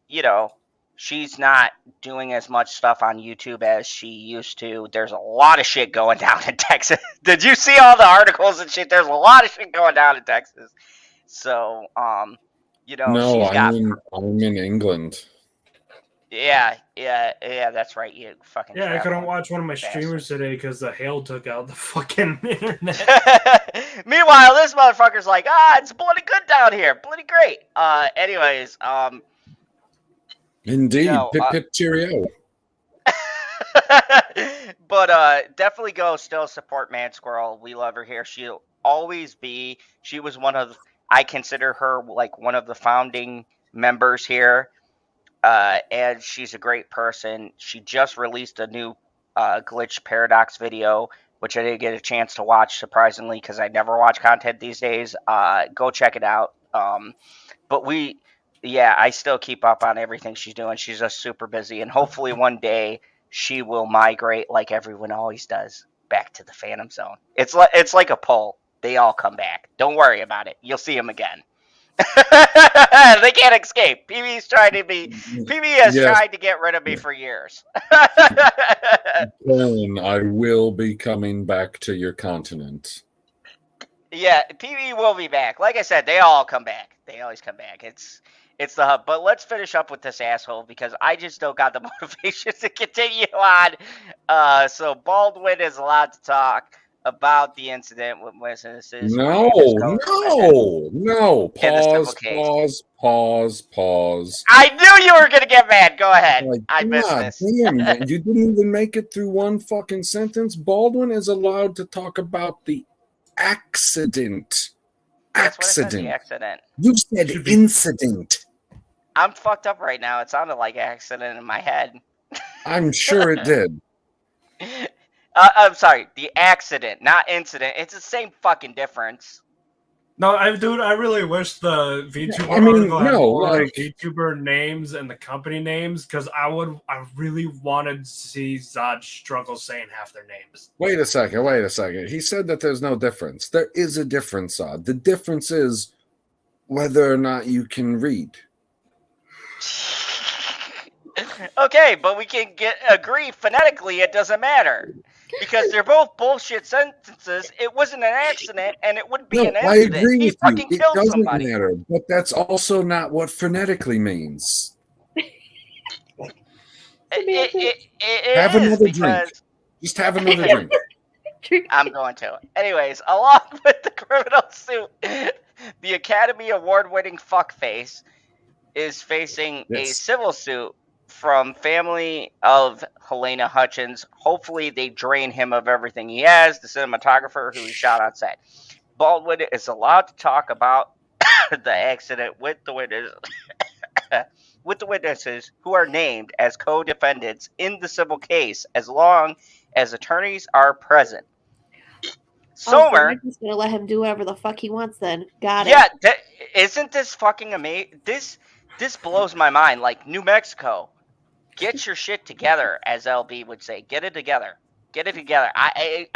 you know, she's not doing as much stuff on YouTube as she used to. There's a lot of shit going down in Texas. Did you see all the articles and shit? There's a lot of shit going down in Texas. So you know, No, she's got. I'm in England. Yeah, that's right. You fucking. Yeah, I couldn't traveling watch one of my bastard. streamers today because the hail took out the fucking internet. Meanwhile, this motherfucker's like, it's bloody good down here, bloody great. Anyways, Indeed. No, Pip pip cheerio. but definitely go still support Mad Squirrel. We love her here. She'll always be. She was I consider her like one of the founding members here. And she's a great person. She just released a new glitch paradox video, which I didn't get a chance to watch, surprisingly, because I never watch content these days. Go check it out. But I still keep up on everything she's doing. She's just super busy, and hopefully one day she will migrate, like everyone always does, back to the Phantom Zone. It's like a poll. They all come back. Don't worry about it. You'll see them again. They can't escape. PB has Yes. tried to get rid of me for years. Then I will be coming back to your continent. Yeah, PB will be back. Like I said, they all come back. They always come back. It's the hub. But let's finish up with this asshole because I just don't got the motivation to continue on. So Baldwin is allowed to talk about the incident with witnesses. No. Pause. I knew you were gonna get mad. Go ahead. I missed God this. damn, man. You didn't even make it through one fucking sentence. Baldwin is allowed to talk about the accident. That's what I said, the accident. You said incident. I'm fucked up right now. It sounded like accident in my head. I'm sure it did. I'm sorry, the accident, not incident. It's the same fucking difference. No, I really wish the VTuber article had more VTuber names and the company names because I really wanted to see Zod struggle saying half their names. Wait a second. He said that there's no difference. There is a difference, Zod. The difference is whether or not you can read. Okay, but we can agree phonetically it doesn't matter. Because they're both bullshit sentences. It wasn't an accident, and it wouldn't be an incident. I agree with you. It doesn't somebody. matter, but that's also not what phonetically means. It have is another drink. Just have another drink. I'm going to. Anyways, along with the criminal suit, the Academy Award-winning fuckface is facing a civil suit from family of Helena Hutchins. Hopefully they drain him of everything he has, the cinematographer who he shot on set. Baldwin is allowed to talk about the accident with the witnesses who are named as co-defendants in the civil case as long as attorneys are present. Somer, I'm just gonna let him do whatever the fuck he wants then. Got it. Yeah, isn't this fucking amazing? This blows my mind. Like, New Mexico, get your shit together, as LB would say. Get it together. Get it together. I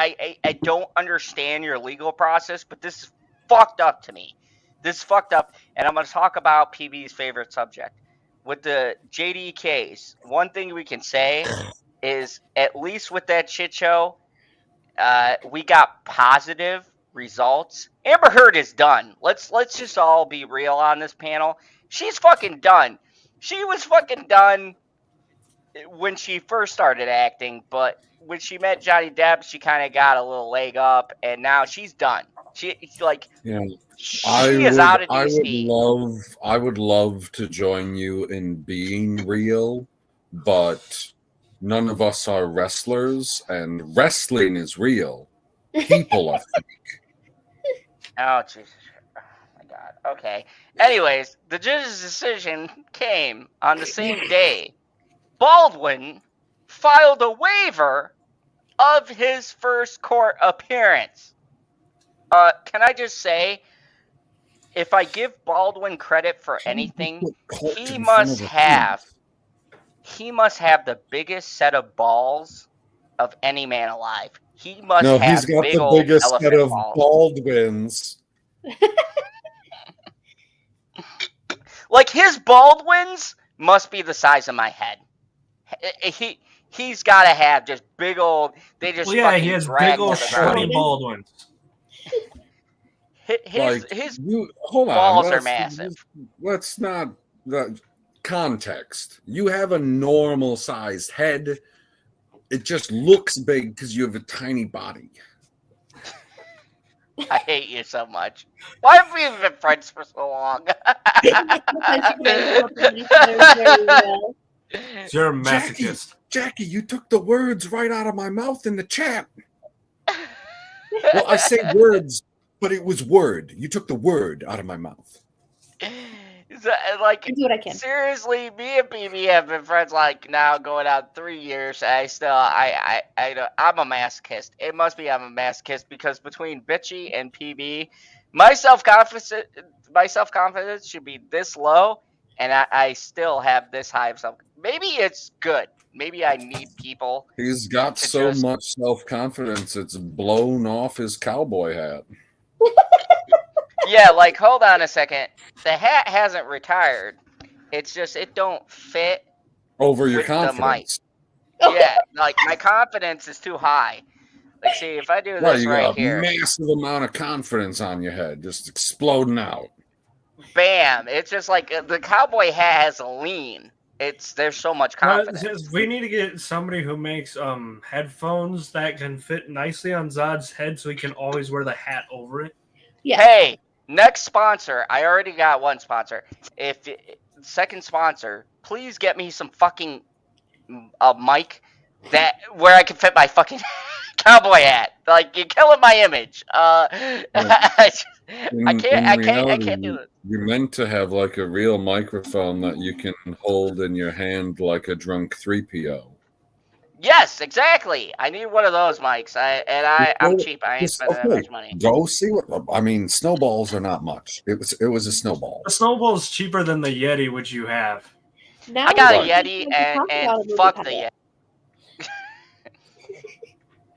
don't understand your legal process, but this is fucked up to me. This is fucked up, and I'm going to talk about PB's favorite subject. With the JD case, one thing we can say is, at least with that shit show, we got positive results. Amber Heard is done. Let's just all be real on this panel. She's fucking done. She was fucking done when she first started acting, but when she met Johnny Depp, she kind of got a little leg up, and now she's done. She is out of DC. I would love to join you in being real, but none of us are wrestlers, and wrestling is real. People are fake. Oh, Jesus. Oh, my God. Okay. Anyways, the judge's decision came on the same day. Baldwin filed a waiver of his first court appearance. Can I just say, if I give Baldwin credit for anything, he must have the biggest set of balls of any man alive. He must have he's got big the old biggest set elephant of balls. Baldwins. Like, his Baldwins must be the size of my head. He's got to have just big old. They just he has big old shiny Baldwins. His hold on. balls are massive. Let's not context. You have a normal sized head. It just looks big because you have a tiny body. I hate you so much. Why have we been friends for so long? You're a masochist. Jackie, you took the words right out of my mouth in the chat. Well, I say words, but it was word. You took the word out of my mouth. Like, I do what I can. Seriously, me and PB have been friends now going on 3 years. I'm a masochist. It must be I'm a masochist because between Bitchy and PB, my self-confidence should be this low, and I still have this high of self. Maybe it's good. Maybe I need people. He's got so much self-confidence, it's blown off his cowboy hat. Yeah, like hold on a second. The hat hasn't retired. It's just it don't fit Over your with the mic. confidence. Yeah, like my confidence is too high. Like, see, if I do Right, this you right got a here, massive amount of confidence on your head, just exploding out. bam! It's just like the cowboy hat has a lean. There's so much confidence. We need to get somebody who makes headphones that can fit nicely on Zod's head, so he can always wear the hat over it. Yeah. Hey, next sponsor. I already got one sponsor. Second sponsor, please get me some fucking mic where I can fit my fucking cowboy hat. Like, you're killing my image. I can't do it. You're meant to have like a real microphone that you can hold in your hand like a drunk 3PO. Yes, exactly. I need one of those mics. I'm cheap. I ain't spending that much money. Go see what I mean. Snowballs are not much. It was a snowball. The snowball's cheaper than the Yeti, which you have. Now I got a we're Yeti and fuck the Yeti.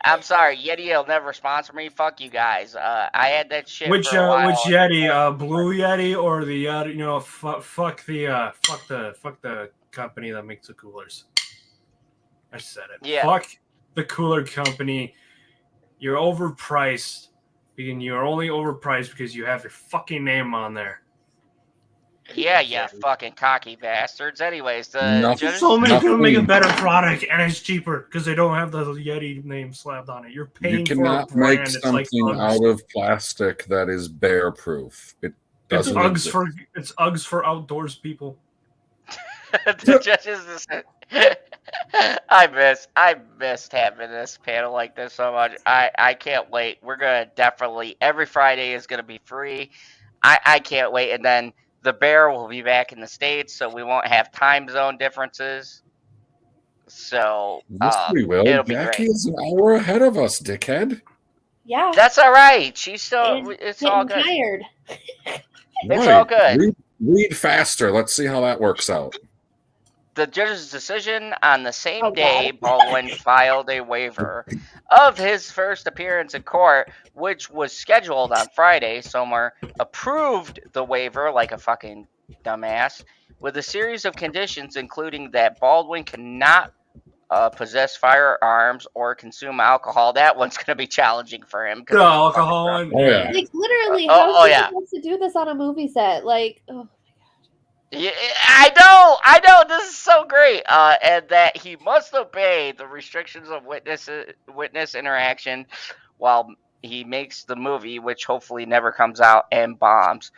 I'm sorry, Yeti will never sponsor me. Fuck you guys. I had that shit Which for a while. which Yeti? Blue Yeti or the Yeti? You know, fuck the company that makes the coolers. I said it. Yeah. Fuck the cooler company. You're overpriced. And you're only overpriced because you have your fucking name on there. Yeah, you fucking cocky bastards. Anyways, so many people make a better product and it's cheaper because they don't have the Yeti name slapped on it. You're paying You cannot for a brand. make It's something like out of plastic that is bear proof. It's Uggs for outdoors people. The judges. I missed having this panel like this so much. I can't wait. We're gonna definitely every Friday is gonna be free. I can't wait, and then the bear will be back in the States, so we won't have time zone differences. So yes, we will. It'll be Jackie great. is an hour ahead of us, dickhead. Yeah. That's all right. She's still. It's all good. Tired. It's all good. Read faster. Let's see how that works out. The judge's decision on the same day, Baldwin filed a waiver of his first appearance in court, which was scheduled on Friday. Sommer approved the waiver like a fucking dumbass, with a series of conditions, including that Baldwin cannot possess firearms or consume alcohol. That one's going to be challenging for him. No, alcohol. Like, literally, how is he supposed to do this on a movie set? Like, oh. Yeah, I know. This is so great. And that he must obey the restrictions of witness interaction while he makes the movie, which hopefully never comes out and bombs.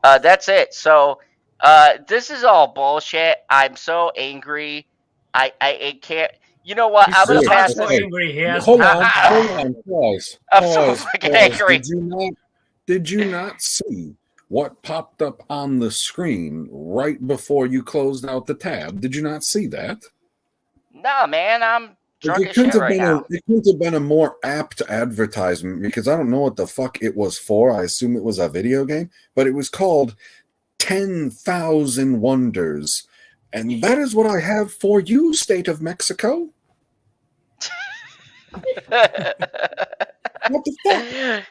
That's it. So, this is all bullshit. I'm so angry. I can't. You know what? I'm gonna pass this. Hold on, pause. I'm so fucking angry. Did you not see what popped up on the screen right before you closed out the tab? Did you not see that? No, man, I'm drunk as shit right now. It couldn't have been a more apt advertisement because I don't know what the fuck it was for. I assume it was a video game, but it was called 10,000 Wonders. And that is what I have for you, State of Mexico. What the fuck?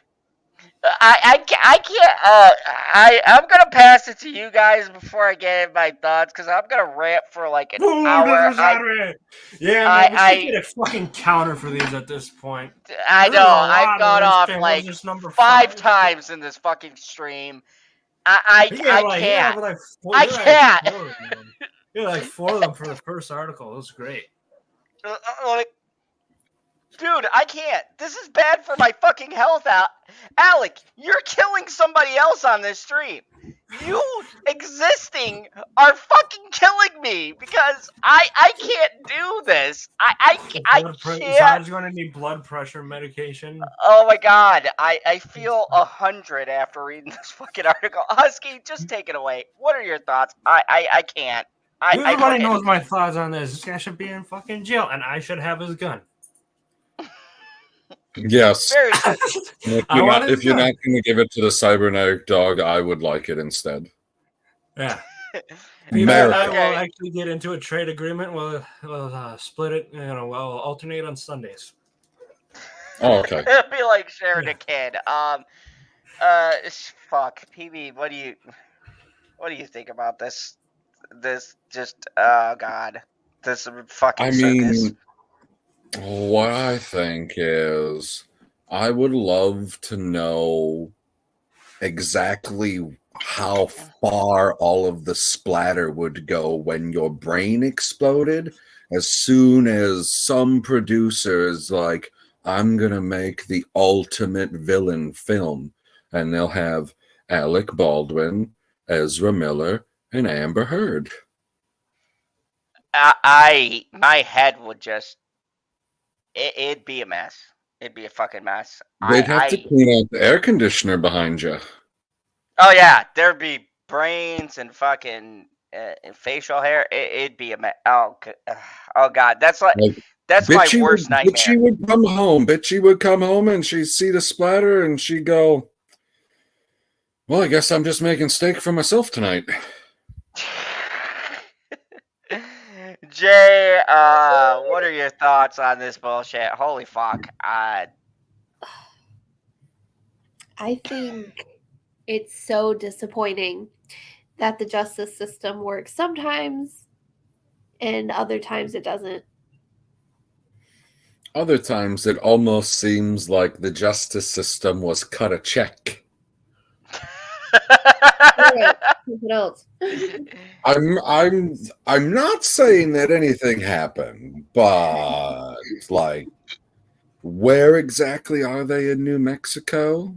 I can't. I'm gonna pass it to you guys before I get in my thoughts because I'm gonna rant for like an hour. I get a fucking counter for these at this point. I know. I've gone off like 5 times in this fucking stream. I can't. I can't. Yeah, like 4 of them for the first article. It was great. Dude, I can't. This is bad for my fucking health, Alec. You're killing somebody else on this stream. You existing are fucking killing me because I can't do this. I can't. Zod's going to need blood pressure medication. Oh my god, I feel 100 after reading this fucking article. Husky, just take it away. What are your thoughts? I can't. Everybody knows my thoughts on this. This guy should be in fucking jail, and I should have his gun. Yes. If you're not going to give it to the cybernetic dog, I would like it instead. Yeah. I will actually get into a trade agreement. We'll split it. We'll alternate on Sundays. Oh, okay. It'll be like sharing a kid. Fuck, PB. What do you think about this? This just oh god, this fucking I circus. mean, what I think is, I would love to know exactly how far all of the splatter would go when your brain exploded. As soon as some producer is like, I'm gonna make the ultimate villain film, and they'll have Alec Baldwin, Ezra Miller, and Amber Heard. My head would just it'd be a mess. It'd be a fucking mess. They'd have to clean out the air conditioner behind you. Oh yeah, there'd be brains and fucking and facial hair. It'd be a mess. Oh god, that's my worst nightmare. Bitchy would come home. Bitchy would come home and she'd see the splatter and she'd go, well, I guess I'm just making steak for myself tonight. Jay, what are your thoughts on this bullshit? Holy fuck. I think it's so disappointing that the justice system works sometimes and other times it doesn't. Other times it almost seems like the justice system was cut a check. What else? I'm not saying that anything happened, but like, where exactly are they in New Mexico?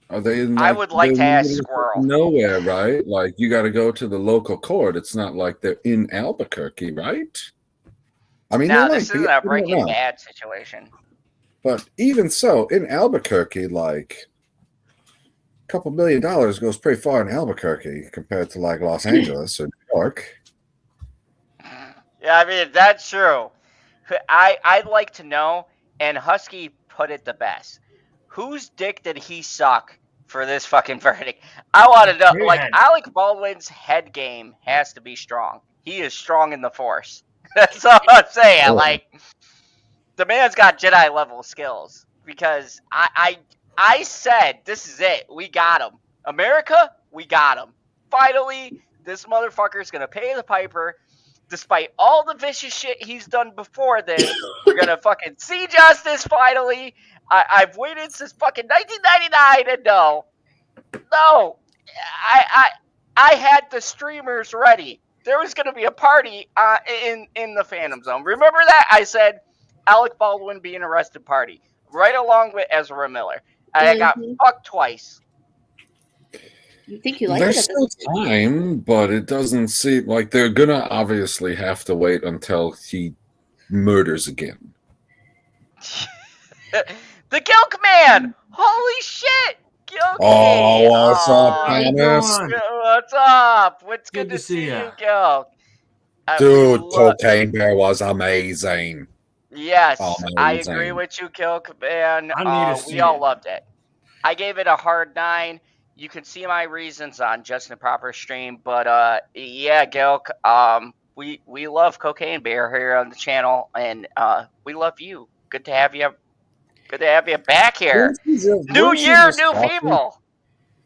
Are they in? I would like to ask Squirrel. Nowhere, right? Like, you got to go to the local court. It's not like they're in Albuquerque, right? I mean, no, this isn't a Breaking Bad situation. But even so, in Albuquerque, like, $2 million goes pretty far in Albuquerque compared to like Los Angeles or New York. Yeah, I mean, that's true. I'd like to know, and Husky put it the best. Whose dick did he suck for this fucking verdict? I want to know. Like, Alec Baldwin's head game has to be strong. He is strong in the Force. That's all I'm saying. Oh. Like, the man's got Jedi level skills. Because I said, this is it. We got him. America, we got him. Finally, this motherfucker's going to pay the piper. Despite all the vicious shit he's done before this, we're going to fucking see justice finally. I've waited since fucking 1999 and no. I had the streamers ready. There was going to be a party in the Phantom Zone. Remember that? I said Alec Baldwin being arrested party. Right along with Ezra Miller. I got fucked twice. You think you like There's it? still time, but it doesn't seem like they're gonna obviously have to wait until he murders again. The Gilk Man! Holy shit! Gilk! Oh, what's up, Panelists? What's up? What's good to see you, Gilk? Dude, Cocaine Bear was amazing. Yes, amazing. I agree with you, Gilk, man. We all loved it. I gave it a hard 9. You can see my reasons on Just in the Proper Stream, but yeah, Gilk, we love Cocaine Bear here on the channel, and we love you. Good to have you. Good to have you back here. New year, new people.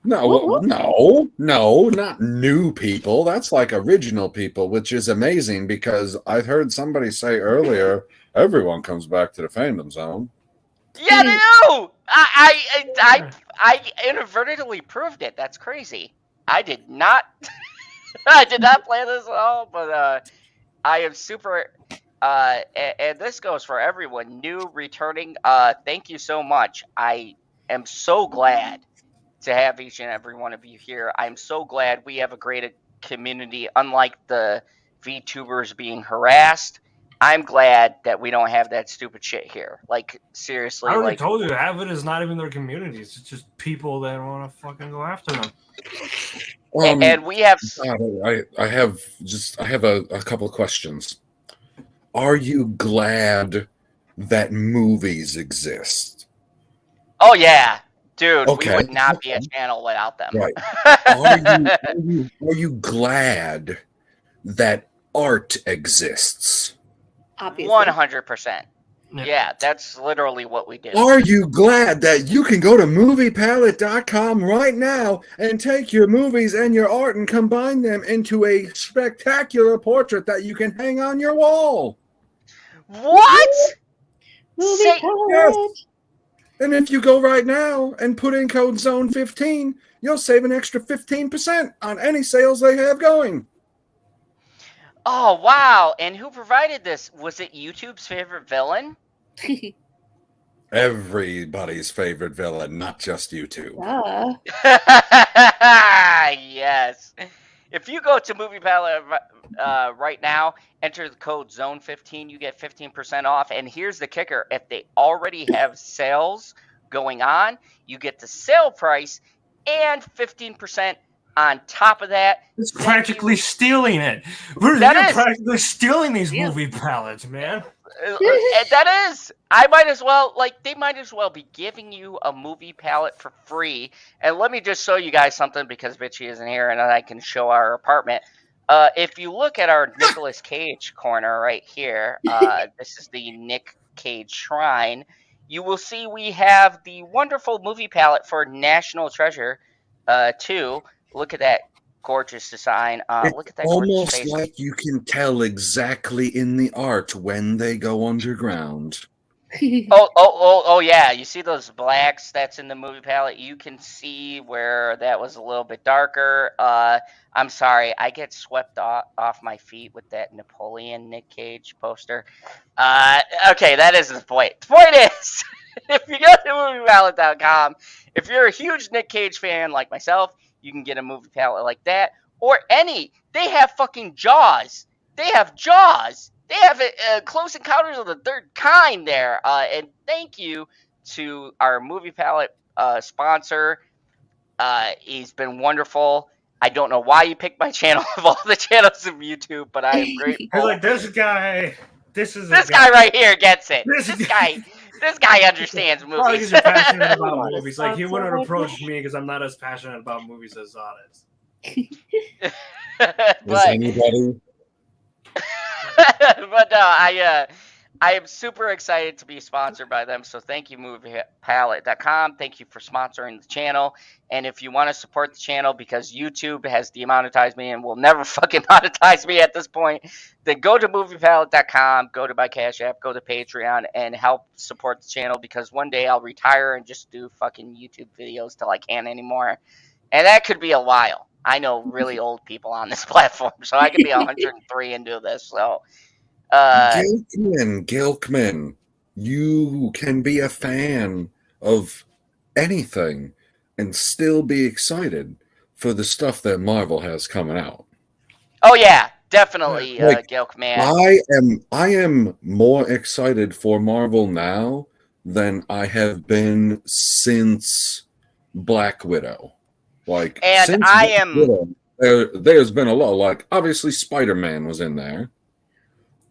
No, not new people. That's like original people, which is amazing because I heard somebody say earlier, everyone comes back to the Phantom Zone. Yeah, they do. I inadvertently proved it. That's crazy. I did not. I did not plan this at all, but I am super. And this goes for everyone new, returning. Thank you so much. I am so glad to have each and every one of you here. I'm so glad we have a great community, unlike the VTubers being harassed. I'm glad that we don't have that stupid shit here. Like, seriously. I already told you, half of it is not even their communities. It's just people that want to fucking go after them. And we have... I have a couple of questions. Are you glad that movies exist? Oh, yeah. Dude, okay. We would not be a channel without them. Right. Are you glad that art exists? Obviously. 100%. Yeah, that's literally what we do. Are you glad that you can go to moviepalette.com right now and take your movies and your art and combine them into a spectacular portrait that you can hang on your wall? What? Movie Say- palette. Yes. And if you go right now and put in code ZONE15, you'll save an extra 15% on any sales they have going. Oh, wow. And who provided this? Was it YouTube's favorite villain? Everybody's favorite villain, not just you two. Yes. If you go to Movie Palette right now, enter the code ZONE15, you get 15% off. And here's the kicker. If they already have sales going on, you get the sale price and 15% on top of that. It's practically stealing it. You're practically stealing these movie palettes, man. That is. I might as well, they might as well be giving you a movie palette for free. And let me just show you guys something because Bitchy isn't here and I can show our apartment. If you look at our Nicolas Cage corner right here, this is the Nick Cage Shrine. You will see we have the wonderful movie palette for National Treasure 2. Look at that gorgeous design. Look at that almost gorgeous face. like you can tell exactly in the art when they go underground. Oh, yeah. You see those blacks that's in the movie palette? You can see where that was a little bit darker. I'm sorry. I get swept off my feet with that Napoleon Nick Cage poster. Okay, that isn't the point. The point is, if you go to moviepalette.com, if you're a huge Nick Cage fan like myself, you can get a movie palette like that. Or any. They have fucking Jaws. They have Jaws. They have Close Encounters of the Third Kind there. And thank you to our movie palette sponsor. He's been wonderful. I don't know why you picked my channel of all the channels of YouTube, but I am grateful. You're like, this guy Right here gets it. This guy understands movies. Probably because you're passionate about movies. Like, he wouldn't approach me because I'm not as passionate about movies as Zod is. Is anybody? But no, I am super excited to be sponsored by them. So thank you, moviepalette.com. Thank you for sponsoring the channel. And if you want to support the channel because YouTube has demonetized me and will never fucking monetize me at this point, then go to moviepalette.com, go to my Cash App, go to Patreon, and help support the channel because one day I'll retire and just do fucking YouTube videos till I can't anymore. And that could be a while. I know really old people on this platform, so I could be 103 and do this. So, Gilkman, you can be a fan of anything and still be excited for the stuff that Marvel has coming out. Oh yeah, definitely, Gilkman. I am more excited for Marvel now than I have been since Black Widow. There's been a lot. Like, obviously, Spider-Man was in there,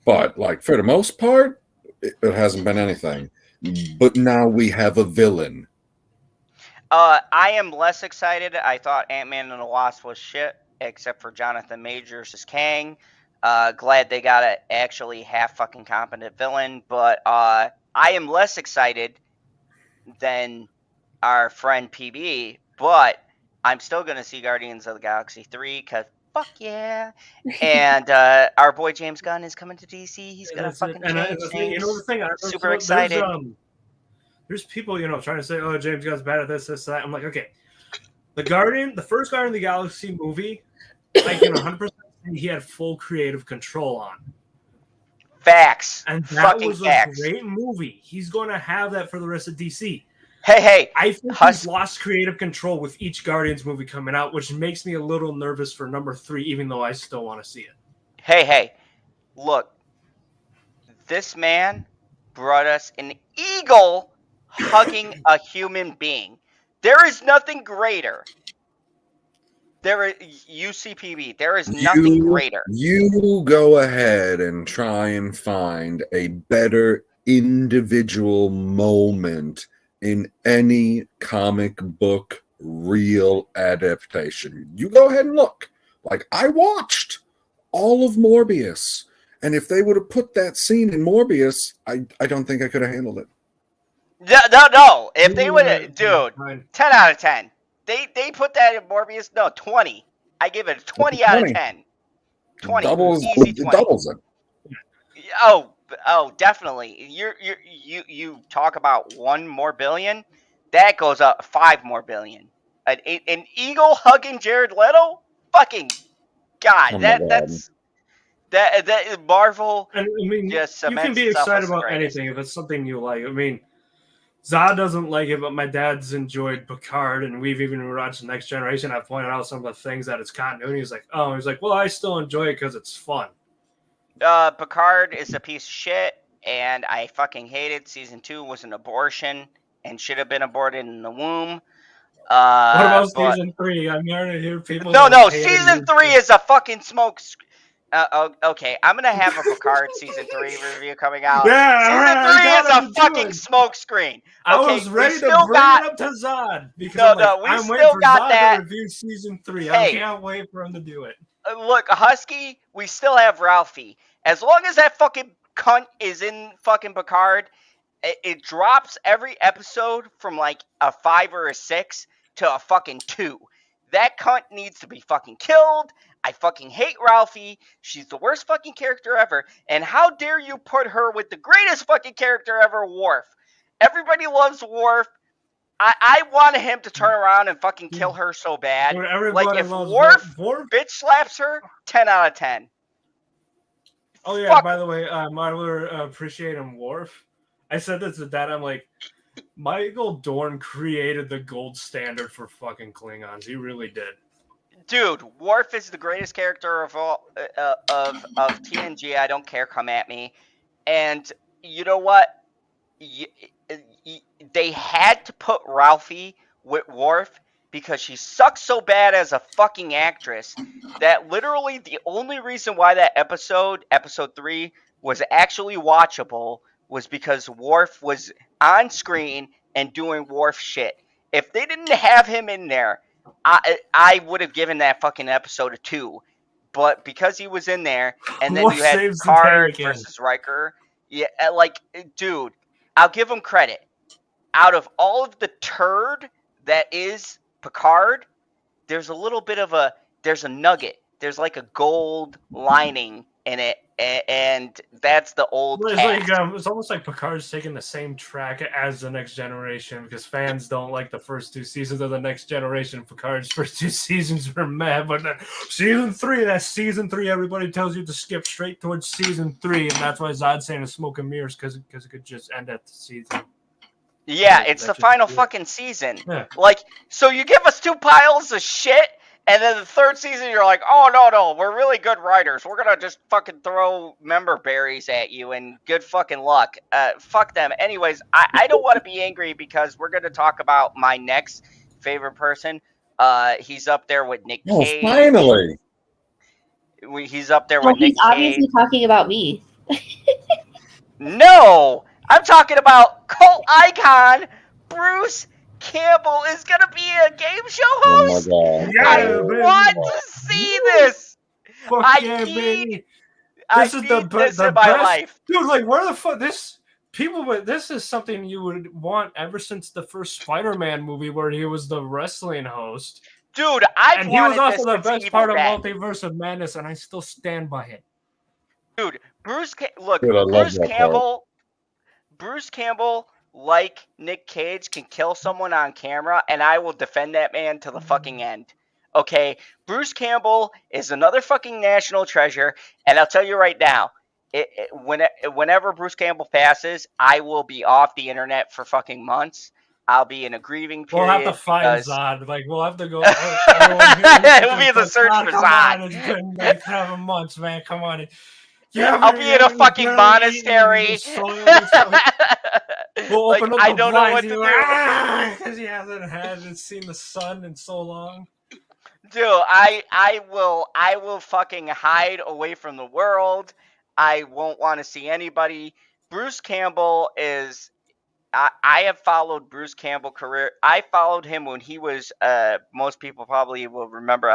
but for the most part, it hasn't been anything. But now we have a villain. I am less excited. I thought Ant-Man and the Wasp was shit, except for Jonathan Majors as Kang. Glad they got an actually half fucking competent villain, but I am less excited than our friend PB, but I'm still going to see Guardians of the Galaxy 3 because fuck yeah. And our boy James Gunn is coming to DC. He's going to fucking change things. Super excited. There's people, trying to say, oh, James Gunn's bad at this, that. I'm like, okay. The first Guardian of the Galaxy movie, I can 100% say he had full creative control on. Facts. And that was a great movie. He's going to have that for the rest of DC. Hey. I think he's lost creative control with each Guardians movie coming out, which makes me a little nervous for number 3, even though I still want to see it. Hey. Look. This man brought us an eagle hugging a human being. There is nothing greater. UCPB. There is nothing greater. You go ahead and try and find a better individual moment in any comic book real adaptation. You go ahead and look. I watched all of Morbius, And if they would have put that scene in Morbius, I don't think I could have handled it. No. If they would, dude, 10 out of 10. They put that in Morbius. No, 20. I give it a 20 out of 10. 20. Easy 20. Doubles it. Oh, definitely. You talk about 1 more billion, that goes up 5 more billion. An eagle hugging Jared Leto? Fucking God, that's that Marvel. And I mean, just you can be excited about anything if it's something you like. I mean, Zod doesn't like it, but my dad's enjoyed Picard, and we've even watched The Next Generation. I've pointed out some of the things that it's continuity. He's like, well, I still enjoy it because it's fun. Picard is a piece of shit, and I fucking hate it. Season 2 was an abortion and should have been aborted in the womb. What about season 3? I'm here to hear people. No. Season 3 is a fucking smoke. Okay, I'm gonna have a Picard season 3 review coming out. Yeah, season 3 is a fucking smoke screen. I Okay, was ready to bring it up to Zod because I'm waiting for Zod to review season 3. I can't wait for him to do it. Look, Husky, we still have Ralphie. As long as that fucking cunt is in fucking Picard, it drops every episode from like a 5 or a 6 to a fucking 2. That cunt needs to be fucking killed. I fucking hate Ralphie. She's the worst fucking character ever. And how dare you put her with the greatest fucking character ever, Worf. Everybody loves Worf. I wanted him to turn around and fucking kill her so bad. Dude, like, if Worf bitch slaps her, 10 out of 10. Oh, yeah, by the way, Marler appreciating Worf. I said this to Dad. I'm like, Michael Dorn created the gold standard for fucking Klingons. He really did. Dude, Worf is the greatest character of all of TNG. I don't care. Come at me. And you know what? They had to put Ralphie with Worf because she sucks so bad as a fucking actress that literally the only reason why that episode 3, was actually watchable was because Worf was on screen and doing Worf shit. If they didn't have him in there, I would have given that fucking episode a 2. But because he was in there, and then you had Picard versus Riker, yeah, like, dude, I'll give him credit. Out of all of the turd that is Picard, there's a little bit of there's a nugget. There's like a gold lining in it, and that's the old cast. It's almost like Picard's taking the same track as The Next Generation because fans don't like the first 2 seasons of The Next Generation. Picard's first 2 seasons were mad, but then season 3, that's season 3. Everybody tells you to skip straight towards season 3, and that's why Zod's saying it's smoke and mirrors because it could just end at the season. Yeah, it's the final fucking season. Yeah. Like, so you give us 2 piles of shit, and then the 3rd season you're like, oh, no, we're really good writers. We're going to just fucking throw member berries at you and good fucking luck. Fuck them. Anyways, I don't want to be angry because we're going to talk about my next favorite person. He's up there with Nick Cage. Oh, finally. He's up there with Nick Cage. He's obviously talking about me. No! I'm talking about cult icon Bruce Campbell is going to be a game show host. Oh my God. Yeah, I want to see this. Fuck yeah, baby. This is the best in my life. Dude, like, where the fuck this is something you would want ever since the first Spider-Man movie where he was the wrestling host. Dude, and he was also the best part of Multiverse of Madness, and I still stand by it. Dude, Bruce Campbell, like Nick Cage, can kill someone on camera, and I will defend that man to the fucking end. Okay? Bruce Campbell is another fucking national treasure, and I'll tell you right now, whenever Bruce Campbell passes, I will be off the internet for fucking months. I'll be in a grieving period. We'll have to find Zod. Like, we'll have to go. We'll be in the search for Zod. It's been like 7 months, man. Come on. Yeah, I'll be in a fucking monastery. We'll like, open up I don't know what to do because he hasn't seen the sun in so long. Dude, I will fucking hide away from the world. I won't want to see anybody. Bruce Campbell is. I have followed Bruce Campbell's career. I followed him when he was. Most people probably will remember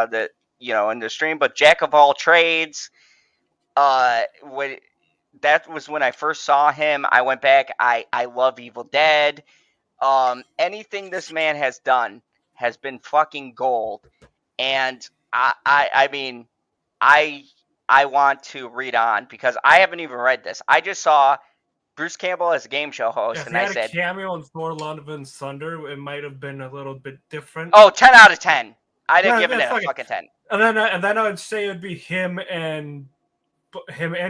in the stream, but Jack of all trades. when that was when I first saw him. I went back. I love Evil Dead. Anything this man has done has been fucking gold. And I mean, I want to read on because I haven't even read this. I just saw Bruce Campbell as a game show host, If and he I had a said, cameo in Thor: Love and Thunder, it might have been a little bit different. "Oh, 10 out of 10." I'd have Yeah, given yeah, it a fuck it. fucking 10. And then I would say it'd be him and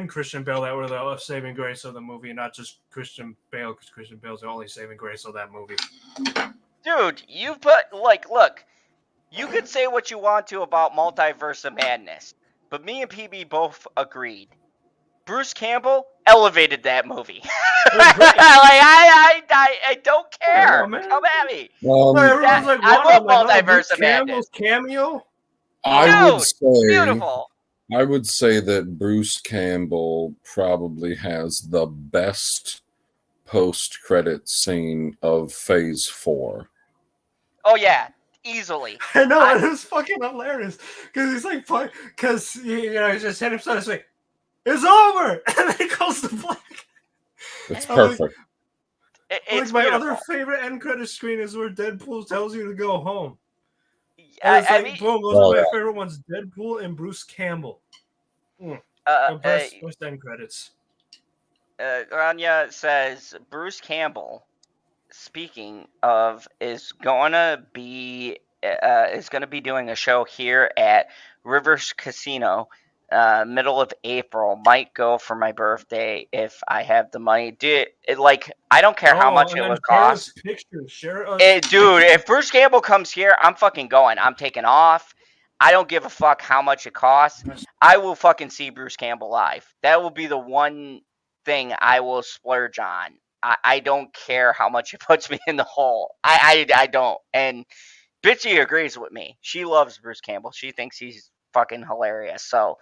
Christian Bale that were the saving grace of the movie, not just Christian Bale, because Christian Bale's the only saving grace of that movie. Dude, you put look, you could say what you want to about Multiverse of Madness, but me and PB both agreed. Bruce Campbell elevated that movie. I don't care. man. Come at me. Everyone's like, I love Multiverse Bruce of Madness. Campbell's cameo. I would say beautiful. I would say that Bruce Campbell probably has the best post-credit scene of Phase 4. Oh yeah, easily. I know, it was fucking hilarious because he's like, because you know, he just hit himself. It's like, it's over, and then it goes to black. It's perfect. It's my beautiful. other favorite end credit screen is where Deadpool tells you to go home. I mean, boom, those are my favorite ones: Deadpool and Bruce Campbell. Best end credits. Rania says Bruce Campbell, speaking of, is gonna be doing a show here at Rivers Casino, middle of April. Might go for my birthday if I have the money. Dude, I don't care how much it would cost. Dude, if Bruce Campbell comes here, I'm fucking going. I'm taking off. I don't give a fuck how much it costs. I will fucking see Bruce Campbell live. That will be the one thing I will splurge on. I don't care how much it puts me in the hole. I don't. And Bitchy agrees with me. She loves Bruce Campbell. She thinks he's fucking hilarious. So,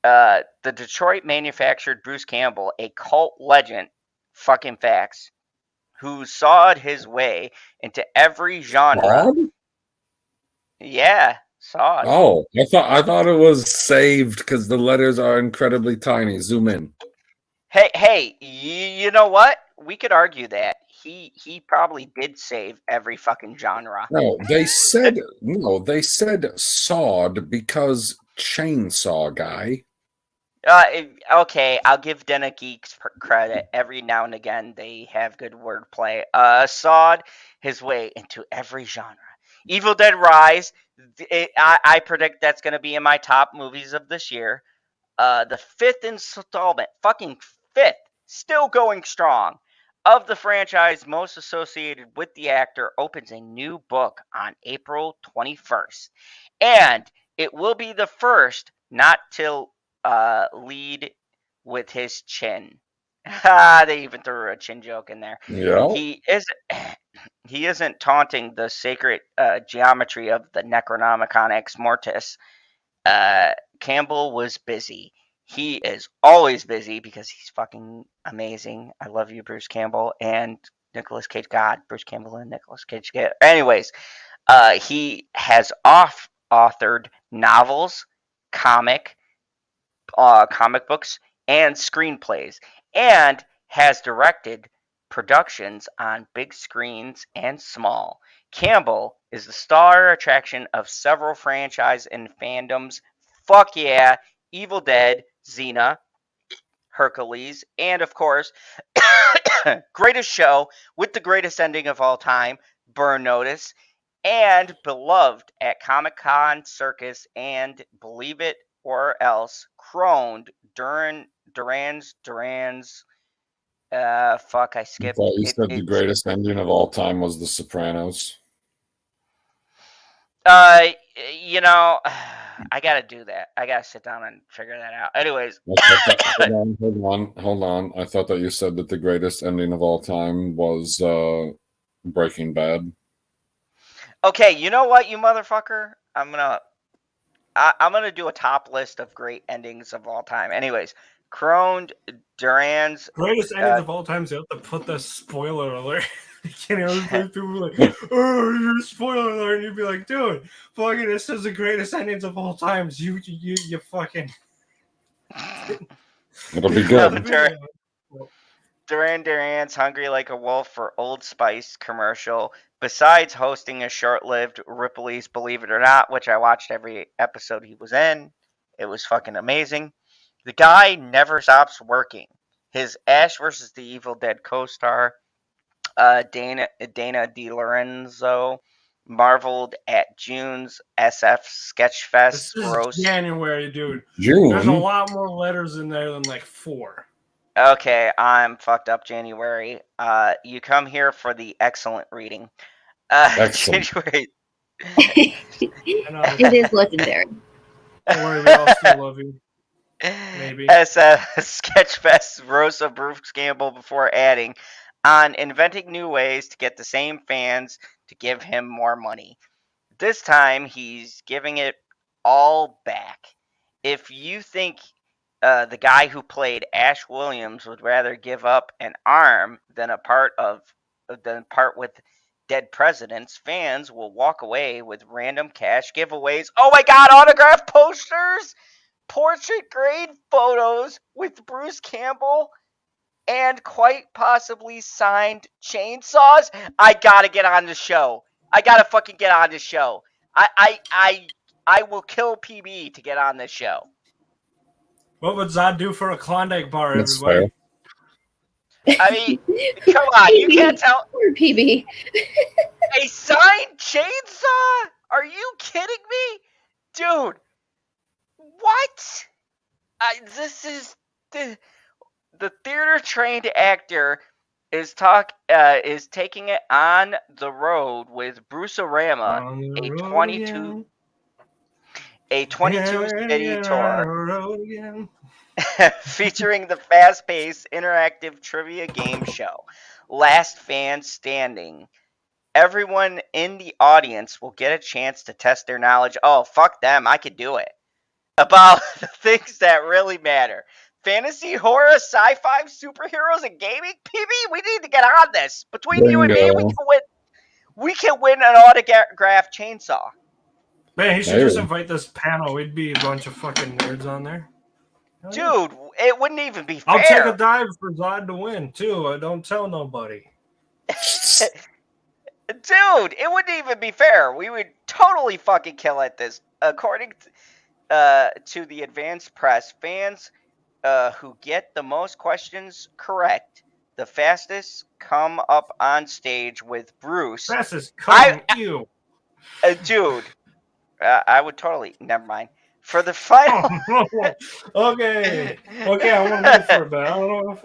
the Detroit manufactured Bruce Campbell, a cult legend, fucking facts, who sawed his way into every genre. Yeah. Saw it. Oh, I thought it was saved because the letters are incredibly tiny. Zoom in. Hey, you know what? We could argue that he probably did save every fucking genre. No, they said sawed because chainsaw guy. Okay, I'll give Denna Geeks credit. Every now and again, they have good wordplay. Sawed his way into every genre. Evil Dead Rise. I predict that's going to be in my top movies of this year. The 5th installment, fucking 5th, still going strong, of the franchise most associated with the actor, opens a new book on April 21st. And it will be the first not to lead with his chin. They even threw a chin joke in there. Yeah. He isn't taunting the sacred geometry of the Necronomicon Ex Mortis. Campbell was busy. He is always busy because he's fucking amazing. I love you, Bruce Campbell and Nicolas Cage. God, Bruce Campbell and Nicolas Cage. Anyways, he has authored novels, comic books, and screenplays, and has directed productions on big screens and small. Campbell is the star attraction of several franchises and fandoms. Fuck yeah, Evil Dead, Xena, Hercules, and of course, greatest show with the greatest ending of all time, Burn Notice, and beloved at Comic-Con Circus and, believe it or else, croned Duran's. Fuck, I skipped. I thought you said the greatest ending of all time was The Sopranos. You know, I gotta do that. I gotta sit down and figure that out. Anyways, hold on. I thought that you said that the greatest ending of all time was Breaking Bad. Okay, you know what, you motherfucker? I'm gonna do a top list of great endings of all time. Anyways, croned Duran's greatest endings of all time. So you have to put the spoiler alert. You know, people were like, "Oh, you're a spoiler alert," and you'd be like, "Dude, fucking, this is the greatest endings of all times." You fucking. It'll be good. Duran Duran's Hungry Like a Wolf for Old Spice commercial, besides hosting a short-lived Ripley's Believe It or Not, which I watched every episode he was in. It was fucking amazing. The guy never stops working. His Ash vs. the Evil Dead co-star, Dana DiLorenzo, marveled at June's SF Sketchfest This is gross. January, dude. June. There's a lot more letters in there than like 4. Okay, I'm fucked up, January. You come here for the excellent reading. Excellent. January. It is legendary. Don't worry, we all still love you. Maybe. As Sketchfest Rosa Bruce Campbell before adding on inventing new ways to get the same fans to give him more money. This time, he's giving it all back. If you think the guy who played Ash Williams would rather give up an arm than part with dead presidents, fans will walk away with random cash giveaways. Oh my God, autograph posters, portrait grade photos with Bruce Campbell, and quite possibly signed chainsaws. I gotta get on the show. I gotta fucking get on the show. I will kill PB to get on this show. What would Zod do for a Klondike bar, That's everybody? I mean, come on, you can't tell. Poor PB. A signed chainsaw? Are you kidding me? Dude, what? This is the theater-trained actor is taking it on the road with Bruce-orama, a 22 city tour featuring the fast-paced interactive trivia game show Last Fan Standing. Everyone in the audience will get a chance to test their knowledge. Oh, fuck them, I could do it. About the things that really matter. Fantasy, horror, sci-fi, superheroes, and gaming. PB, we need to get on this. Between you and me, we can win an autographed chainsaw. Man, he should just invite this panel. We'd be a bunch of fucking nerds on there. Dude, it wouldn't even be fair. I'll take a dive for Zod to win, too. Don't tell nobody. Dude, it wouldn't even be fair. We would totally fucking kill at this. According to the advanced press, fans who get the most questions correct, the fastest come up on stage with Bruce. Fastest come, you. Dude, I would totally. Never mind. For the final. Okay, I want to move for a bit. I don't know if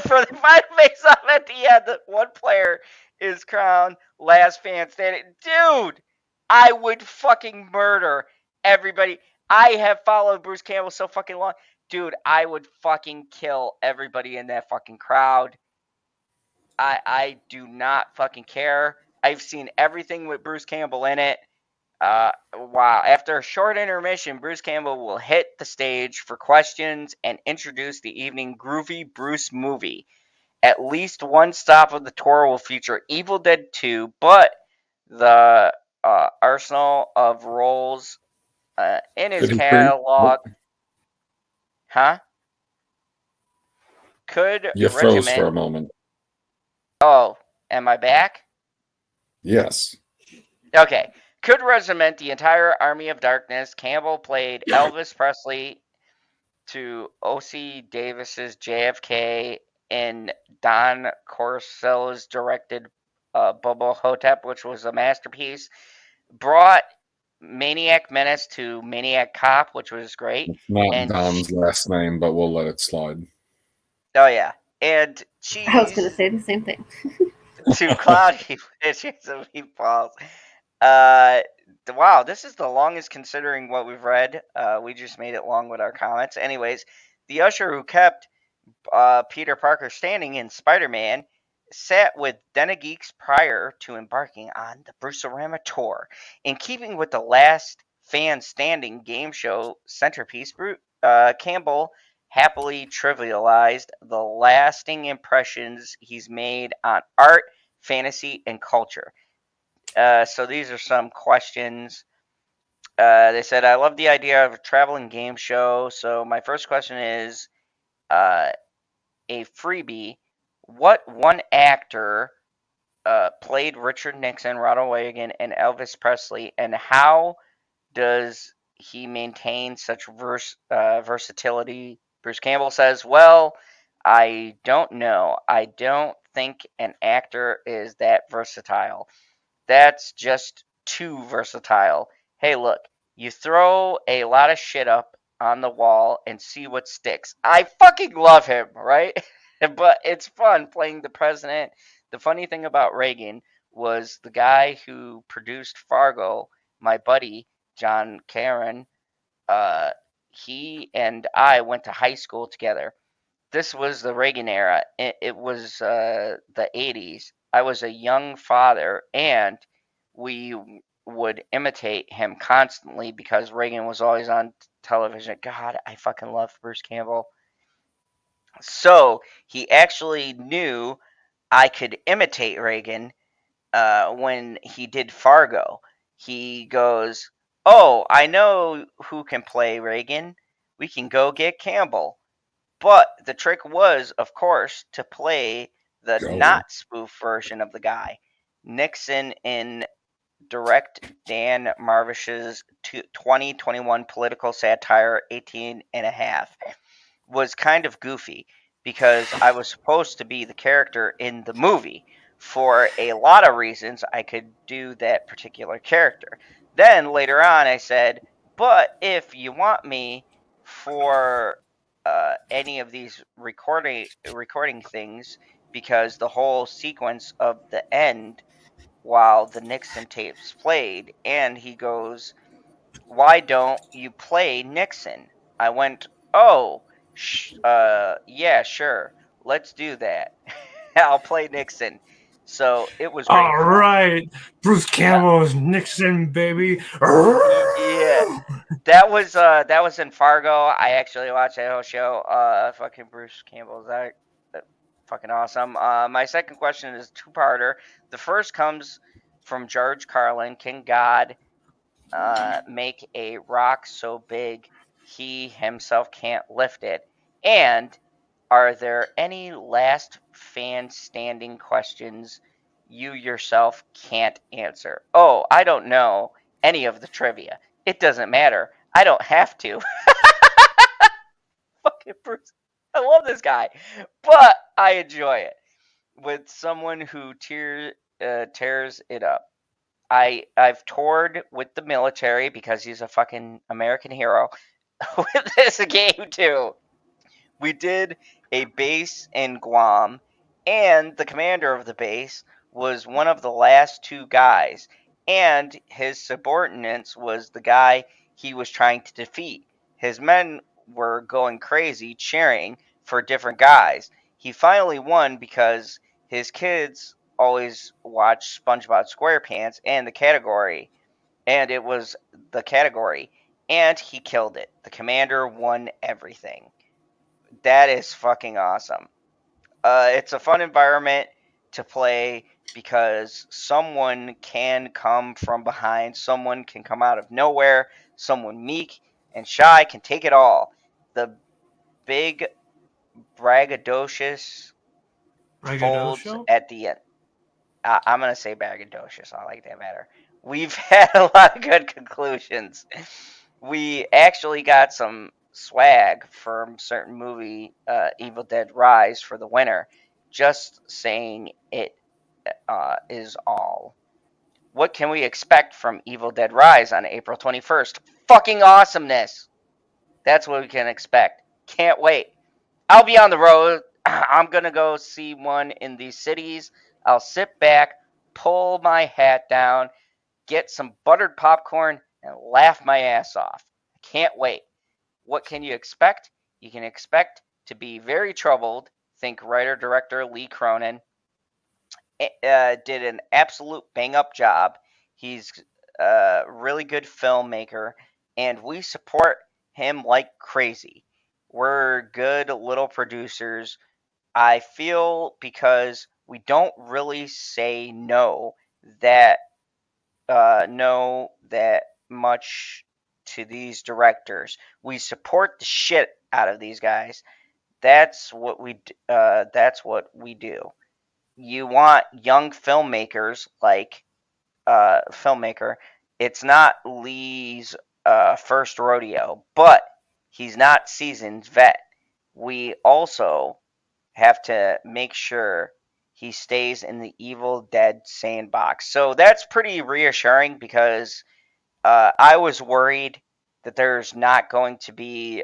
For the final face-off at the end, the one player is crowned last fan standing. Dude, I would fucking murder everybody. I have followed Bruce Campbell so fucking long. Dude, I would fucking kill everybody in that fucking crowd. I do not fucking care. I've seen everything with Bruce Campbell in it. Wow. After a short intermission, Bruce Campbell will hit the stage for questions and introduce the evening Groovy Bruce movie. At least one stop of the tour will feature Evil Dead 2, but the arsenal of roles in his catalog. Huh? Could you froze for a moment. Oh, am I back? Yes. Okay. Could regiment the entire Army of Darkness. Campbell played Elvis Presley to O.C. Davis's JFK in Don Corsel's directed Bubba Hotep, which was a masterpiece. Brought Maniac Menace to Maniac Cop, which was great. It's not Don's last name, but we'll let it slide. Oh, yeah. And Cheese. I was going to say the same thing. To Cloudy Wishes of Meatballs. Wow, this is the longest considering what we've read. We just made it long with our comments. Anyways, the usher who kept Peter Parker standing in Spider-Man sat with Denna Geeks prior to embarking on the Bruce-orama tour. In keeping with the last fan standing game show centerpiece, Campbell happily trivialized the lasting impressions he's made on art, fantasy, and culture. So these are some questions. They said, I love the idea of a traveling game show. So my first question is a freebie. What one actor played Richard Nixon, Ronald Reagan, and Elvis Presley, and how does he maintain such versatility? Bruce Campbell says, well, I don't know. I don't think an actor is that versatile. That's just too versatile. Hey, look, you throw a lot of shit up on the wall and see what sticks. I fucking love him, right? But it's fun playing the president. The funny thing about Reagan was the guy who produced Fargo, my buddy, John Caron, uh, he and I went to high school together. This was the Reagan era. It was the 80s. I was a young father, and we would imitate him constantly because Reagan was always on television. God, I fucking love Bruce Campbell. So he actually knew I could imitate Reagan when he did Fargo. He goes, oh, I know who can play Reagan. We can go get Campbell. But the trick was, of course, to play the not spoof version of the guy. Nixon in direct Dan Marvish's 2021 political satire 18 and a half was kind of goofy because I was supposed to be the character in the movie. For a lot of reasons, I could do that particular character. Then later on, I said, but if you want me for any of these recording things, because the whole sequence of the end while the Nixon tapes played, and he goes, why don't you play Nixon? I went, oh, yeah, sure, let's do that. I'll play Nixon. So it was great All fun. right, Bruce Campbell's Nixon, baby. Yeah, that was in Fargo. I actually watched that whole show. Fucking Bruce Campbell, is that fucking awesome. My second question is a two-parter. The first comes from George Carlin. Can God make a rock so big he himself can't lift it? And are there any last fan standing questions you yourself can't answer? Oh, I don't know any of the trivia. It doesn't matter. I don't have to. Fucking Bruce. I love this guy, but I enjoy it with someone who tears it up. I've toured with the military because he's a fucking American hero with this game too. We did a base in Guam, and the commander of the base was one of the last two guys, and his subordinates was the guy he was trying to defeat. His men were going crazy cheering for different guys. He finally won because his kids always watch SpongeBob SquarePants and it was the category, and he killed it. The commander won everything. That is fucking awesome. It's a fun environment to play because someone can come from behind, someone can come out of nowhere, someone meek and shy can take it all. The big braggadocious folds at the end. I'm going to say braggadocious. I like that better. We've had a lot of good conclusions. We actually got some swag from certain movie Evil Dead Rise for the winner. Just saying it is all. What can we expect from Evil Dead Rise on April 21st? Fucking awesomeness. That's what we can expect. Can't wait. I'll be on the road. I'm going to go see one in these cities. I'll sit back, pull my hat down, get some buttered popcorn, and laugh my ass off. I can't wait. What can you expect? You can expect to be very troubled. Think writer-director Lee Cronin did an absolute bang-up job. He's a really good filmmaker, and we support him like crazy. We're good little producers. I feel because we don't really say no that much to these directors. We support the shit out of these guys. That's what we do. You want young filmmakers like filmmaker. It's not Lee's first rodeo, but he's not seasoned vet. We also have to make sure he stays in the Evil Dead sandbox. So that's pretty reassuring because I was worried that there's not going to be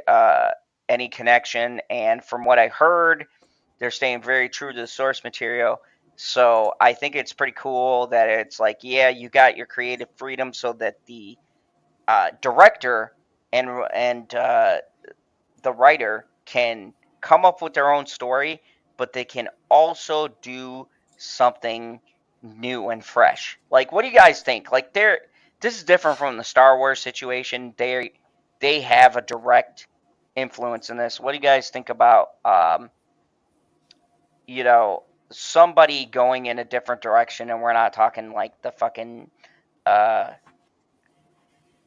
any connection. And from what I heard, they're staying very true to the source material. So I think it's pretty cool that it's like, yeah, you got your creative freedom so that the director and the writer can come up with their own story, but they can also do something new and fresh. Like, what do you guys think? Like, this is different from the Star Wars situation. They have a direct influence in this. What do you guys think about somebody going in a different direction? And we're not talking like the fucking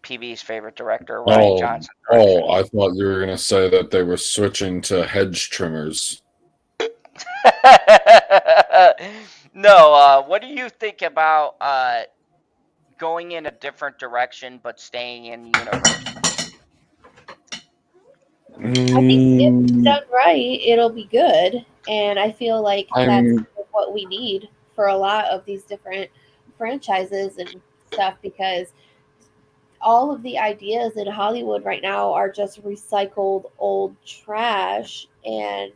PB's favorite director, Ryan Johnson. Oh, I thought you were going to say that they were switching to hedge trimmers. No, what do you think about going in a different direction but staying in the universe? I think if done right, it'll be good. And I feel like that's what we need for a lot of these different franchises and stuff, because all of the ideas in Hollywood right now are just recycled old trash. And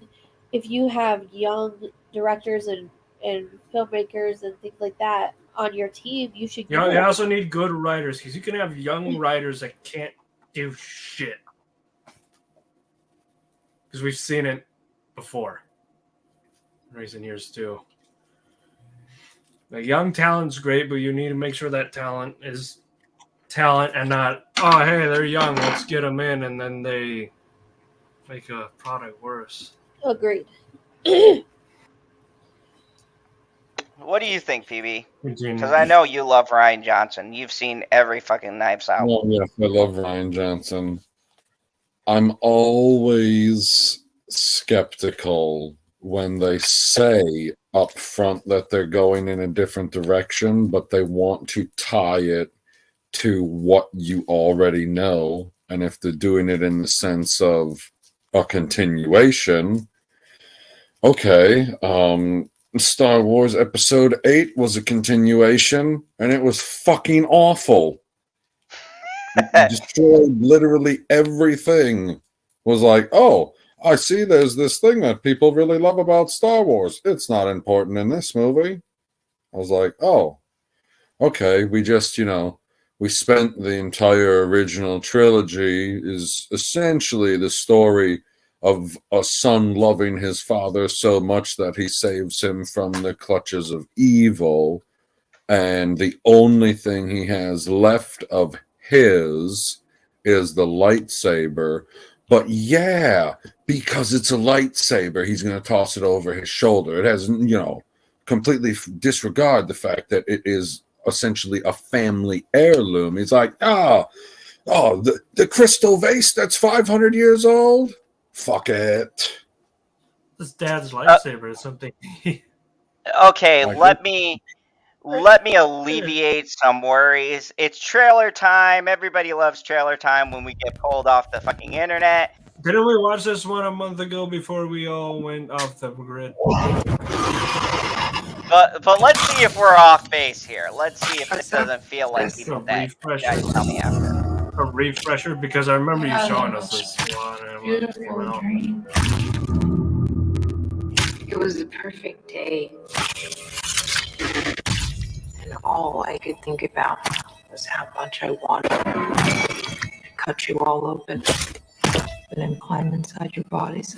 if you have young directors and filmmakers and things like that on your team, you should. You also need good writers, because you can have young writers that can't do shit. Because we've seen it before in recent years too. The young talent's great, but you need to make sure that talent is talent and not, oh, hey, they're young, let's get them in, and then they make a product worse. Agreed. What do you think, PB? Continue. Because I know you love Ryan Johnson. You've seen every fucking Knives Out. Well, yes, I love Ryan Johnson. I'm always skeptical when they say up front that they're going in a different direction, but they want to tie it to what you already know. And if they're doing it in the sense of a continuation, okay, Star Wars Episode 8 was a continuation, and it was fucking awful. It destroyed literally everything. Was like, oh, I see there's this thing that people really love about Star Wars. It's not important in this movie. I was like, oh, okay, we just, we spent the entire original trilogy is essentially the story of a son loving his father so much that he saves him from the clutches of evil. And the only thing he has left of his is the lightsaber. But yeah, because it's a lightsaber, he's going to toss it over his shoulder. It has, completely disregard the fact that it is essentially a family heirloom. He's like, the crystal vase that's 500 years old? Fuck it. His dad's lightsaber is something. Okay, let me alleviate some worries. It's trailer time. Everybody loves trailer time when we get pulled off the fucking internet. Didn't we watch this one a month ago before we all went off the grid? But let's see if we're off base here. Let's see if this doesn't feel like people that guys tell me after. A refresher, because I remember you showing us this one. It was the perfect day. And all I could think about was how much I wanted to cut you all open and then climb inside your bodies.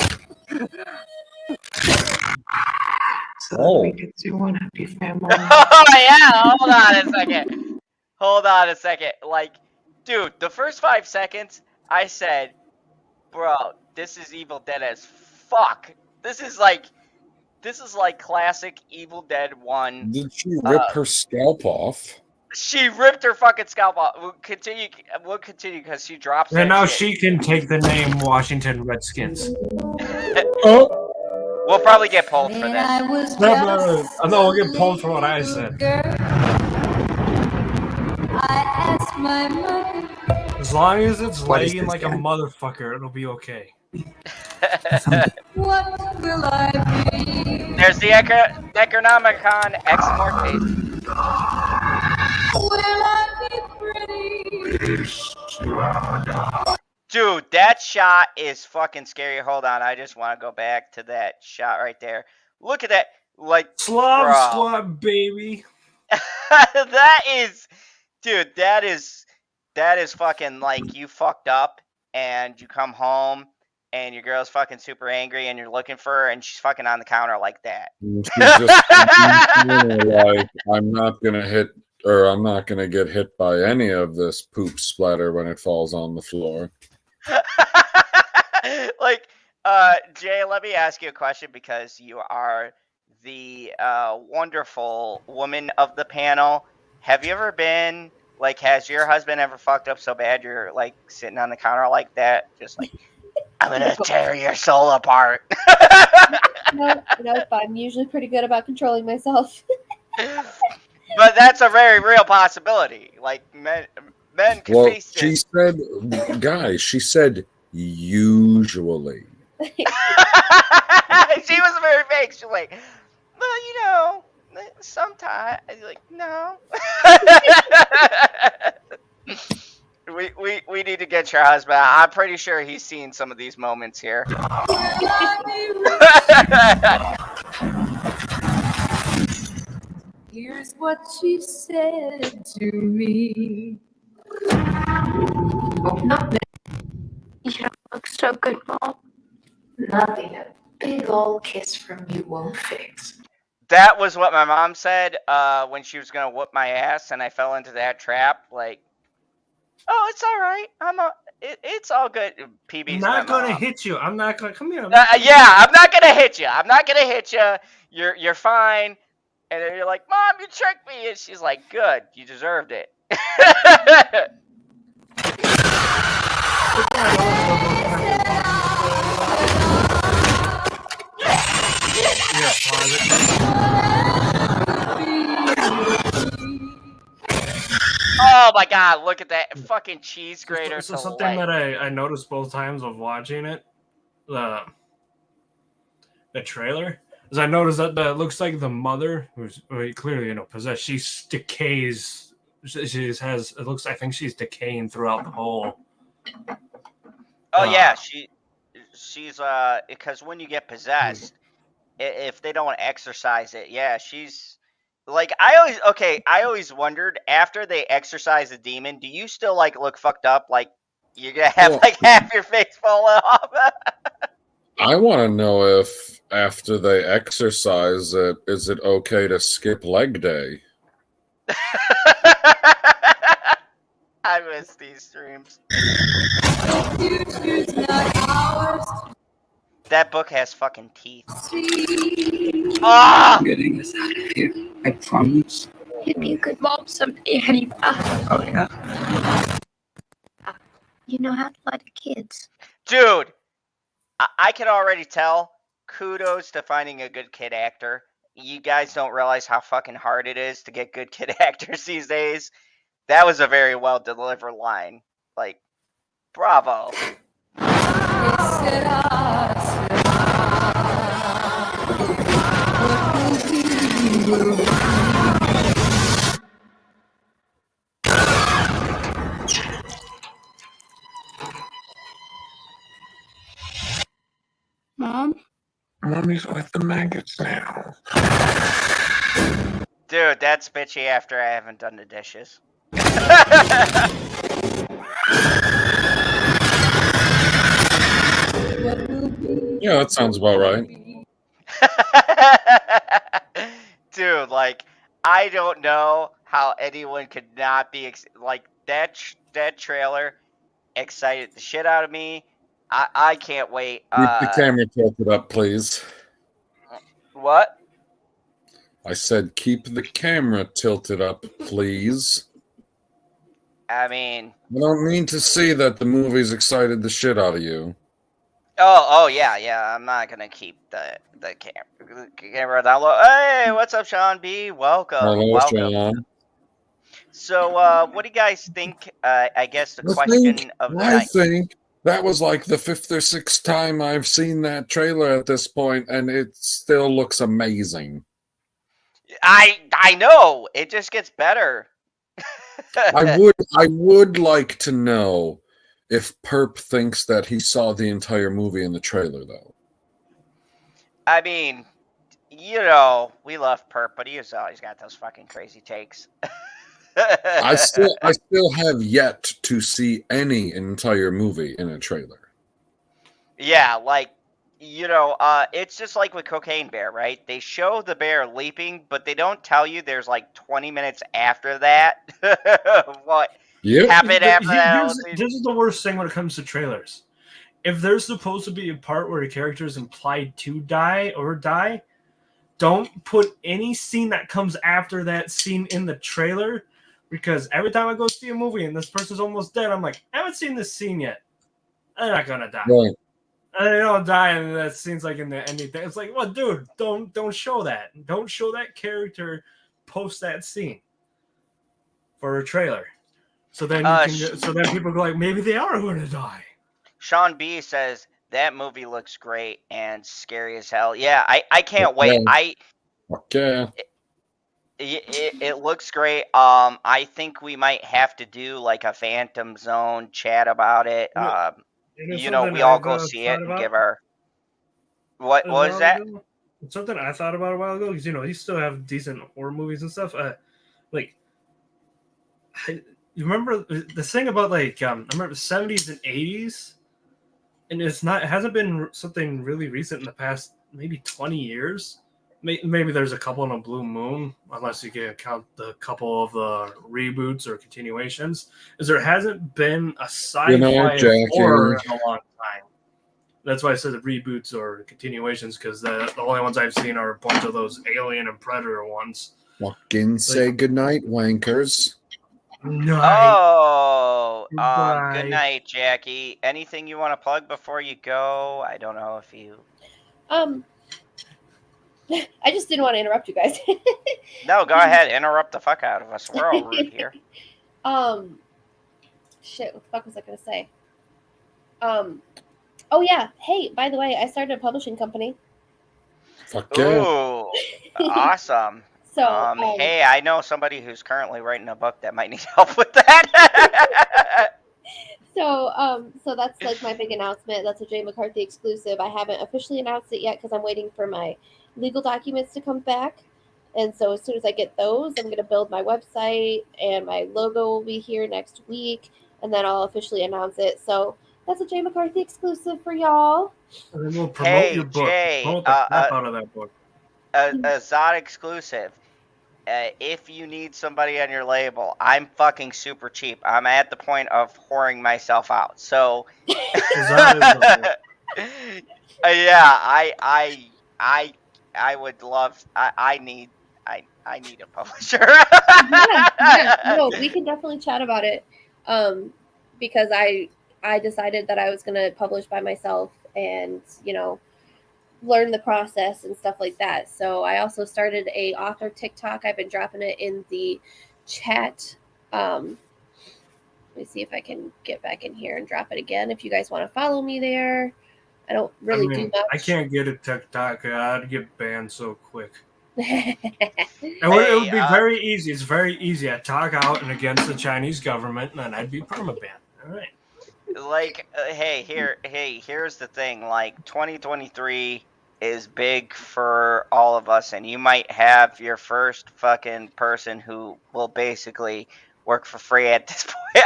So that we could do one happy family. Oh, yeah. Hold on a second. Like, dude, the first 5 seconds, I said, bro, this is Evil Dead as fuck. This is like classic Evil Dead 1. Did she rip her scalp off? She ripped her fucking scalp off. We'll continue because she drops And that now shit. she can take the name Washington Redskins. We'll probably get pulled for this. No, we'll get pulled for what I said. As long as it's What is lagging this, like a Dan? motherfucker, it'll be okay. What will I be? There's the Necronomicon Ex Mortis. Will I be pretty? Dude, that shot is fucking scary. Hold on, I just want to go back to that shot right there. Look at that, like, Slav bro. squad, baby. That is, dude, that is fucking like you fucked up and you come home and your girl's fucking super angry and you're looking for her and she's fucking on the counter like that. And she's just like, I'm not gonna hit, or I'm not gonna get hit by any of this poop splatter when it falls on the floor. Like, Jay, let me ask you a question because you are the wonderful woman of the panel. Have you ever been, like, has your husband ever fucked up so bad you're, like, sitting on the counter like that? Just like, I'm gonna tear your soul apart. Nope, I'm usually pretty good about controlling myself. But that's a very real possibility. Like, men can Well, face she this. said, guys, she said usually. She was very vague. She's like, well, you know, sometimes. Like, no. We need to get your husband. I'm pretty sure he's seen some of these moments here. Here's what she said to me. Oh, nothing. You don't look so good, Mom. Nothing a big old kiss from you won't fix. That was what my mom said when she was gonna whoop my ass, and I fell into that trap. Like, oh, it's all right. It's all good. PB's I'm not my gonna mom. hit you. I'm not gonna come here. Yeah, I'm not gonna hit you. I'm not gonna hit you. You're fine. And then you're like, Mom, you tricked me. And she's like, good. You deserved it. Oh my God! Look at that fucking cheese grater. So something that I noticed both times of watching it, the trailer, is I noticed that it looks like the mother, who's clearly possessed, she decays. She has. It looks. I think she's decaying throughout the whole. Oh yeah, she's because when you get possessed, if they don't exercise it, yeah, she's like I always wondered after they exercise the demon, do you still like look fucked up, like you're gonna have like half your face falling off? I want to know if after they exercise it, is it okay to skip leg day? I miss these streams. That book has fucking teeth. I'm getting this out of here. I promise. You'd be a good mom someday, honey. Oh, yeah? You know how to lie to kids. Dude, I can already tell. Kudos to finding a good kid actor. You guys don't realize how fucking hard it is to get good kid actors these days. That was a very well delivered line. Like, bravo. Mom? Mommy's with the maggots now. Dude, that's bitchy after I haven't done the dishes. Yeah, that sounds about right. Dude, like, I don't know how anyone could not be like that trailer excited the shit out of me. I can't wait. Keep the camera tilted up, please. What? I said keep the camera tilted up, please. I mean, I don't mean to see that the movie's excited the shit out of you. oh yeah. I'm not gonna keep the camera down low. Hey, what's up, Sean B? Welcome. Hello, Sean. So, what do you guys think? I guess the I question of the I night. think that was like the 5th or 6th time I've seen that trailer at this point, and it still looks amazing. I know it just gets better. I would like to know if Perp thinks that he saw the entire movie in the trailer, though. I mean, we love Perp, but he's always got those fucking crazy takes. I still have yet to see any entire movie in a trailer. Yeah, like, it's just like with Cocaine Bear, right? They show the bear leaping, but they don't tell you there's like 20 minutes after that. What happened after that? This is the worst thing when it comes to trailers. If there's supposed to be a part where the character is implied to die, don't put any scene that comes after that scene in the trailer, because every time I go see a movie and this person's almost dead, I'm like, I haven't seen this scene yet. They're not gonna die. Right. And they don't die, and that scene's like in the ending. It's like, well, dude, don't show that. Don't show that character post that scene for a trailer. So then people go like, maybe they are going to die. Sean B says that movie looks great and scary as hell. Yeah, I can't wait. Okay. It looks great. I think we might have to do like a Phantom Zone chat about it. We all go see it and give our. What was that? It's something I thought about a while ago, because you still have decent horror movies and stuff. You remember the thing about I remember the 70s and 80s, and it hasn't been something really recent in the past maybe 20 years. Maybe there's a couple in a blue moon, unless you can count the couple of the reboots or continuations. Is there hasn't been a sci-fi horror in a long time. That's why I said the reboots or continuations, because the only ones I've seen are a bunch of those Alien and Predator ones. Fucking say goodnight, wankers. Oh, good night, Jackie. Anything you want to plug before you go? I don't know if you. I just didn't want to interrupt you guys. No, go ahead. Interrupt the fuck out of us. We're all rude here. Shit, what the fuck was I going to say? Oh, yeah. Hey, by the way, I started a publishing company. Fuck yeah. Ooh, awesome. So, hey, I know somebody who's currently writing a book that might need help with that. So that's like my big announcement. That's a Jay McCarthy exclusive. I haven't officially announced it yet because I'm waiting for my legal documents to come back. And so as soon as I get those, I'm going to build my website, and my logo will be here next week, and then I'll officially announce it. So that's a Jay McCarthy exclusive for y'all. And then we'll promote your book. Jay, Promote the crap out of that book. A Zod exclusive. If you need somebody on your label, I'm fucking super cheap. I'm at the point of whoring myself out. So, yeah, I would love. I need a publisher. No, we can definitely chat about it. Because I decided that I was going to publish by myself, and learn the process and stuff like that. So I also started a author TikTok. I've been dropping it in the chat. Let me see if I can get back in here and drop it again. If you guys want to follow me there, I don't really do much. I can't get a TikTok. I'd get banned so quick. It would be very easy. It's very easy. I talk out and against the Chinese government, and then I'd be permabanned. All right. Here's the thing. 2023 is big for all of us, and you might have your first fucking person who will basically work for free at this point.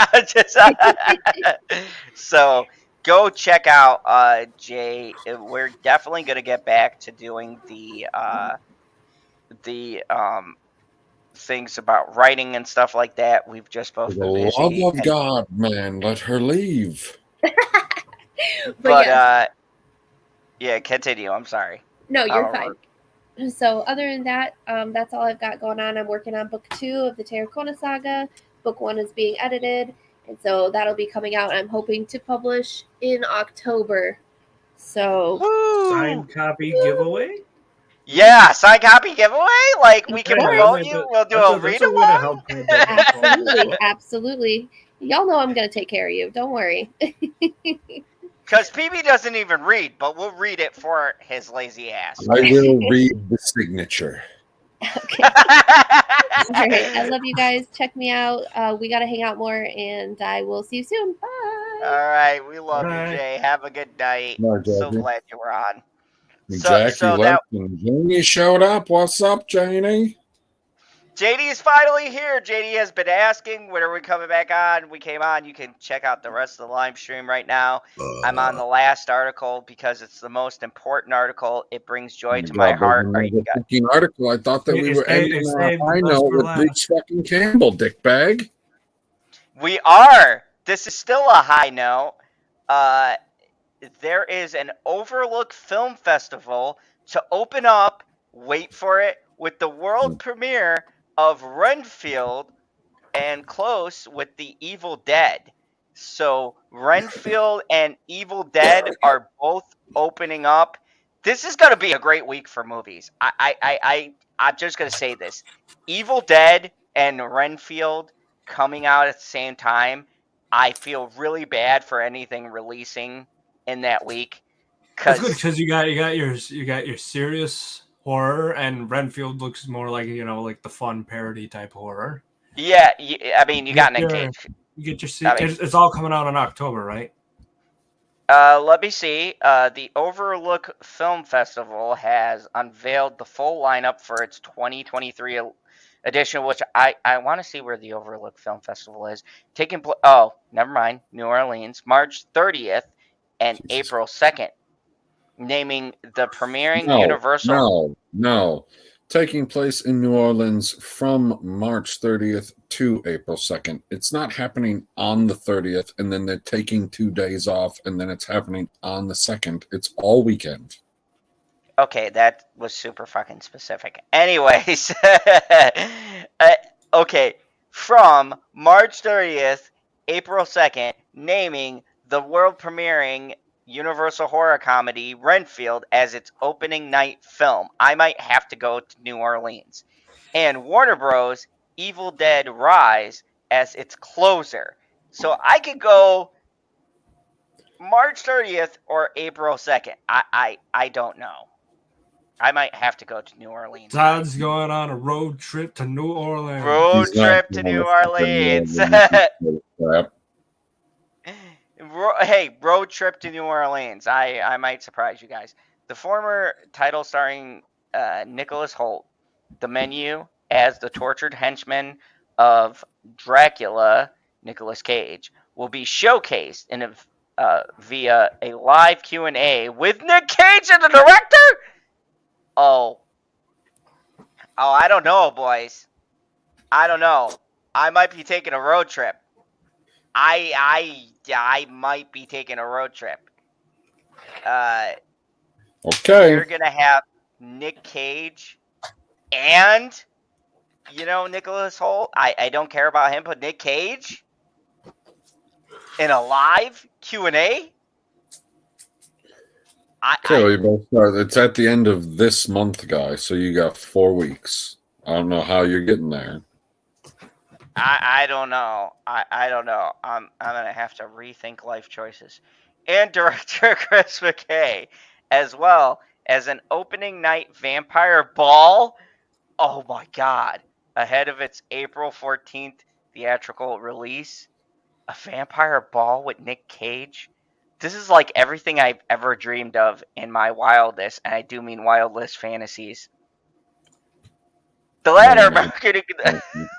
So go check out Jay. We're definitely gonna get back to doing the things about writing and stuff like that. We've just both been busy. For the love of God, man, let her leave. But yeah, continue. I'm sorry. No, you're fine. So other than that, that's all I've got going on. I'm working on book 2 of the Terracona Saga. Book 1 is being edited, and so that'll be coming out. I'm hoping to publish in October. So Signed copy giveaway. Yeah, signed copy giveaway. Like we can Hey, promote man, you. We'll do a read that's a way to along. help promote the absolutely, podcast. absolutely. Y'all know I'm gonna take care of you. Don't worry. Because PB doesn't even read, but we'll read it for his lazy ass. I will read the signature. Okay. All right. I love you guys. Check me out. We gotta hang out more, and I will see you soon. Bye. All right, we love Bye. you, Jay. Have a good night. Bye, So Jackie. glad you were on. Jackie left and Janie showed up. What's up, Janie? JD is finally here. JD has been asking, when are we coming back on? We came on. You can check out the rest of the live stream right now. I'm on the last article because it's the most important article. It brings joy to my heart. Are you guys? Fucking article. I thought that we were ending on a high note with Bruce fucking Campbell, dickbag. We are. This is still a high note. There is an Overlook Film Festival to open up, wait for it, with the world premiere of Renfield and close with the Evil Dead. So Renfield and Evil Dead are both opening up. This is going to be a great week for movies. I'm just going to say this. Evil Dead and Renfield coming out at the same time. I feel really bad for anything releasing in that week. That's good because you got your serious horror, and Renfield looks more like like the fun parody type horror. Yeah, I mean you got Nick Cage. You get your it's all coming out in October, right? Let me see. The Overlook Film Festival has unveiled the full lineup for its 2023 edition, which I want to see where the Overlook Film Festival is. Taking place. Oh, never mind. New Orleans, March 30th and April 2nd. Naming the premiering Universal. No. Taking place in New Orleans from March 30th to April 2nd. It's not happening on the 30th, and then they're taking 2 days off, and then it's happening on the 2nd. It's all weekend. Okay, that was super fucking specific. Anyways, okay, from March 30th, April 2nd, naming the world premiering Universal horror comedy Renfield as its opening night film. I might have to go to New Orleans. And Warner Bros. Evil Dead Rise as its closer. So I could go March 30th or April 2nd. I don't know. I might have to go to New Orleans. Todd's going on a road trip to New Orleans. Road trip to New Orleans. Hey, road trip to New Orleans. I might surprise you guys. The former title starring Nicholas Hoult, the menu as the tortured henchman of Dracula, Nicolas Cage, will be showcased in via a live Q&A with Nick Cage as the director? Oh, I don't know, boys. I don't know. I might be taking a road trip. I might be taking a road trip. Okay. You're gonna have Nick Cage and Nicholas Hoult. I don't care about him, but Nick Cage in a live Q&A. Okay, we both start. It's at the end of this month, guys. So you got 4 weeks. I don't know how you're getting there. I don't know. I don't know. I'm gonna have to rethink life choices. And director Chris McKay, as well as an opening night vampire ball. Oh my God! Ahead of its April 14th theatrical release, a vampire ball with Nick Cage. This is like everything I've ever dreamed of in my wildest, and I do mean wildest fantasies. The latter marketing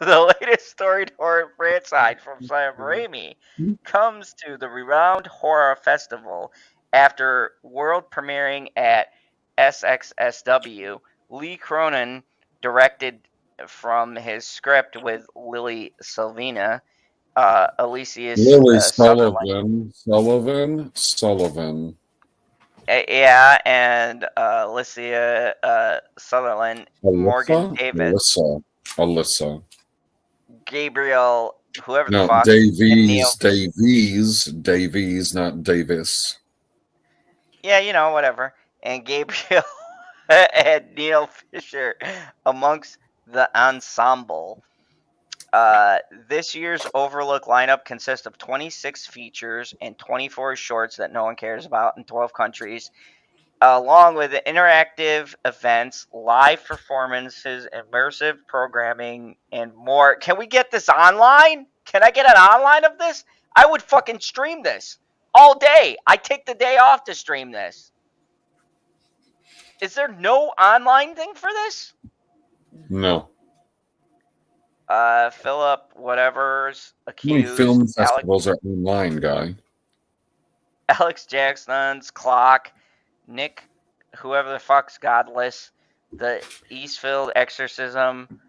the latest storied horror franchise from Sam Raimi comes to the renowned horror festival after world premiering at SXSW. Lee Cronin directed from his script with Lily Sylvina, Sullivan. Yeah, and Alicia Sutherland, Morgan Davis, Alyssa. Gabriel, whoever the No, fuck, and Neil. Davies, not Davis. Yeah, you know, whatever. And Gabriel and Neil Fisher amongst the ensemble. This year's Overlook lineup consists of 26 features and 24 shorts that no one cares about in 12 countries, along with interactive events, live performances, immersive programming, and more. Can we get this online? Can I get an online of this? I would fucking stream this all day. I take the day off to stream this. Is there no online thing for this? No. Philip, whatever's How many accused. film festivals are online, guy? Alex Jackson's Clock, Nick, whoever the fuck's Godless, the Eastfield Exorcism,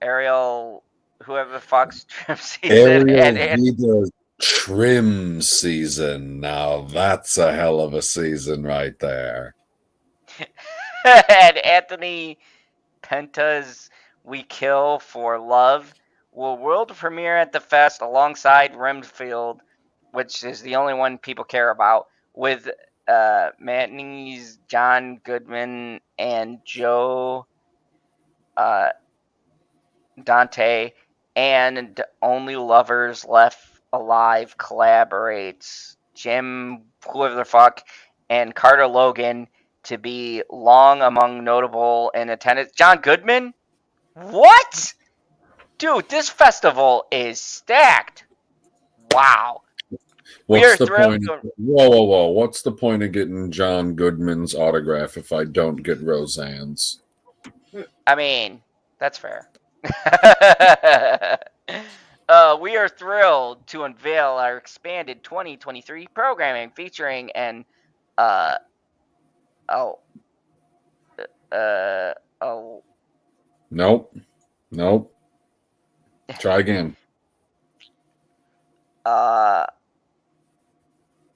Ariel, whoever the fuck's Trim Season, Ariel Vida's Trim Season. Now that's a hell of a season right there. and Anthony Penta's We Kill for Love will world premiere at the fest alongside Renfield, which is the only one people care about, with Matney's John Goodman and Joe Dante, and Only Lovers Left Alive collaborates Jim, whoever the fuck, and Carter Logan to be long among notable in attendance. John Goodman? What? Dude, this festival is stacked. Wow. What's the point? Whoa. What's the point of getting John Goodman's autograph if I don't get Roseanne's? I mean, that's fair. We are thrilled to unveil our expanded 2023 programming featuring an Nope. Try again.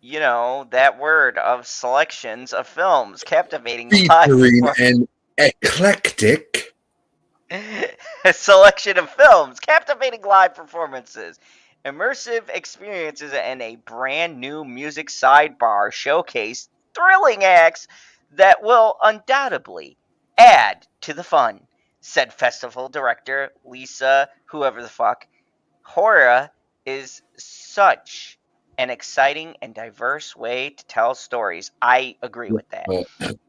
You know, that word of selections of films captivating Featuring an eclectic selection of films, captivating live performances, immersive experiences, and a brand new music sidebar showcase thrilling acts that will undoubtedly add to the fun, said festival director Lisa, whoever the fuck. Horror is such an exciting and diverse way to tell stories. I agree with that.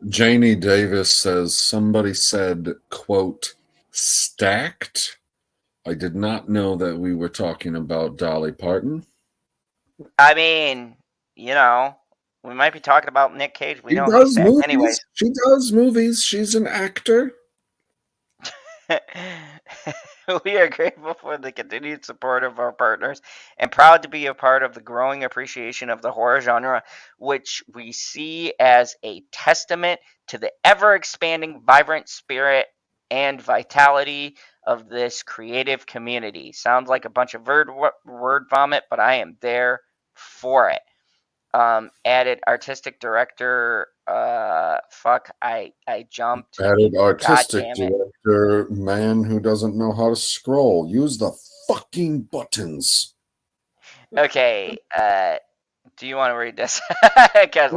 Janie Davis says, somebody said, quote, stacked. I did not know that we were talking about Dolly Parton. I mean, you know, we might be talking about Nick Cage. We She know does he's movies. Anyways. She does movies. She's an actor. We are grateful for the continued support of our partners and proud to be a part of the growing appreciation of the horror genre, which we see as a testament to the ever-expanding, vibrant spirit and vitality of this creative community. Sounds like a bunch of word vomit, but I am there for it. Added artistic director, I jumped. Added artistic director, man who doesn't know how to scroll. Use the fucking buttons. Okay, do you want to read this? Because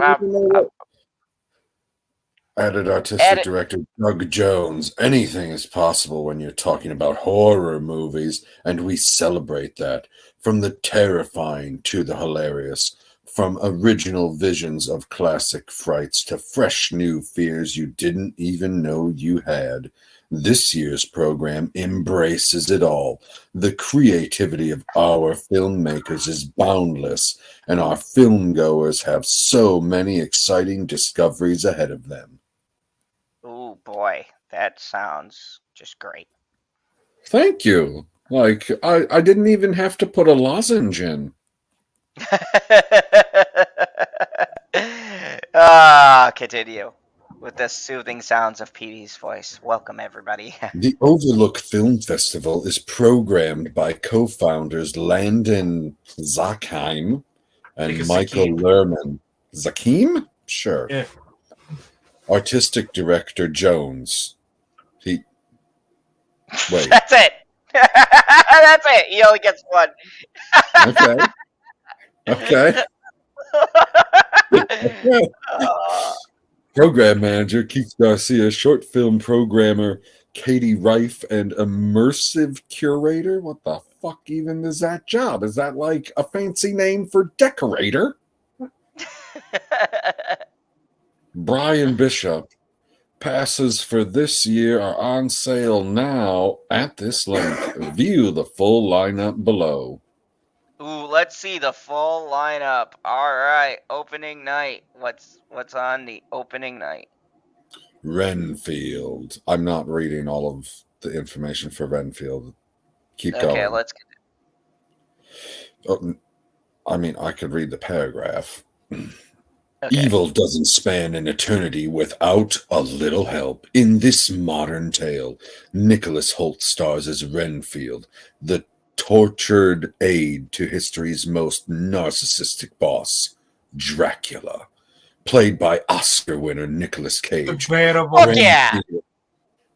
Added artistic director Doug Jones. Anything is possible when you're talking about horror movies, and we celebrate that. From the terrifying to the hilarious. From original visions of classic frights to fresh new fears you didn't even know you had. This year's program embraces it all. The creativity of our filmmakers is boundless, and our filmgoers have so many exciting discoveries ahead of them. Oh boy, that sounds just great. Thank you. Like, I didn't even have to put a lozenge in. Continue with the soothing sounds of Petey's voice. Welcome, everybody. The Overlook Film Festival is programmed by co-founders Landon Zackheim and Michael Lerman. Zakeem? Sure. Yeah. Artistic director Jones. Wait. That's it. That's it. He only gets one. Okay. Okay. Okay. Program manager Keith Garcia, short film programmer Katie Reif, and immersive curator. What the fuck even is that job? Is that like a fancy name for decorator? Brian Bishop. Passes for this year are on sale now at this link. View the full lineup below. Ooh, let's see the full lineup. All right, opening night. What's on the opening night? Renfield. I'm not reading all of the information for Renfield. Keep going. Okay, let's get Oh, I mean, I could read the paragraph. Okay. Evil doesn't span an eternity without a little help. In this modern tale, Nicholas Holt stars as Renfield, the tortured aide to history's most narcissistic boss, Dracula, played by Oscar winner Nicolas Cage. Debatable. Oh, yeah.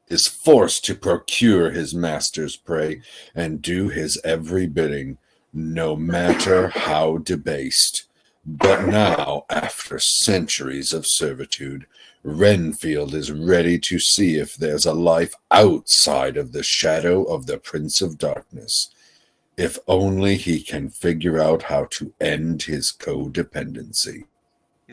Is forced to procure his master's prey and do his every bidding, no matter how debased. But now, after centuries of servitude, Renfield is ready to see if there's a life outside of the shadow of the Prince of Darkness. If only he can figure out how to end his codependency.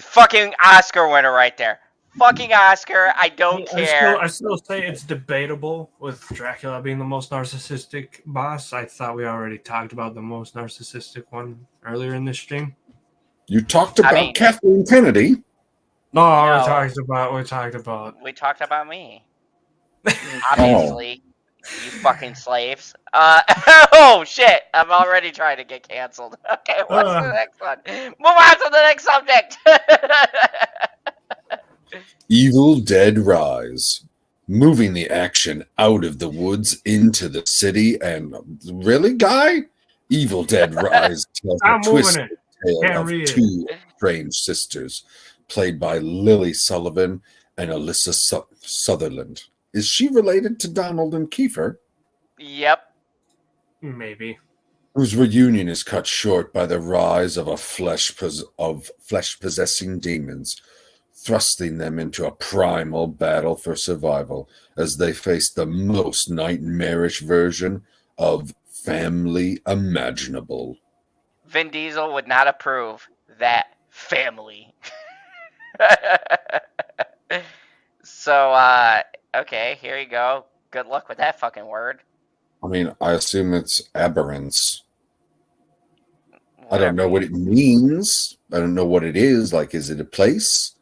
Fucking Oscar winner right there. Fucking Oscar. I don't care. I still say it's debatable with Dracula being the most narcissistic boss. I thought we already talked about the most narcissistic one earlier in this stream. You talked about Kathleen Kennedy. No, No. we talked about. We talked about me. Obviously. You fucking slaves. Oh shit! I'm already trying to get canceled. Okay, what's the next one? Move on to the next subject. Evil Dead Rise. Moving the action out of the woods into the city, and really, guy? Evil Dead Rise tells I'm a twisted moving tale Can't of read it. two strange sisters, played by Lily Sullivan and Alyssa Sutherland. Is she related to Donald and Kiefer? Yep. Maybe. Whose reunion is cut short by the rise of flesh-possessing demons, thrusting them into a primal battle for survival as they face the most nightmarish version of family imaginable. Vin Diesel would not approve that family. So, okay, here you go. Good luck with that fucking word. I mean, I assume it's aberrance. I don't know what it means. I don't know what it is. Like, is it a place?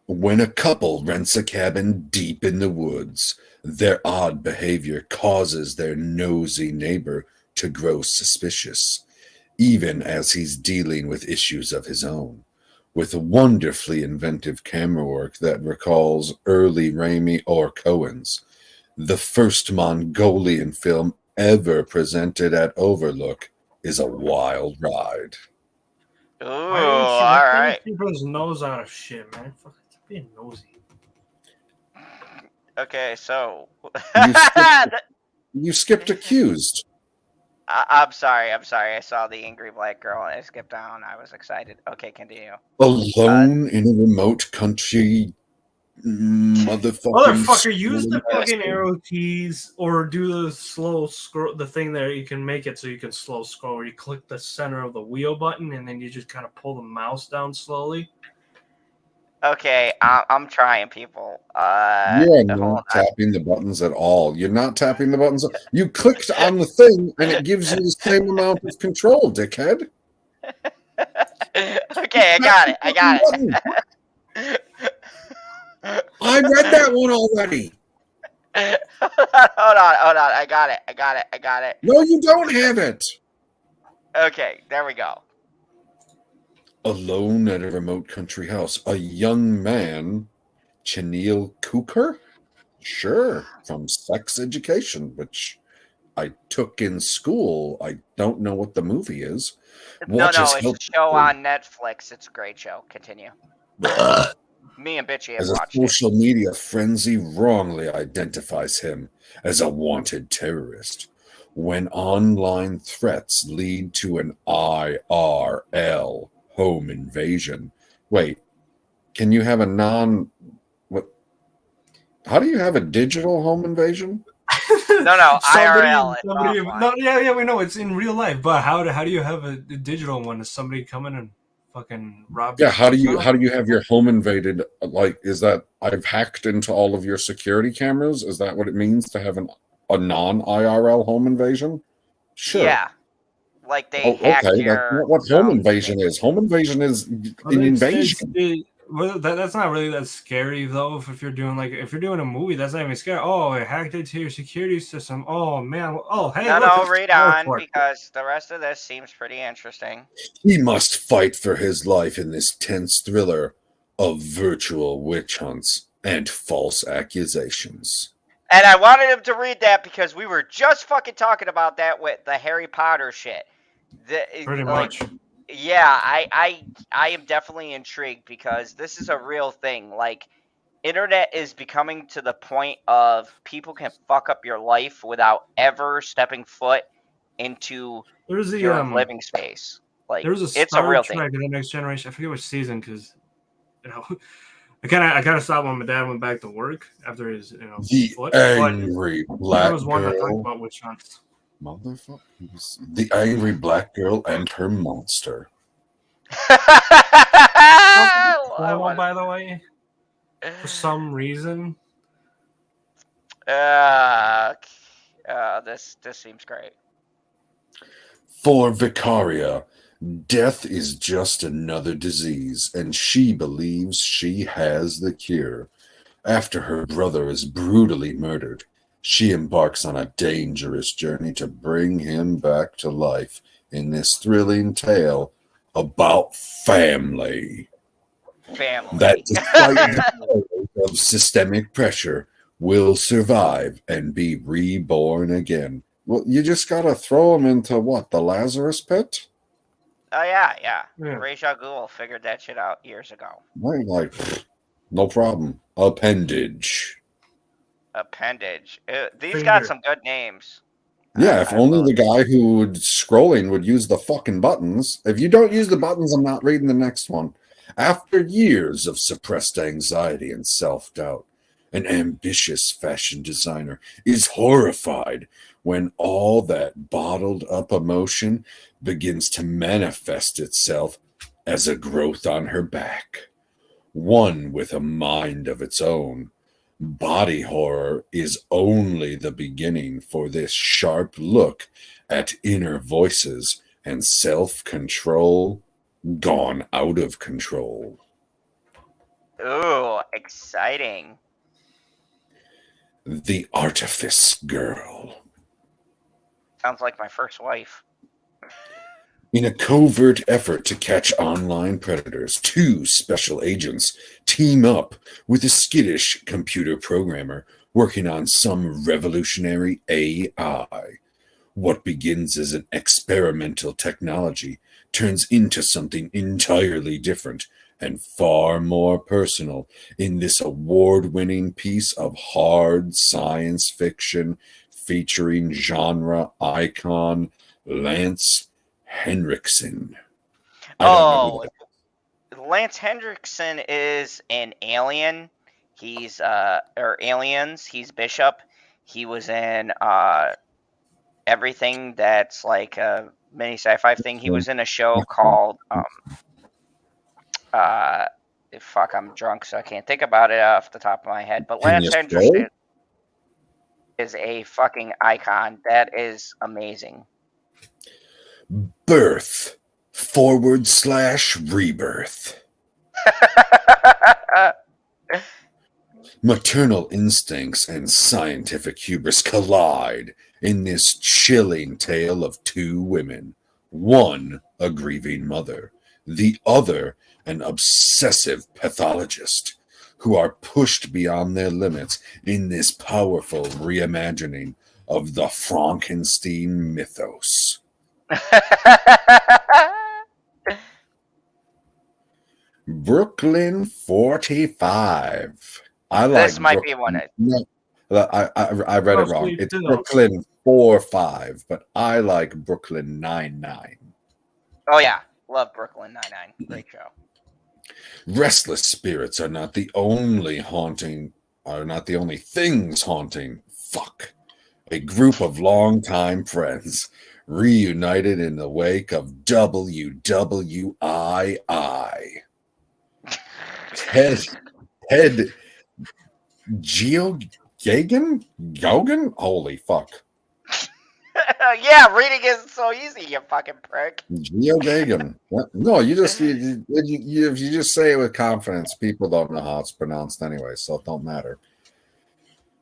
When a couple rents a cabin deep in the woods, their odd behavior causes their nosy neighbor to grow suspicious, even as he's dealing with issues of his own. With wonderfully inventive camera work that recalls early Raimi or Coen's, the first Mongolian film ever presented at Overlook is a wild ride. Ooh, all alright. People's nose out of shit, man. Fuck, it's being nosy. Okay, so... You skipped accused. I'm sorry. I saw the angry black girl and I skipped down. I was excited. Okay, continue. Alone in a remote country, Motherfucker, use the fucking arrow keys or do the slow scroll, the thing there. You can make it so you can slow scroll. Where you click the center of the wheel button and then you just kind of pull the mouse down slowly. Okay, I'm trying, people. You are not tapping the buttons at all. You're not tapping the buttons. You clicked on the thing and it gives you the same amount of control, dickhead. Okay, I got it. I read that one already. Hold on. I got it. No, you don't have it. Okay, there we go. Alone at a remote country house, a young man, Chenille Cooker, sure, from Sex Education, which I took in school. I don't know what the movie is. No, Watch us it's a help show you. on Netflix. It's a great show. Continue. Me and Bitchy have As a watched it. social media frenzy wrongly identifies him as a wanted terrorist. When online threats lead to an IRL home invasion. Wait, can you have a what? How do you have a digital home invasion? No, IRL. It's offline. No, yeah, we know it's in real life, but how do you have a digital one? Is somebody coming and fucking rob? Yeah, how do you have your home invaded? Like, is that I've hacked into all of your security cameras? Is that what it means to have a non-IRL home invasion? Sure. Yeah. Like they hacked okay. your. That's not what home invasion is. Home invasion is an invasion. That's not really that scary though. If you're doing a movie, that's not even scary. Oh, I hacked into your security system. Oh man. Oh hey. No, read on because the rest of this seems pretty interesting. He must fight for his life in this tense thriller of virtual witch hunts and false accusations. And I wanted him to read that because we were just fucking talking about that with the Harry Potter shit. Pretty much. Yeah, I am definitely intrigued because this is a real thing. Like, internet is becoming to the point of people can fuck up your life without ever stepping foot into your living space. Like, there was it's a real Trek thing. in the Next Generation. I forget which season because I kind of stopped when my dad went back to work after his the foot. Angry black I was one to talk girl. about witch hunts. Motherfuckers. The angry black girl and her monster. By the way, for some reason. This seems great. For Vicaria, death is just another disease, and she believes she has the cure. After her brother is brutally murdered, she embarks on a dangerous journey to bring him back to life in this thrilling tale about family. That despite the of systemic pressure will survive and be reborn again. Well, you just gotta throw him into what, the Lazarus pit? Oh yeah. Ra's al Ghul figured that shit out years ago. I'm like, no problem. Appendage. These got some good names. Yeah, if only the guy who would scrolling would use the fucking buttons. If you don't use the buttons, I'm not reading the next one. After years of suppressed anxiety and self-doubt, an ambitious fashion designer is horrified when all that bottled up emotion begins to manifest itself as a growth on her back. One with a mind of its own. Body horror is only the beginning for this sharp look at inner voices and self-control gone out of control. Ooh, exciting. The Artifice Girl. Sounds like my first wife. In a covert effort to catch online predators, two special agents team up with a skittish computer programmer working on some revolutionary AI. What begins as an experimental technology turns into something entirely different and far more personal in this award-winning piece of hard science fiction featuring genre icon Lance Henriksen. Lance Henriksen is an alien. He's Aliens. He's Bishop. He was in everything that's like a mini sci-fi thing. He was in a show called fuck, I'm drunk, so I can't think about it off the top of my head. But Lance Henriksen is a fucking icon. That is amazing. Birth /rebirth. Maternal instincts and scientific hubris collide in this chilling tale of two women. One, a grieving mother. The other, an obsessive pathologist, who are pushed beyond their limits in this powerful reimagining of the Frankenstein mythos. Brooklyn 45. I like This might be one. No, I read Oh, it wrong. sweet It's pillows. Brooklyn 45, but I like Brooklyn 99. Oh yeah, love Brooklyn Nine-Nine. Great show. Restless spirits are not the only things haunting. Fuck. A group of longtime friends reunited in the wake of WWII. Ted Gogan? Holy fuck. Yeah, reading isn't so easy, you fucking prick. Geogagan. No, you just if you just say it with confidence, people don't know how it's pronounced anyway, so it don't matter.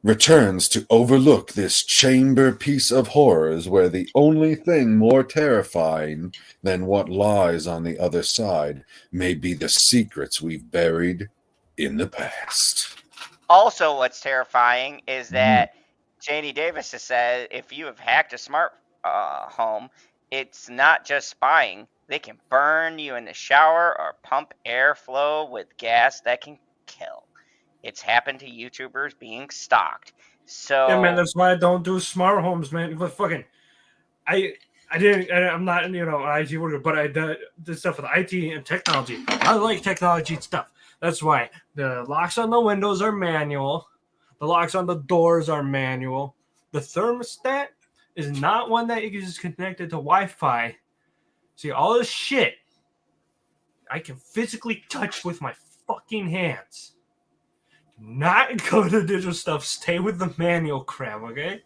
Returns to overlook this chamber piece of horrors where the only thing more terrifying than what lies on the other side may be the secrets we've buried in the past. Also, what's terrifying is that Janie Davis has said if you have hacked a smart home, it's not just spying. They can burn you in the shower or pump airflow with gas that can kill. It's happened to YouTubers being stalked. So Yeah, man, that's why I don't do smart homes, man. But fucking, I'm not, an IT worker, but I did stuff with IT and technology. I like technology stuff. That's why the locks on the windows are manual. The locks on the doors are manual. The thermostat is not one that you can just connect it to Wi-Fi. See, all this shit I can physically touch with my fucking hands. Not go to digital stuff. Stay with the manual crap, okay?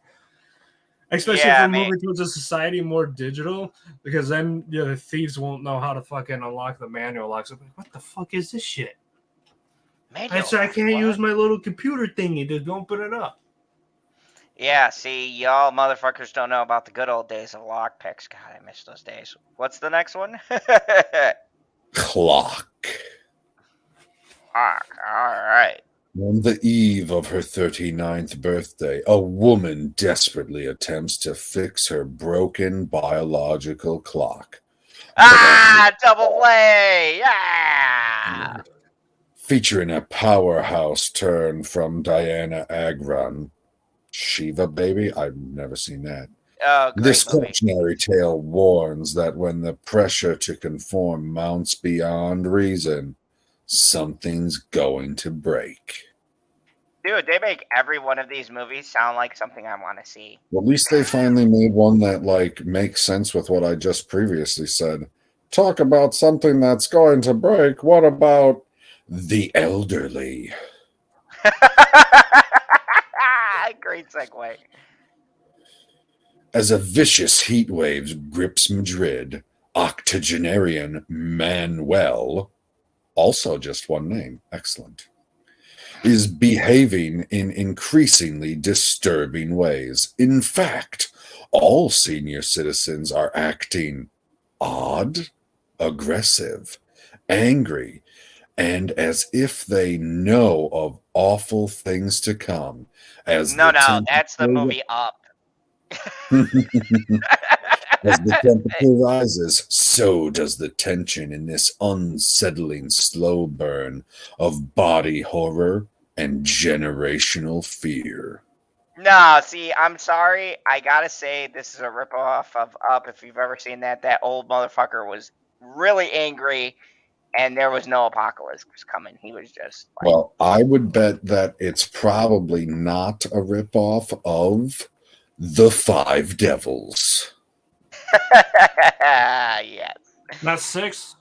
Especially if we're moving towards a society more digital, because then the thieves won't know how to fucking unlock the manual locks. I'm like, what the fuck is this shit? I said I can't use my little computer thingy to open it up. Yeah, see, y'all motherfuckers don't know about the good old days of lockpicks. God, I miss those days. What's the next one? Clock. Fuck, alright. On the eve of her 39th birthday, a woman desperately attempts to fix her broken biological clock. Double play! Yeah! Featuring a powerhouse turn from Diana Agron. Shiva Baby? I've never seen that. Oh, this movie. cautionary tale warns that when the pressure to conform mounts beyond reason, something's going to break. Dude, they make every one of these movies sound like something I want to see. Well, at least they finally made one that makes sense with what I just previously said. Talk about something that's going to break. What about the elderly? Great segue. As a vicious heat wave grips Madrid, octogenarian Manuel, also just one name, excellent, is behaving in increasingly disturbing ways. In fact, all senior citizens are acting odd, aggressive, angry, and as if they know of awful things to come. That's the movie Up. As the temperature rises, so does the tension in this unsettling slow burn of body horror and generational fear. No, see, I'm sorry. I gotta say, this is a ripoff of Up. If you've ever seen that old motherfucker was really angry, and there was no apocalypse coming. He was just like... Well, I would bet that it's probably not a ripoff of The Five Devils. Yes. Not 6?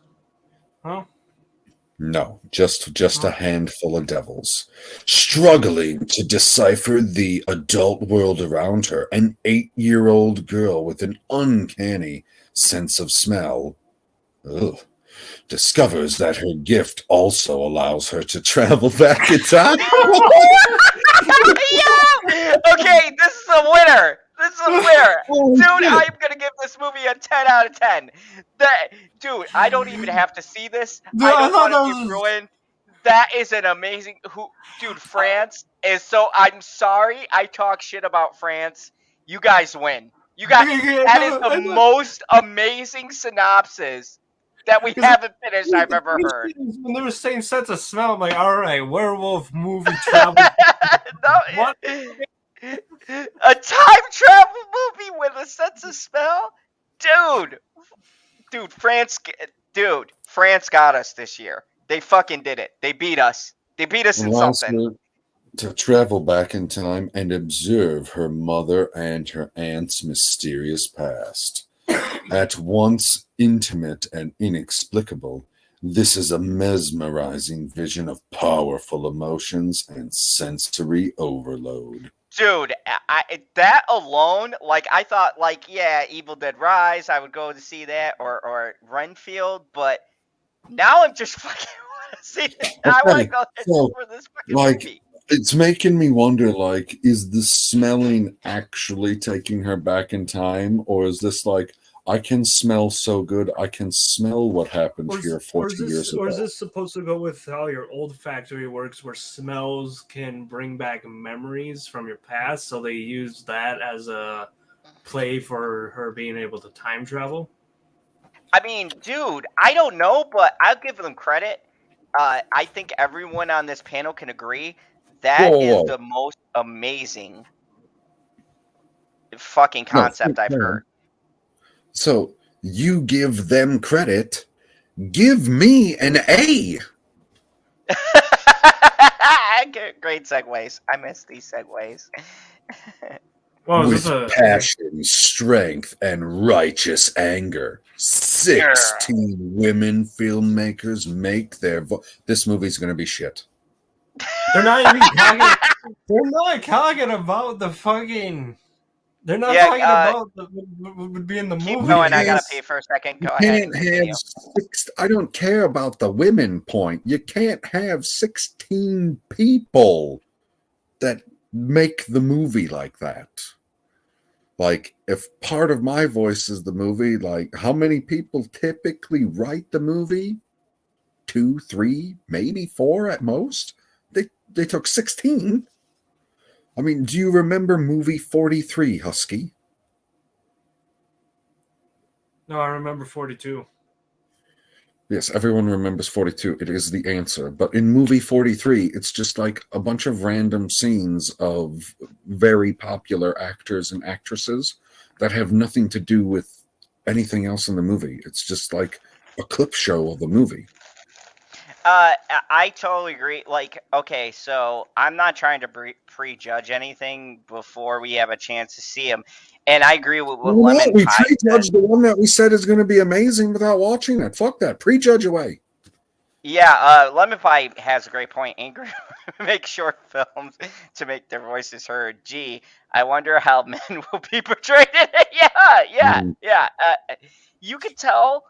Huh? No, just a handful of devils. Struggling to decipher the adult world around her, an 8-year-old girl with an uncanny sense of smell discovers that her gift also allows her to travel back in time. Yeah! Okay, this is a winner. This is a winner. Dude, I'm going to give this movie a 10 out of 10. Dude, I don't even have to see this. I don't want to be ruined. That is an amazing... Dude, France is so... I'm sorry I talk shit about France. You guys win. That is the most amazing synopsis that we haven't finished I've ever heard. When they were saying sense of smell, I'm like, all right, werewolf movie travel. What? A time travel movie with a sense of smell? Dude, France got us this year. They fucking did it. They beat us. They beat us in something. To travel back in time and observe her mother and her aunt's mysterious past. At once intimate and inexplicable, this is a mesmerizing vision of powerful emotions and sensory overload. Dude, that alone, like, I thought, like, yeah, Evil Dead Rise, I would go to see that, or Renfield, but now I'm just fucking want to see this. I want to go for this fucking movie. It's making me wonder, like, is the smelling actually taking her back in time, or is this like, I can smell so good, I can smell what happened here 40 years ago? Or is this supposed to go with how your olfactory works, where smells can bring back memories from your past, so they use that as a play for her being able to time travel? I mean, dude, I don't know, but I'll give them credit. I think everyone on this panel can agree that is the most amazing fucking concept I've heard. So you give them credit. Give me an A. Great segues. I miss these segues. With passion, strength, and righteous anger, 16 women filmmakers make their This movie's going to be shit. They're not even talking. They're not talking about the fucking. They're not talking about what would be in the movie. Keep going. I gotta pee for a second. Go ahead. I don't care about the women point. You can't have 16 people that make the movie like that. Like, if part of my voice is the movie, like, how many people typically write the movie? 2, 3, maybe 4 at most. They took 16. I mean, do you remember movie 43, Husky? No, I remember 42. Yes, everyone remembers 42. It is the answer. But in movie 43, it's just like a bunch of random scenes of very popular actors and actresses that have nothing to do with anything else in the movie. It's just like a clip show of the movie. I totally agree. Like, okay, so I'm not trying to prejudge anything before we have a chance to see them, and I agree with what Lemon We Pie prejudged the one that we said is going to be amazing without watching it. Fuck that. Prejudge away. Yeah, Lemon Pie has a great point. Angry make short films to make their voices heard. Gee, I wonder how men will be portrayed in it. Yeah. You can tell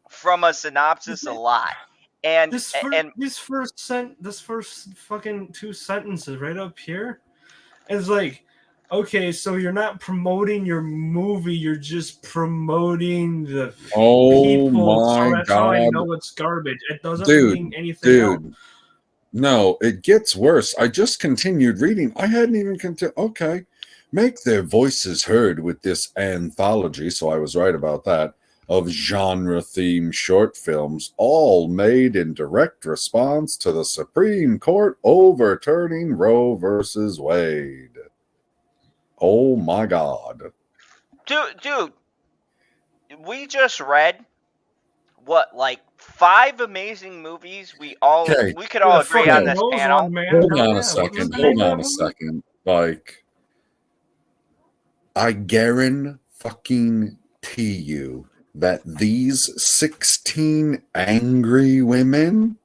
from a synopsis a lot. And this first fucking 2 sentences right up here is like, okay, so you're not promoting your movie, you're just promoting the people. My so that's God. how I know it's garbage. It doesn't mean anything else. No, it gets worse. I just continued reading. I hadn't even continued. Okay, make their voices heard with this anthology. So I was right about that. Of genre-themed short films, all made in direct response to the Supreme Court overturning Roe versus Wade. Oh my God. Dude, we just read, what, like 5 amazing movies we could all agree on this panel? Hold on a second. Like, I guarantee you that these 16 angry women,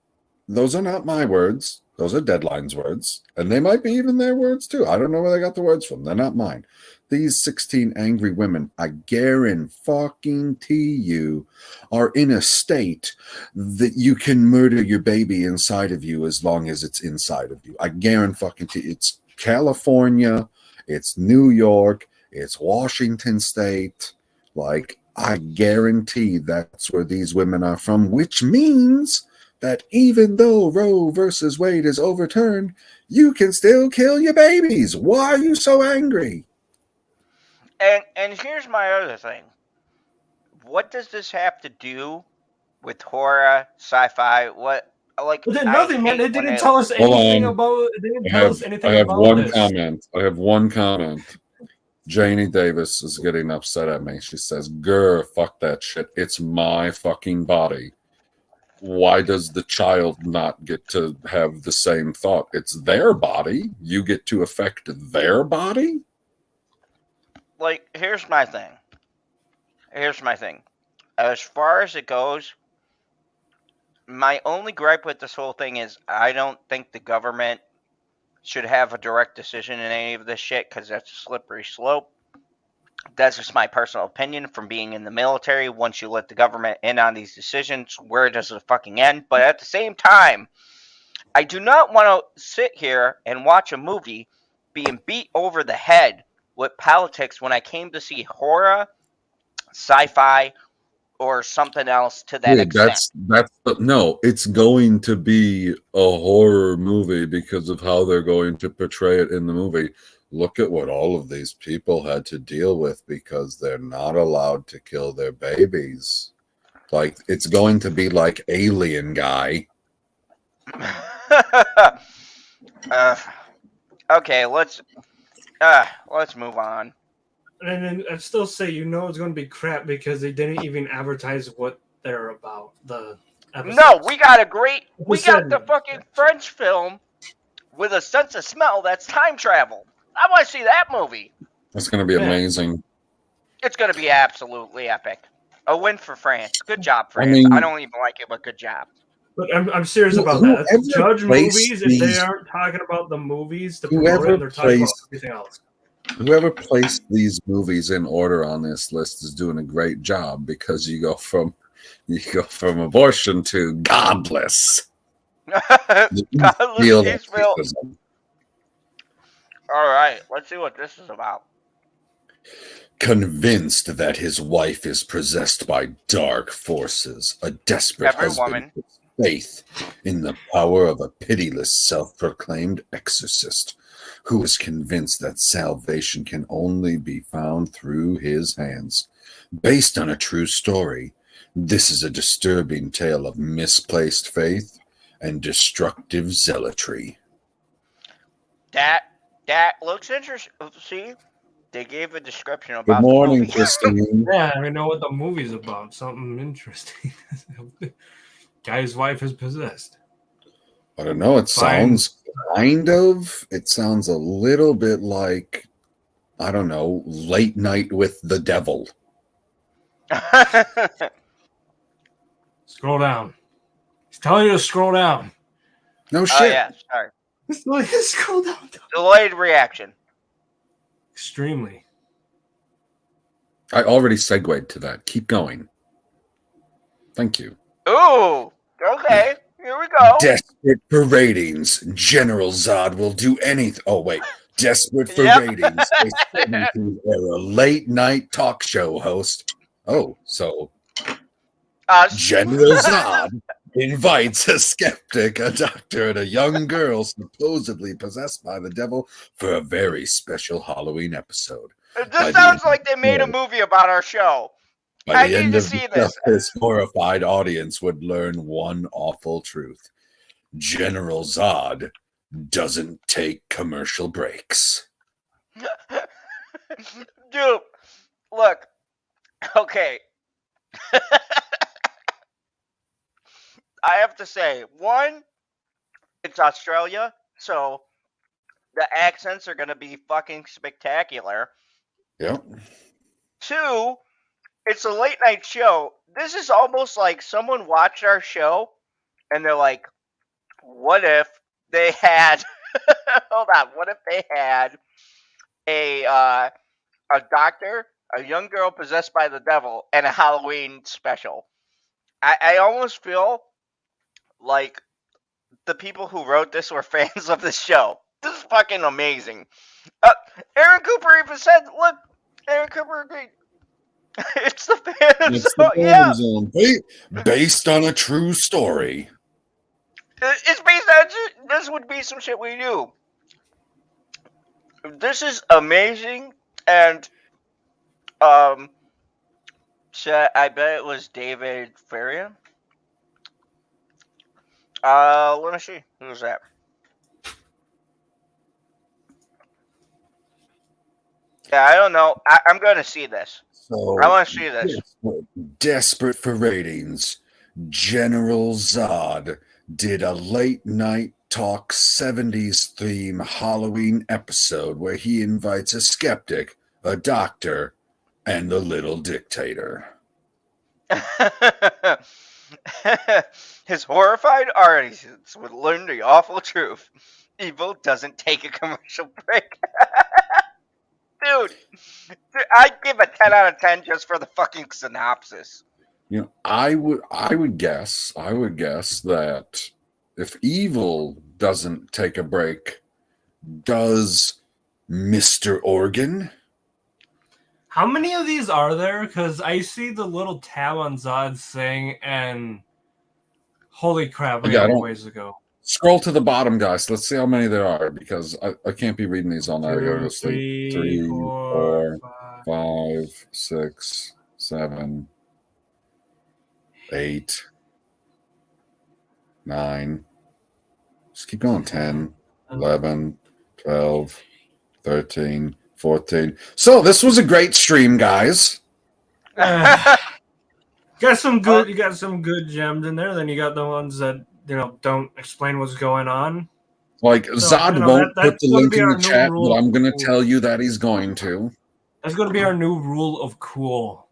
those are not my words, those are Deadline's words, and they might be even their words too. I don't know where they got the words from. They're not mine. These 16 angry women, I guarantee you, are in a state that you can murder your baby inside of you as long as it's inside of you. I guarantee it's California, it's New York, it's Washington State. Like, I guarantee that's where these women are from, which means that even though Roe versus Wade is overturned, you can still kill your babies. Why are you so angry? And here's my other thing. What does this have to do with horror, sci-fi? What like? But then I nothing, man. hate They when didn't they. tell us Hold anything on. about. They didn't I tell have us I anything have about one this. comment. I have one comment. Janie Davis is getting upset at me. She says, "Grr, fuck that shit. It's my fucking body. Why does the child not get to have the same thought? It's their body. You get to affect their body?" Like, here's my thing. As far as it goes, my only gripe with this whole thing is I don't think the government should have a direct decision in any of this shit because that's a slippery slope. That's just my personal opinion from being in the military. Once you let the government in on these decisions, where does it fucking end? But at the same time, I do not want to sit here and watch a movie being beat over the head with politics when I came to see horror, sci-fi, or something else to that Dude, extent. no, it's going to be a horror movie because of how they're going to portray it in the movie. Look at what all of these people had to deal with because they're not allowed to kill their babies. Like, it's going to be like Alien Guy. Okay, let's move on. And then I'd still say it's going to be crap because they didn't even advertise what they're about. The episodes. No, we got the fucking French film with a sense of smell that's time travel. I want to see that movie. That's going to be amazing. It's going to be absolutely epic. A win for France. Good job, France. I don't even like it, but good job. But I'm serious about that. Judge movies if they aren't talking about the movies to promote it, they're talking about everything else. Whoever placed these movies in order on this list is doing a great job because you go from abortion to godless. Godless Israel. All right, let's see what this is about. Convinced that his wife is possessed by dark forces, a desperate husband puts faith in the power of a pitiless self-proclaimed exorcist who is convinced that salvation can only be found through his hands. Based on a true story, this is a disturbing tale of misplaced faith and destructive zealotry. That looks interesting. See, they gave a description about Good morning, the movie. Christine. Yeah, I know what the movie's about. Something interesting. Guy's wife is possessed. I don't know. It sounds it sounds a little bit like, I don't know, Late Night with the Devil. Scroll down. He's telling you to scroll down. No shit. Oh, yeah, sorry. Scroll down. Delayed reaction. Extremely. I already segued to that. Keep going. Thank you. Ooh, okay. Here we go. Desperate for ratings, General Zod will do anything. Oh, wait. Desperate for ratings, a 70s era late night talk show host. Oh, so General Zod invites a skeptic, a doctor, and a young girl supposedly possessed by the devil for a very special Halloween episode. This sounds like they made a movie about our show. By the end of the show, this horrified audience would learn one awful truth. General Zod doesn't take commercial breaks. Dude, look. Okay. I have to say, one, it's Australia, so the accents are going to be fucking spectacular. Yep. Two, it's a late night show. This is almost like someone watched our show and they're like, what if they had hold on, what if they had a doctor, a young girl possessed by the devil, and a Halloween special? I almost feel like the people who wrote this were fans of the show. This is fucking amazing. Aaron Cooper even said, look, Aaron Cooper agreed. It's the fans. Yeah. Based on a true story. It's based on, this would be some shit we do. This is amazing, and Shit, I bet it was David Faria. Let me see. Who's that? Yeah, I don't know. I'm going to see this. So, I want to see this. Desperate for ratings, General Zod did a late night talk 70s theme Halloween episode where he invites a skeptic, a doctor, and a little dictator. His horrified audience would learn the awful truth. Evil doesn't take a commercial break. Dude, I'd give a 10 out of 10 just for the fucking synopsis. You know, I would guess that if evil doesn't take a break, does Mr. Organ? How many of these are there? Because I see the little tab on Zod's thing, and holy crap, we have a ways to go. Scroll to the bottom, guys. Let's see how many there are, because I can't be reading these all night. I go to sleep. 3, 4, 5, 6, 7, 8, 9. Just keep going. 10, 11, 12, 13, 14. So this was a great stream, guys. Got some good. You got some good gems in there. Then you got the ones that don't explain what's going on. Like Zod won't put the link in the chat, but I'm going to tell you that he's going to. That's going to be our new rule of cool,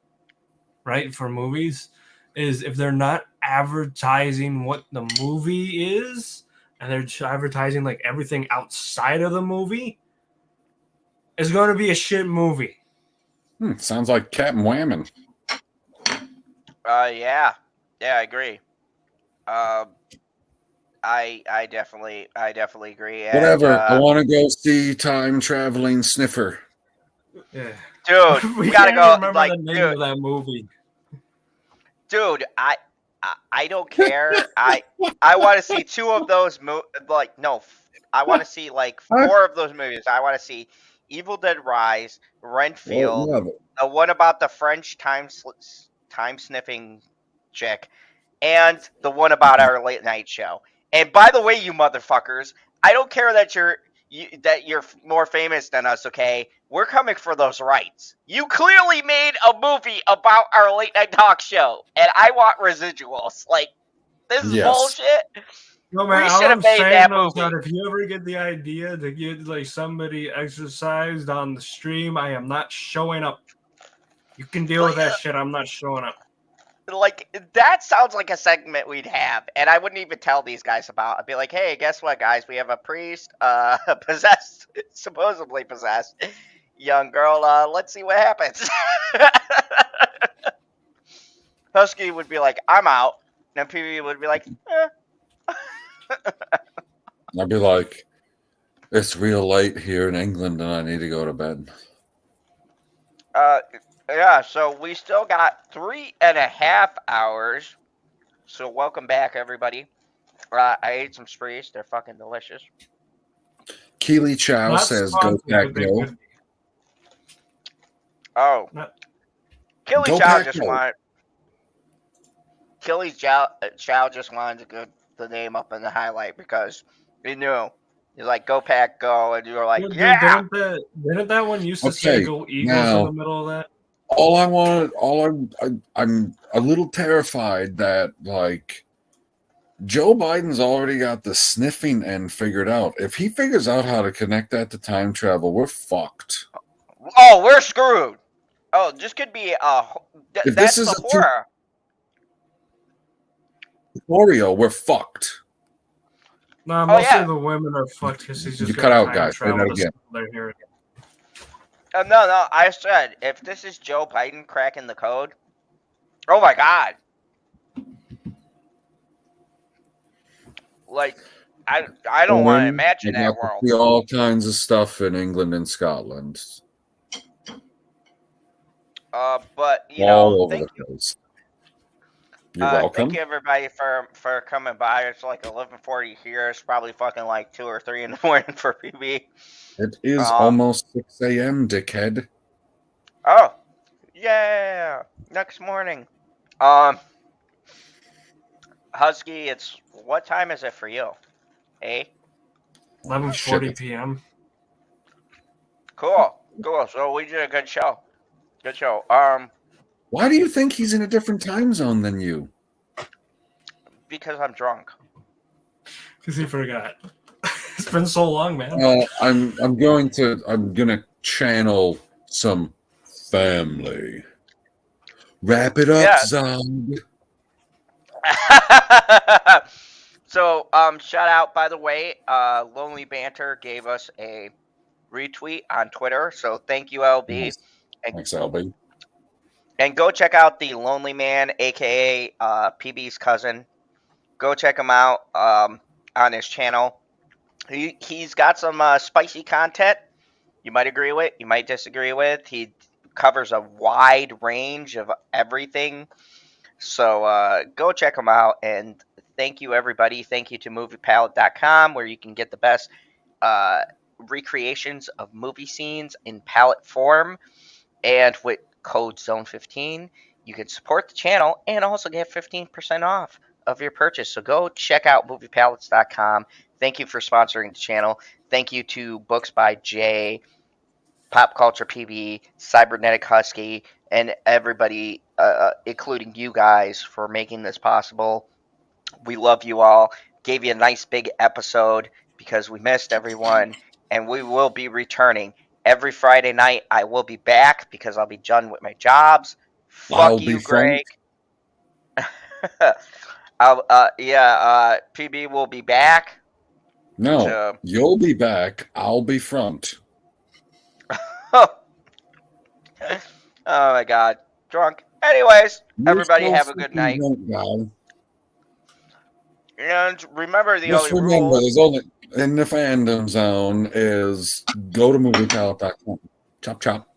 right? For movies, is if they're not advertising what the movie is, and they're advertising like everything outside of the movie, it's going to be a shit movie. Sounds like Captain Whammin'. Yeah, I agree. I definitely agree. And, whatever. I want to go see Time Traveling Sniffer. Yeah, dude, we gotta go. Like, the name of that movie. Dude, I don't care. I want to see 2 of those. I want to see like 4 of those movies. I want to see Evil Dead Rise, Renfield, the one about the French time sniffing chick, and the one about our late night show. And by the way, you motherfuckers, I don't care that you're more famous than us, okay? We're coming for those rights. You clearly made a movie about our late night talk show, and I want residuals. Like, this is bullshit. No, man, we all should I'm have made that saying is movie. that if you ever get the idea to get like somebody exercised on the stream, I am not showing up. You can deal with that shit. I'm not showing up. Like, that sounds like a segment we'd have, and I wouldn't even tell these guys about. I'd be like, hey, guess what, guys? We have a priest, supposedly possessed young girl. Let's see what happens. Husky would be like, I'm out. And PV would be like, I'd be like, it's real late here in England and I need to go to bed. Yeah, so we still got 3.5 hours. So welcome back, everybody. I ate some sprees. They're fucking delicious. Keely Chow says, go pack go. Oh. Keely Chow just wanted... Keely Chow just wanted to get the name up in the highlight because he knew. He's like, go pack go, and you were like, yeah! Didn't that one used to say go Eagles in the middle of that? I'm a little terrified that, like, Joe Biden's already got the sniffing end figured out. If he figures out how to connect that to time travel, we're fucked. Oh, we're screwed. Oh, this could be that's the horror. Oreo, we're fucked. No, mostly the women are fucked because he's just cut out, guys. Say that again. No, I said, if this is Joe Biden cracking the code, oh my god. Like, I don't want to imagine that world. See all kinds of stuff in England and Scotland. But, you all know, over the place. You're welcome. Thank you, everybody, for coming by. It's like 11:40 here. It's probably fucking like 2 or 3 in the morning for PB. It is almost 6 a.m., dickhead. Oh, Yeah. Next morning. Husky, it's what time is it for you? Hey. 11:40 p.m. Cool. So we did a good show. Good show. Why do you think he's in a different time zone than you? Because I'm drunk. Because he forgot. It's been so long, man. I'm gonna channel some family. Wrap it up, Yeah. Zog. So, shout out, by the way, Lonely Banter gave us a retweet on Twitter. So thank you, LB. Nice. Thanks, LB. And go check out the Lonely Man, aka PB's cousin. Go check him out on his channel. He's got some spicy content. You might agree with, you might disagree with. He covers a wide range of everything. So go check him out. And thank you, everybody. Thank you to moviepalette.com, where you can get the best recreations of movie scenes in palette form. And with code Zone15, you can support the channel and also get 15% off of your purchase. So go check out moviepalettes.com. Thank you for sponsoring the channel. Thank you to Books by Jay, Pop Culture PB, Cybernetic Husky, and everybody, including you guys, for making this possible. We love you all. Gave you a nice big episode because we missed everyone, and we will be returning. Every Friday night, I will be back because I'll be done with my jobs. Fuck you, Greg. PB will be back. No, you'll be back. I'll be front. Oh my God, drunk. Anyways, everybody have a good night. And remember the Just only remember, rule. there's only in the fandom zone is go to moviepalette.com. Chop chop.